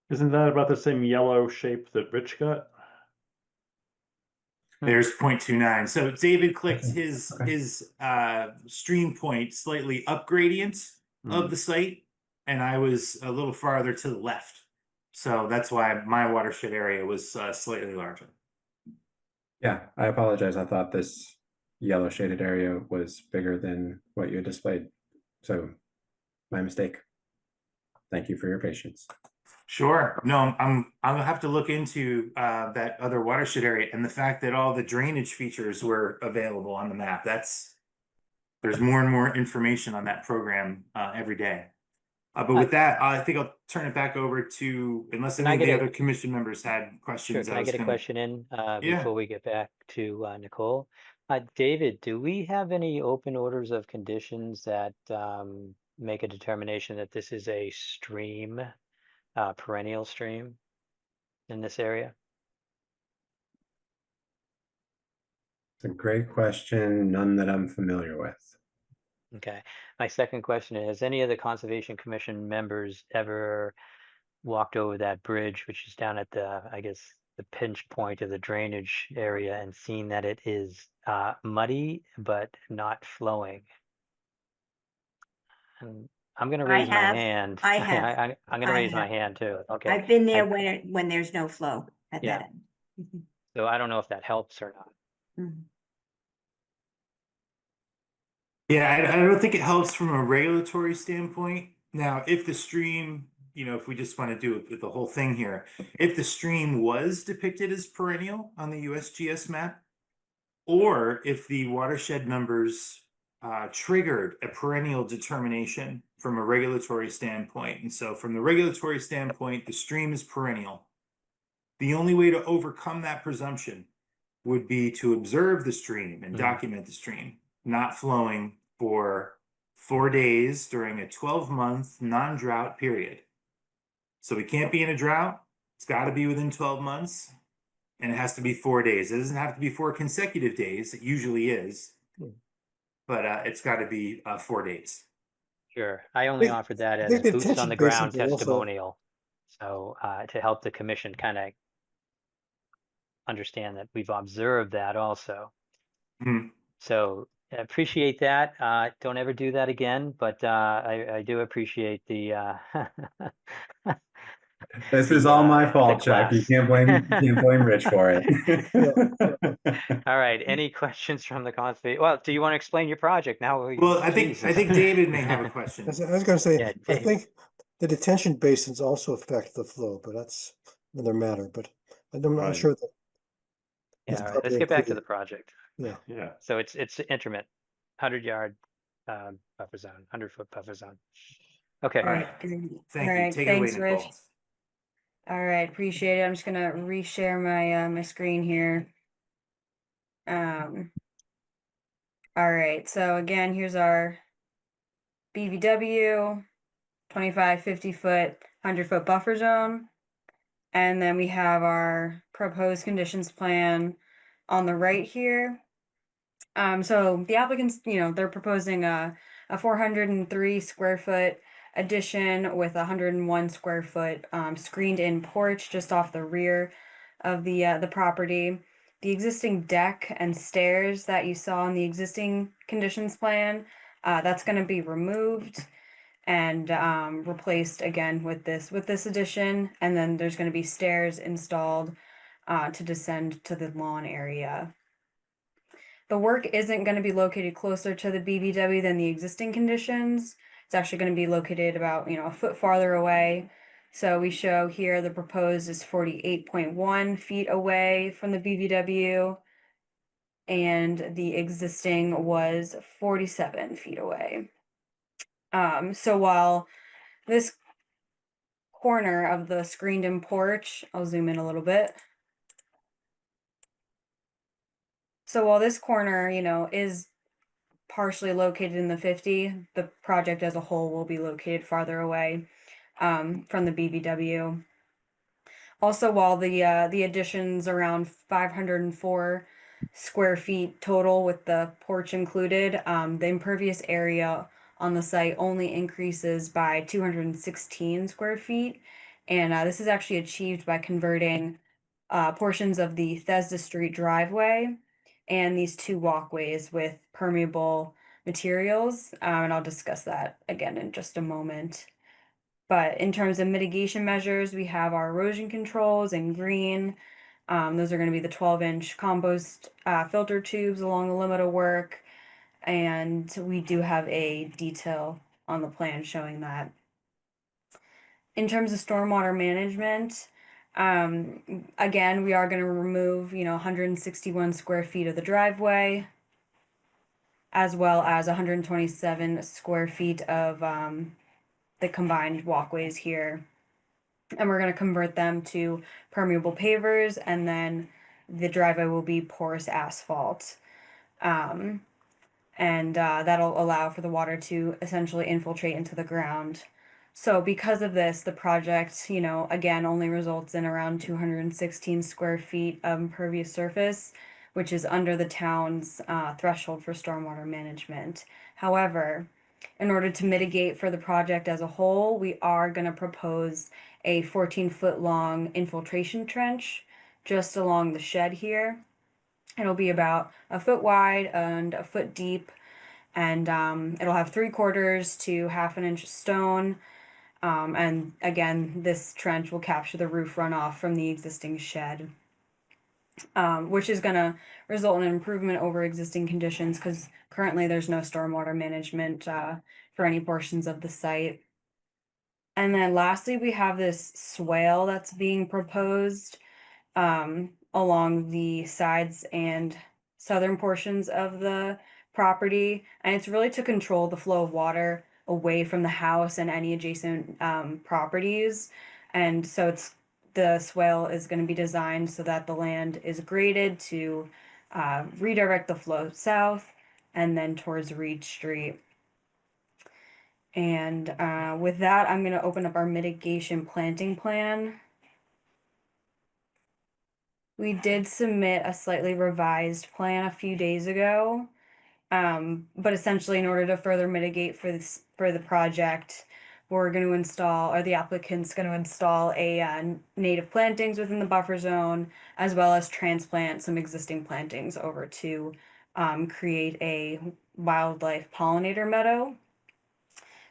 Isn't that about the same yellow shape that Rich got? There's 0.29. So David clicked his stream point slightly up gradient of the site, and I was a little farther to the left. So that's why my watershed area was slightly larger. Yeah, I apologize. I thought this yellow shaded area was bigger than what you had displayed. So my mistake. Thank you for your patience. Sure. No, I'll have to look into that other watershed area, and the fact that all the drainage features were available on the map. There's more and more information on that program every day. But with that, I think I'll turn it back over to, unless any of the other commission members had questions. Sure, can I get a question in before we get back to Nicole? David, do we have any open orders of conditions that make a determination that this is a stream, perennial stream in this area? It's a great question, none that I'm familiar with. Okay. My second question is, any of the Conservation Commission members ever walked over that bridge, which is down at the, I guess, the pinch point of the drainage area, and seen that it is muddy but not flowing. And I'm going to raise my hand. I have. I'm going to I raise my have. hand too. Okay. I've been there when there's no flow at Yeah. that end. So I don't know if that helps or not. Mhm. Yeah, I don't think it helps from a regulatory standpoint. Now, if the stream, if we just want to do the whole thing here, if the stream was depicted as perennial on the USGS map, or if the watershed numbers triggered a perennial determination from a regulatory standpoint. And so from the regulatory standpoint, the stream is perennial. The only way to overcome that presumption would be to observe the stream and document the stream not flowing for 4 days during a 12-month non-drought period. So we can't be in a drought. It's got to be within 12 months, and it has to be 4 days. It doesn't have to be 4 consecutive days. It usually is, but it's got to be 4 days. Sure. I only offered that I as think the boots on attention the ground basins are also- testimonial. So to help the commission kind of understand that we've observed that also. So I appreciate that. Don't ever do that again, but I do appreciate the This is all my fault, the Chuck. You class. can't blame Rich for it. All right. Any questions from the conservation? Well, do you want to explain your project now? Well, I think David may have a question. I was going to say, Yeah, I Dave. think the detention basins also affect the flow, but that's another matter. But I'm not Right. sure that. Yeah, it's all right. Let's properly get back to included. the project. Yeah. Yeah. So it's intermittent, 100-yard buffer zone, 100-foot buffer zone. Okay. All right. Thank you. Take it away, Thanks, Nicole. Rich. All right, appreciate it. I'm just gonna reshare my my screen here. All right, so again, here's our BVW, 25, 50 foot, 100-foot buffer zone. And then we have our proposed conditions plan on the right here. So the applicants, they're proposing a 403 square foot addition with a 101 square foot screened in porch just off the rear of the property. The existing deck and stairs that you saw in the existing conditions plan, that's going to be removed and replaced again with this addition. And then there's going to be stairs installed to descend to the lawn area. The work isn't going to be located closer to the BVW than the existing conditions. It's actually going to be located about, a foot farther away. So we show here the proposed is 48.1 feet away from the BVW, and the existing was 47 feet away. So while this corner of the screened-in porch, I'll zoom in a little bit. So while this corner, is partially located in the 50, the project as a whole will be located farther away from the BVW. Also, while the addition's around 504 square feet total with the porch included, the impervious area on the site only increases by 216 square feet. And this is actually achieved by converting portions of the Thesda Street driveway and these 2 walkways with permeable materials. And I'll discuss that again in just a moment. But in terms of mitigation measures, we have our erosion controls in green. Those are going to be the 12-inch compost filter tubes along the limit of work. And we do have a detail on the plan showing that. In terms of stormwater management, again, we are going to remove, 161 square feet of the driveway, as well as 127 square feet of the combined walkways here. And we're going to convert them to permeable pavers, and then the driveway will be porous asphalt. And that'll allow for the water to essentially infiltrate into the ground. So because of this, the project, again, only results in around 216 square feet of impervious surface, which is under the town's threshold for stormwater management. However, In order to mitigate for the project as a whole, we are going to propose a 14-foot long infiltration trench just along the shed here. It'll be about a foot wide and a foot deep, and it'll have 3/4 to 1/2 inch stone. And again, this trench will capture the roof runoff from the existing shed, which is going to result in an improvement over existing conditions because currently there's no stormwater management for any portions of the site. And then lastly, we have this swale that's being proposed along the sides and southern portions of the property. And it's really to control the flow of water away from the house and any adjacent properties. And so the swale is going to be designed so that the land is graded to redirect the flow south and then towards Reed Street. And with that, I'm going to open up our mitigation planting plan. We did submit a slightly revised plan a few days ago, but essentially in order to further mitigate for the project, we're going to install, or the applicant's going to install a native plantings within the buffer zone, as well as transplant some existing plantings over to create a wildlife pollinator meadow.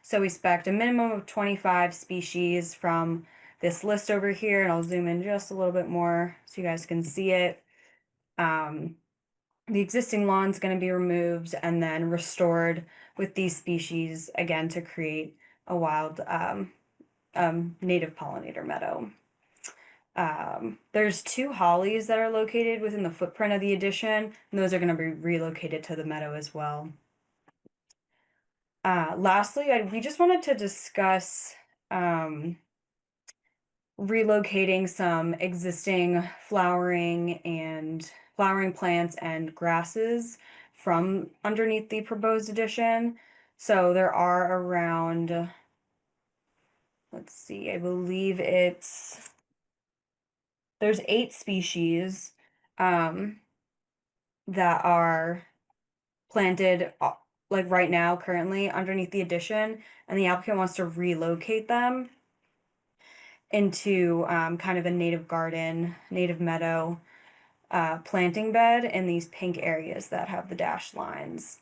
So we spec'd a minimum of 25 species from this list over here, and I'll zoom in just a little bit more so you guys can see it. The existing lawn's going to be removed and then restored with these species again to create a wild native pollinator meadow. There's 2 hollies that are located within the footprint of the addition, and those are going to be relocated to the meadow as well. Lastly, we just wanted to discuss relocating some existing flowering plants and grasses from underneath the proposed addition. So there are around, let's see, I believe there's 8 species that are planted like right now currently underneath the addition, and the applicant wants to relocate them into kind of a native garden, native meadow planting bed in these pink areas that have the dashed lines.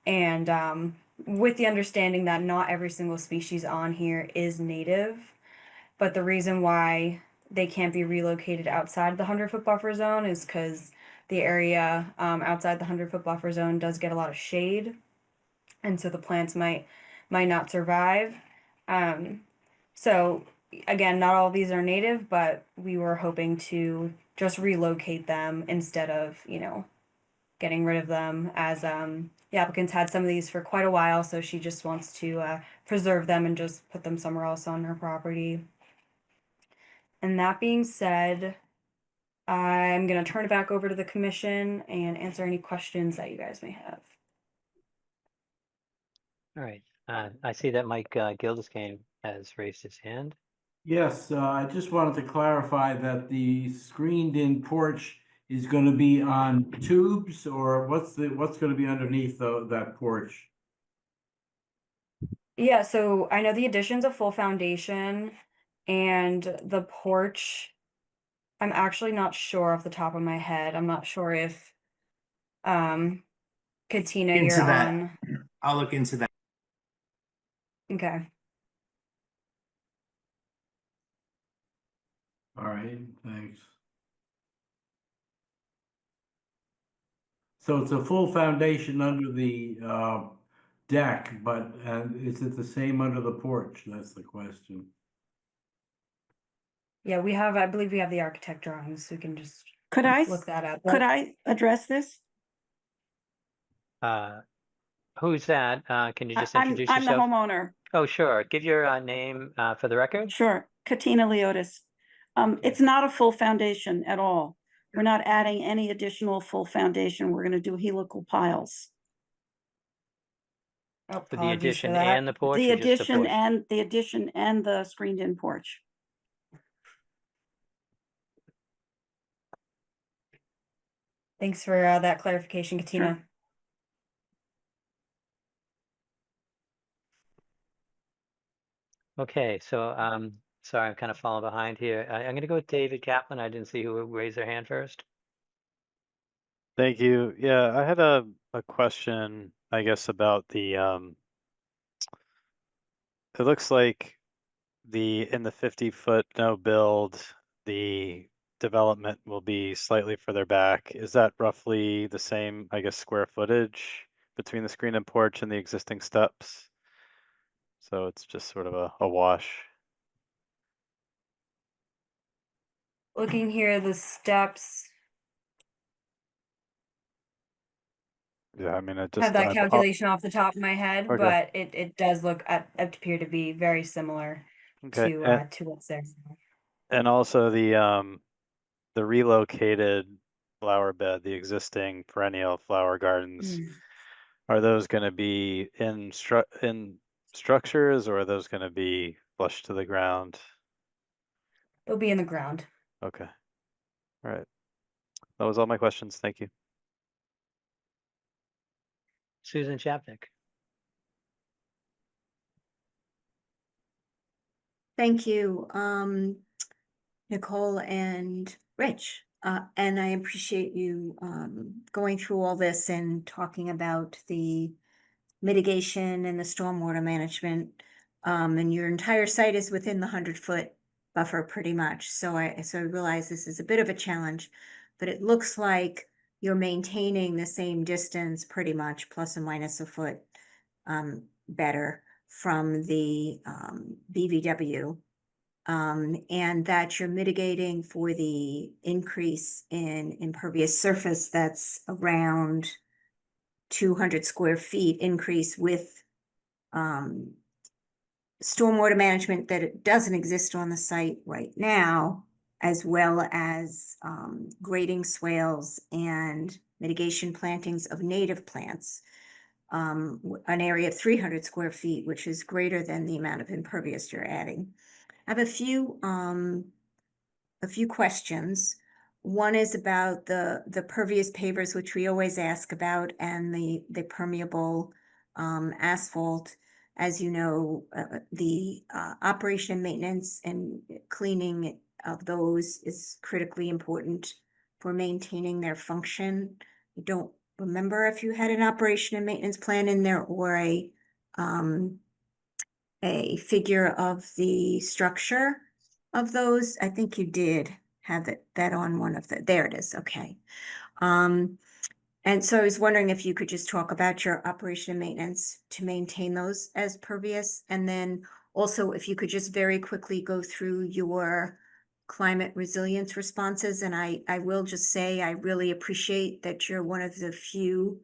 And with the understanding that not every single species on here is native, but the reason why they can't be relocated outside the 100-foot buffer zone is because the area outside the 100-foot buffer zone does get a lot of shade, and so the plants might not survive. So again, not all of these are native, but we were hoping to just relocate them instead of, getting rid of them, as the applicant's had some of these for quite a while, so she just wants to preserve them and just put them somewhere else on her property. And that being said, I'm going to turn it back over to the commission and answer any questions that you guys may have. All right. I see that Mike Gilderscane has raised his hand. Yes, I just wanted to clarify that the screened-in porch is going to be on tubes, or what's going to be underneath that porch? Yeah, so I know the addition's a full foundation, and the porch, I'm actually not sure off the top of my head. I'm not sure if Katina, Into you're that. on. I'll look into that. Okay. All right, thanks. So it's a full foundation under the deck, but is it the same under the porch? That's the question. Yeah, I believe we have the architect drawings, so we can just Could I, look that up. could I address this? Who's that? Can you just introduce I'm the yourself? homeowner. Oh, sure. Give your name for the record. Sure, Katina Leotis. It's not a full foundation at all. We're not adding any additional full foundation. We're gonna do helical piles. Oh, For the apologies for addition that. and the porch, The or just the porch? addition and the screened-in porch. Thanks for that clarification, Katina. Sure. Okay, so sorry, I'm kind of falling behind here. I'm going to go with David Kaplan. I didn't see who raised their hand first. Thank you. Yeah, I had a question, I guess, about the it looks like in the 50-foot no build, the development will be slightly further back. Is that roughly the same, I guess, square footage between the screen and porch and the existing steps? So it's just sort of a wash. Looking here, the steps Yeah, I mean, it have just that calculation off the top of my head, Okay. but it does appear to be very similar Okay, to what's there. and also the relocated flower bed, the existing perennial flower gardens, are those going to be in structures, or are those going to be flush to the ground? They'll be in the ground. Okay. All right. That was all my questions. Thank you. Susan Chapnick. Thank you, Nicole and Rich. And I appreciate you going through all this and talking about the mitigation and the stormwater management. And your entire site is within the 100-foot buffer pretty much. So I realize this is a bit of a challenge, but it looks like you're maintaining the same distance pretty much, plus or minus a foot better from the BVW. And that you're mitigating for the increase in impervious surface that's around 200 square feet increase with stormwater management that it doesn't exist on the site right now, as well as grading swales and mitigation plantings of native plants, an area of 300 square feet, which is greater than the amount of impervious you're adding. I have a few questions. One is about the pervious pavers, which we always ask about, and the permeable asphalt. As you know, the operation and maintenance and cleaning of those is critically important for maintaining their function. I don't remember if you had an operation and maintenance plan in there or a figure of the structure of those. I think you did have that on one of there it is, okay. And so I was wondering if you could just talk about your operation and maintenance to maintain those as pervious, and then also if you could just very quickly go through your climate resilience responses. And I will just say, I really appreciate that you're one of the few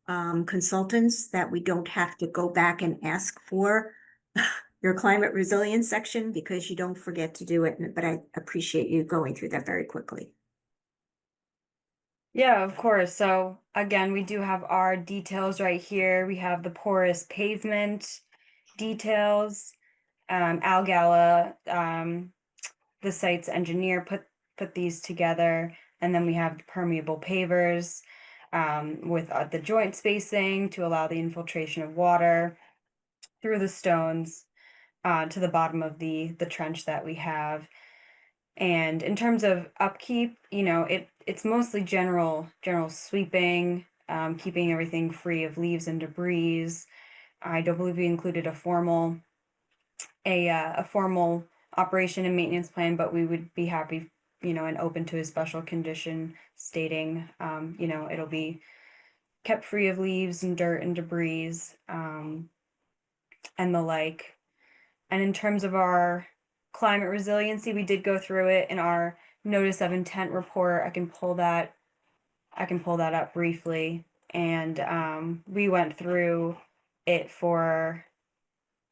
consultants that we don't have to go back and ask for your climate resilience section, because you don't forget to do it, but I appreciate you going through that very quickly. Yeah, of course. So again, we do have our details right here. We have the porous pavement details. Al Gala, the site's engineer, put these together, and then we have the permeable pavers with the joint spacing to allow the infiltration of water through the stones to the bottom of the trench that we have. And in terms of upkeep, you know, it's mostly general sweeping, keeping everything free of leaves and debris. I don't believe we included a formal operation and maintenance plan, but we would be happy, you know, and open to a special condition stating, you know, it'll be kept free of leaves and dirt and debris, and the like. And in terms of our climate resiliency, we did go through it in our notice of intent report. I can pull that up briefly. And we went through it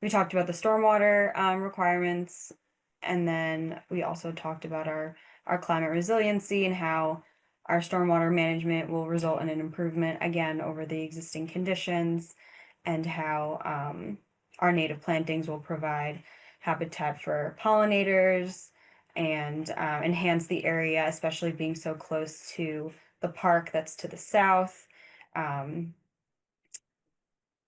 we talked about the stormwater requirements, and then we also talked about our climate resiliency and how our stormwater management will result in an improvement again over the existing conditions, and how our native plantings will provide habitat for pollinators and enhance the area, especially being so close to the park that's to the south.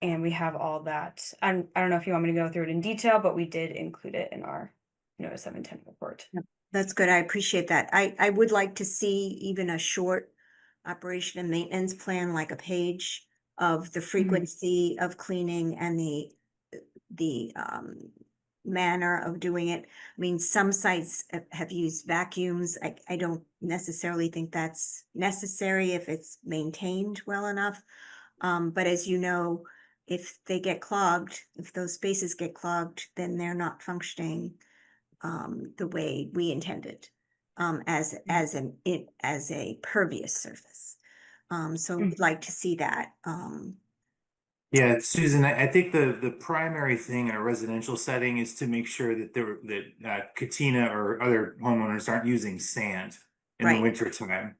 And we have all that. I don't know if you want me to go through it in detail, but we did include it in our notice of intent report. That's good. I appreciate that. I would like to see even a short operation and maintenance plan, like a page of the frequency of cleaning and the manner of doing it. I mean, some sites have used vacuums. I don't necessarily think that's necessary if it's maintained well enough. But as you know, if they get clogged, if those spaces get clogged, then they're not functioning the way we intended, as a pervious surface. So we'd like to see that. Yeah, Susan, I think the primary thing in a residential setting is to make sure that Katina or other homeowners aren't using sand in the Right. winter time.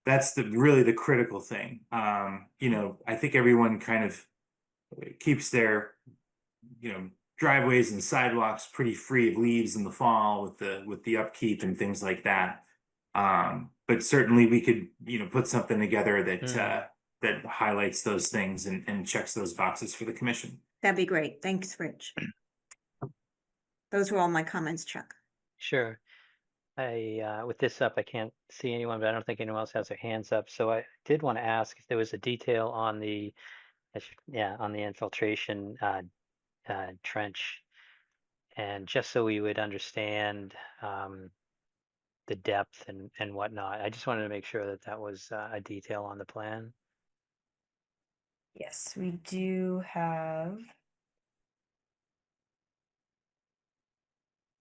That's really the critical thing. You know, I think everyone kind of keeps their, you know, driveways and sidewalks pretty free of leaves in the fall with the upkeep and things like that. But certainly we could, you know, put something together that that highlights those things and checks those boxes for the commission. That'd be great. Thanks, Rich. Those were all my comments, Chuck. Sure. With this up, I can't see anyone, but I don't think anyone else has their hands up. So I did want to ask if there was a detail on the, on the infiltration trench, and just so we would understand the depth and whatnot. I just wanted to make sure that that was a detail on the plan. Yes, we do have.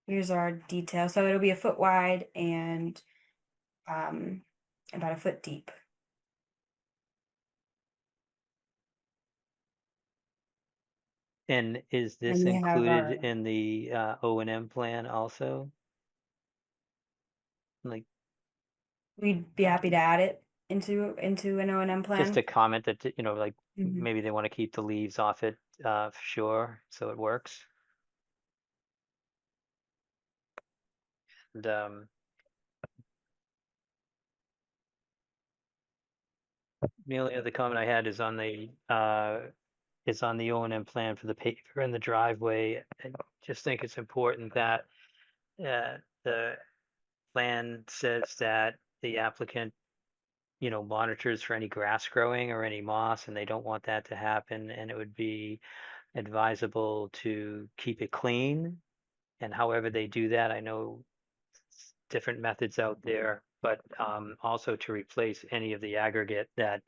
Here's our detail. So it'll be 1 foot wide and about 1 foot deep. And is this And we have included in the O&M plan also? Like, we'd be happy to add it into an O&M plan. just a comment that, you know, like Mhm. maybe they want to keep the leaves off it for sure, so it works. And the only other comment I had is on the O&M plan for the paver and the driveway. I just think it's important that the plan says that the applicant, you know, monitors for any grass growing or any moss, and they don't want that to happen. And it would be advisable to keep it clean. And however they do that, I know different methods out there, but also to replace any of the aggregate that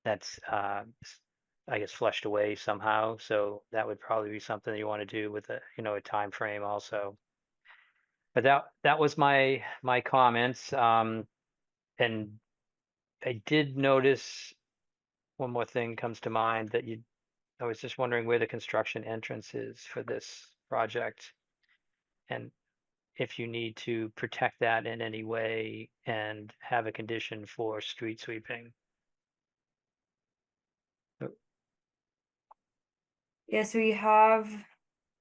that's I guess flushed away somehow. So that would probably be something you want to do with a, you know, a time frame also. But that was my comments. And I did notice one more thing comes to mind that I was just wondering where the construction entrance is for this project, and if you need to protect that in any way and have a condition for street sweeping. Yes, we have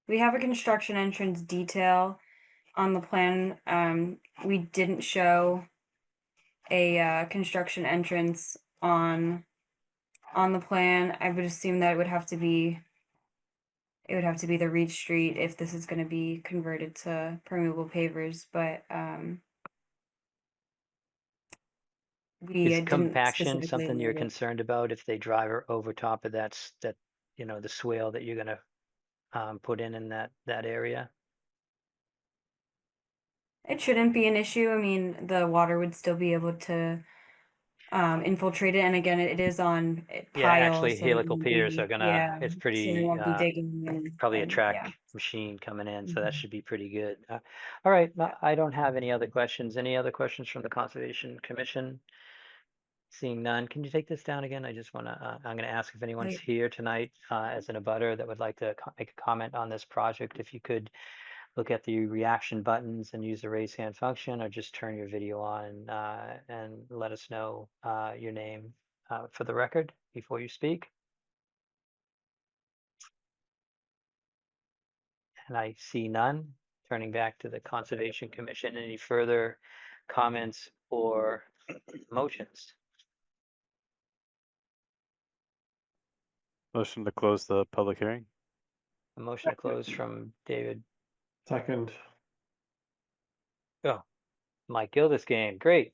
a construction entrance detail on the plan. We didn't show a construction entrance on the plan. I would assume that it would have to be the Reed Street if this is going to be converted to permeable pavers, but we Is didn't compaction specifically something you're allude it. concerned about if they drive over top of that, you know, the swale that you're gonna put in that area? It shouldn't be an issue. I mean, the water would still be able to infiltrate it, and again, it is on Yeah, pile, actually, so it helical won't piers be, are gonna, it's so they pretty, won't be digging probably a and track yeah. machine coming in, so that should be pretty good. All right, I don't have any other questions. Any other questions from the Conservation Commission? Seeing none, can you take this down again? I just wanna, I'm gonna ask if anyone's Right. here tonight as an abutter that would like to make a comment on this project. If you could look at the reaction buttons and use the raise hand function, or just turn your video on and let us know your name for the record before you speak. And I see none. Turning back to the Conservation Commission, any further comments or motions? Motion to close the public hearing. A motion to close from David. Second. Oh, Mike Gildersgame. Great.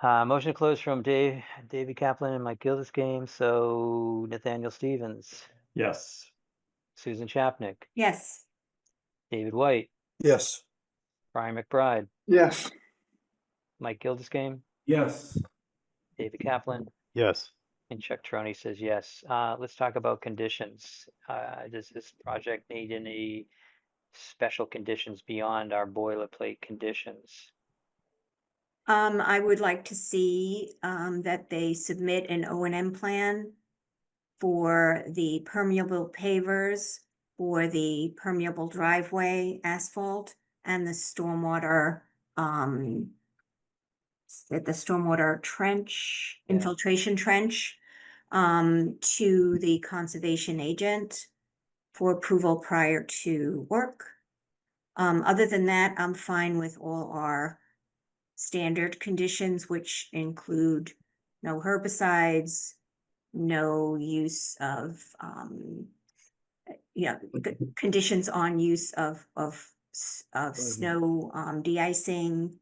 Motion to close from David Kaplan and Mike Gildersgame. So Nathaniel Stevens, Yes. Susan Chapnick, Yes. David White, Yes. Brian McBride, Yes. Mike Gildersgame, Yes. David Kaplan, Yes. and Chuck Troney says yes. Let's talk about conditions. Does this project need any special conditions beyond our boilerplate conditions? I would like to see, that they submit an O&M plan for the permeable pavers, for the permeable driveway asphalt, and the stormwater, trench, Yeah. infiltration trench, to the conservation agent for approval prior to work. Other than that, I'm fine with all our standard conditions, which include no herbicides, no use of, conditions on use of snow, de-icing,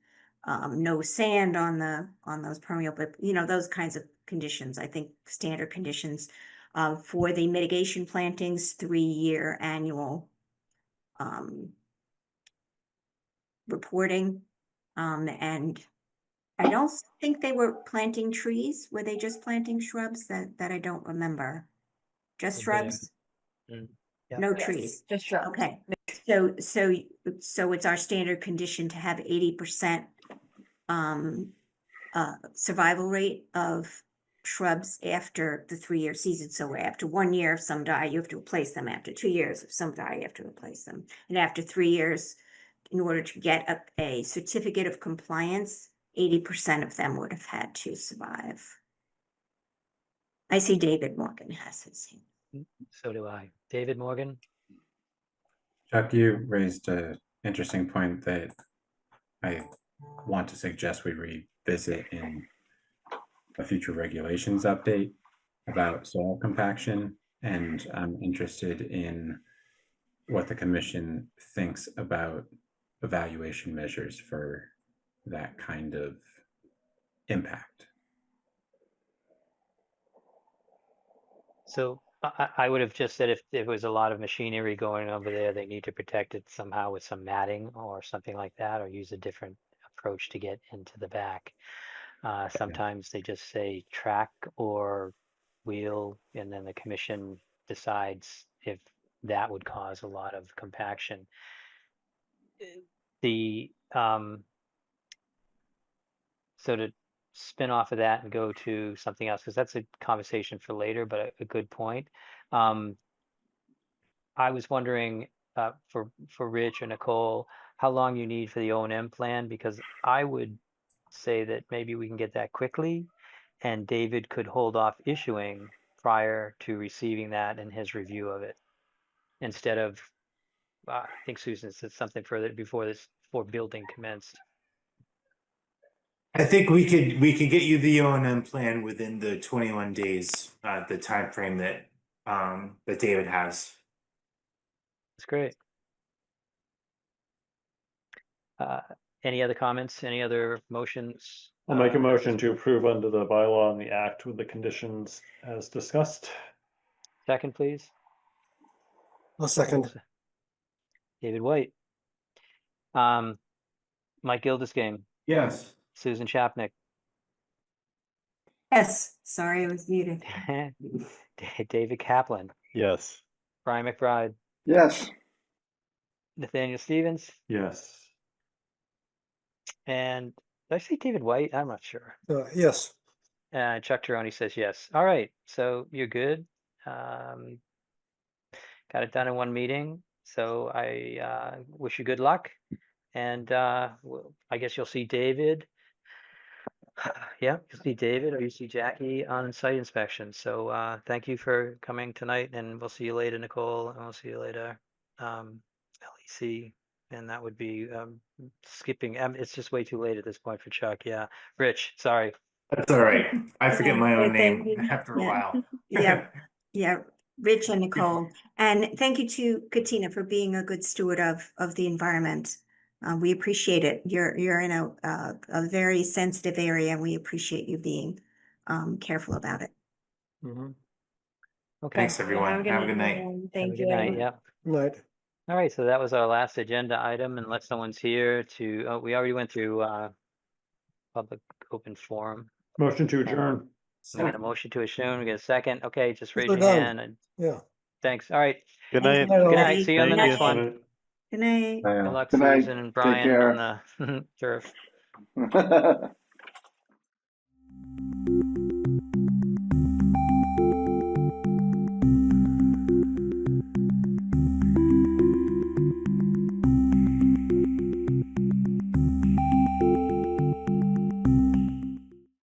no sand on those permeable, those kinds of conditions. I think standard conditions, for the mitigation plantings, 3-year annual, reporting, and I don't think they were planting trees. Were they just planting shrubs? That I don't remember. Just shrubs? Yeah. No Yes, trees? just shrubs. Okay. So it's our standard condition to have 80% survival rate of shrubs after the 3-year season. So after 1 year, if some die, you have to replace them. After 2 years, if some die, you have to replace them. And after 3 years, in order to get a certificate of compliance, 80% of them would have had to survive. I see David Morgan has his hand. So do I. David Morgan? Chuck, you raised an interesting point that I want to suggest we revisit in a future regulations update about soil compaction. And I'm interested in what the commission thinks about evaluation measures for that kind of impact. So I would have just said if there was a lot of machinery going over there, they need to protect it somehow with some matting or something like that, or use a different approach to get into the back. Sometimes they just say track or wheel, and then the commission decides if that would cause a lot of compaction. So to spin off of that and go to something else, because that's a conversation for later, but a good point. I was wondering, for Rich or Nicole, how long you need for the O&M plan, because I would say that maybe we can get that quickly, and David could hold off issuing prior to receiving that and his review of it, instead of, I think Susan said something further before building commenced. I think we could get you the O&M plan within the 21 days, the time frame that that David has. That's great. Any other comments? Any other motions? I'll make a motion to approve under the bylaw and the act with the conditions as discussed. Second, please. I'll second. David White. Mike Gildersgame. Yes. Susan Chapnick. Yes, sorry, I was muted. David Kaplan. Yes. Brian McBride. Yes. Nathaniel Stevens. Yes. And did I say David White? I'm not sure. Yes. Chuck Troney says yes. All right, so you're good. Got it done in one meeting. So I wish you good luck. And I guess you'll see David. Yeah, you'll see David or you see Jackie on site inspection. So thank you for coming tonight, and we'll see you later, Nicole, and we'll see you later, LEC. And that would be skipping. It's just way too late at this point for Chuck. Yeah, Rich, sorry. That's all right. I forget my own Thank name you. after a while. Yeah. Yeah, Rich and Nicole. And thank you to Katina for being a good steward of the environment. We appreciate it. You're in a very sensitive area, and we appreciate you being careful about it. Okay. Thanks, everyone. Have a good night. everyone. Have a Thank good night. you. Yep. Good night. All right, so that was our last agenda item, unless someone's here to, oh, we already went through public open forum. Motion to adjourn. We got a motion to adjourn. We get a second. Okay, just raise We're your done. hand. And Yeah. thanks. All right. Good Thank night. you, Good night. everybody. See you on the Thank next you. one. Good night. Good luck, Good night. Susan and Take Brian care. on the turf.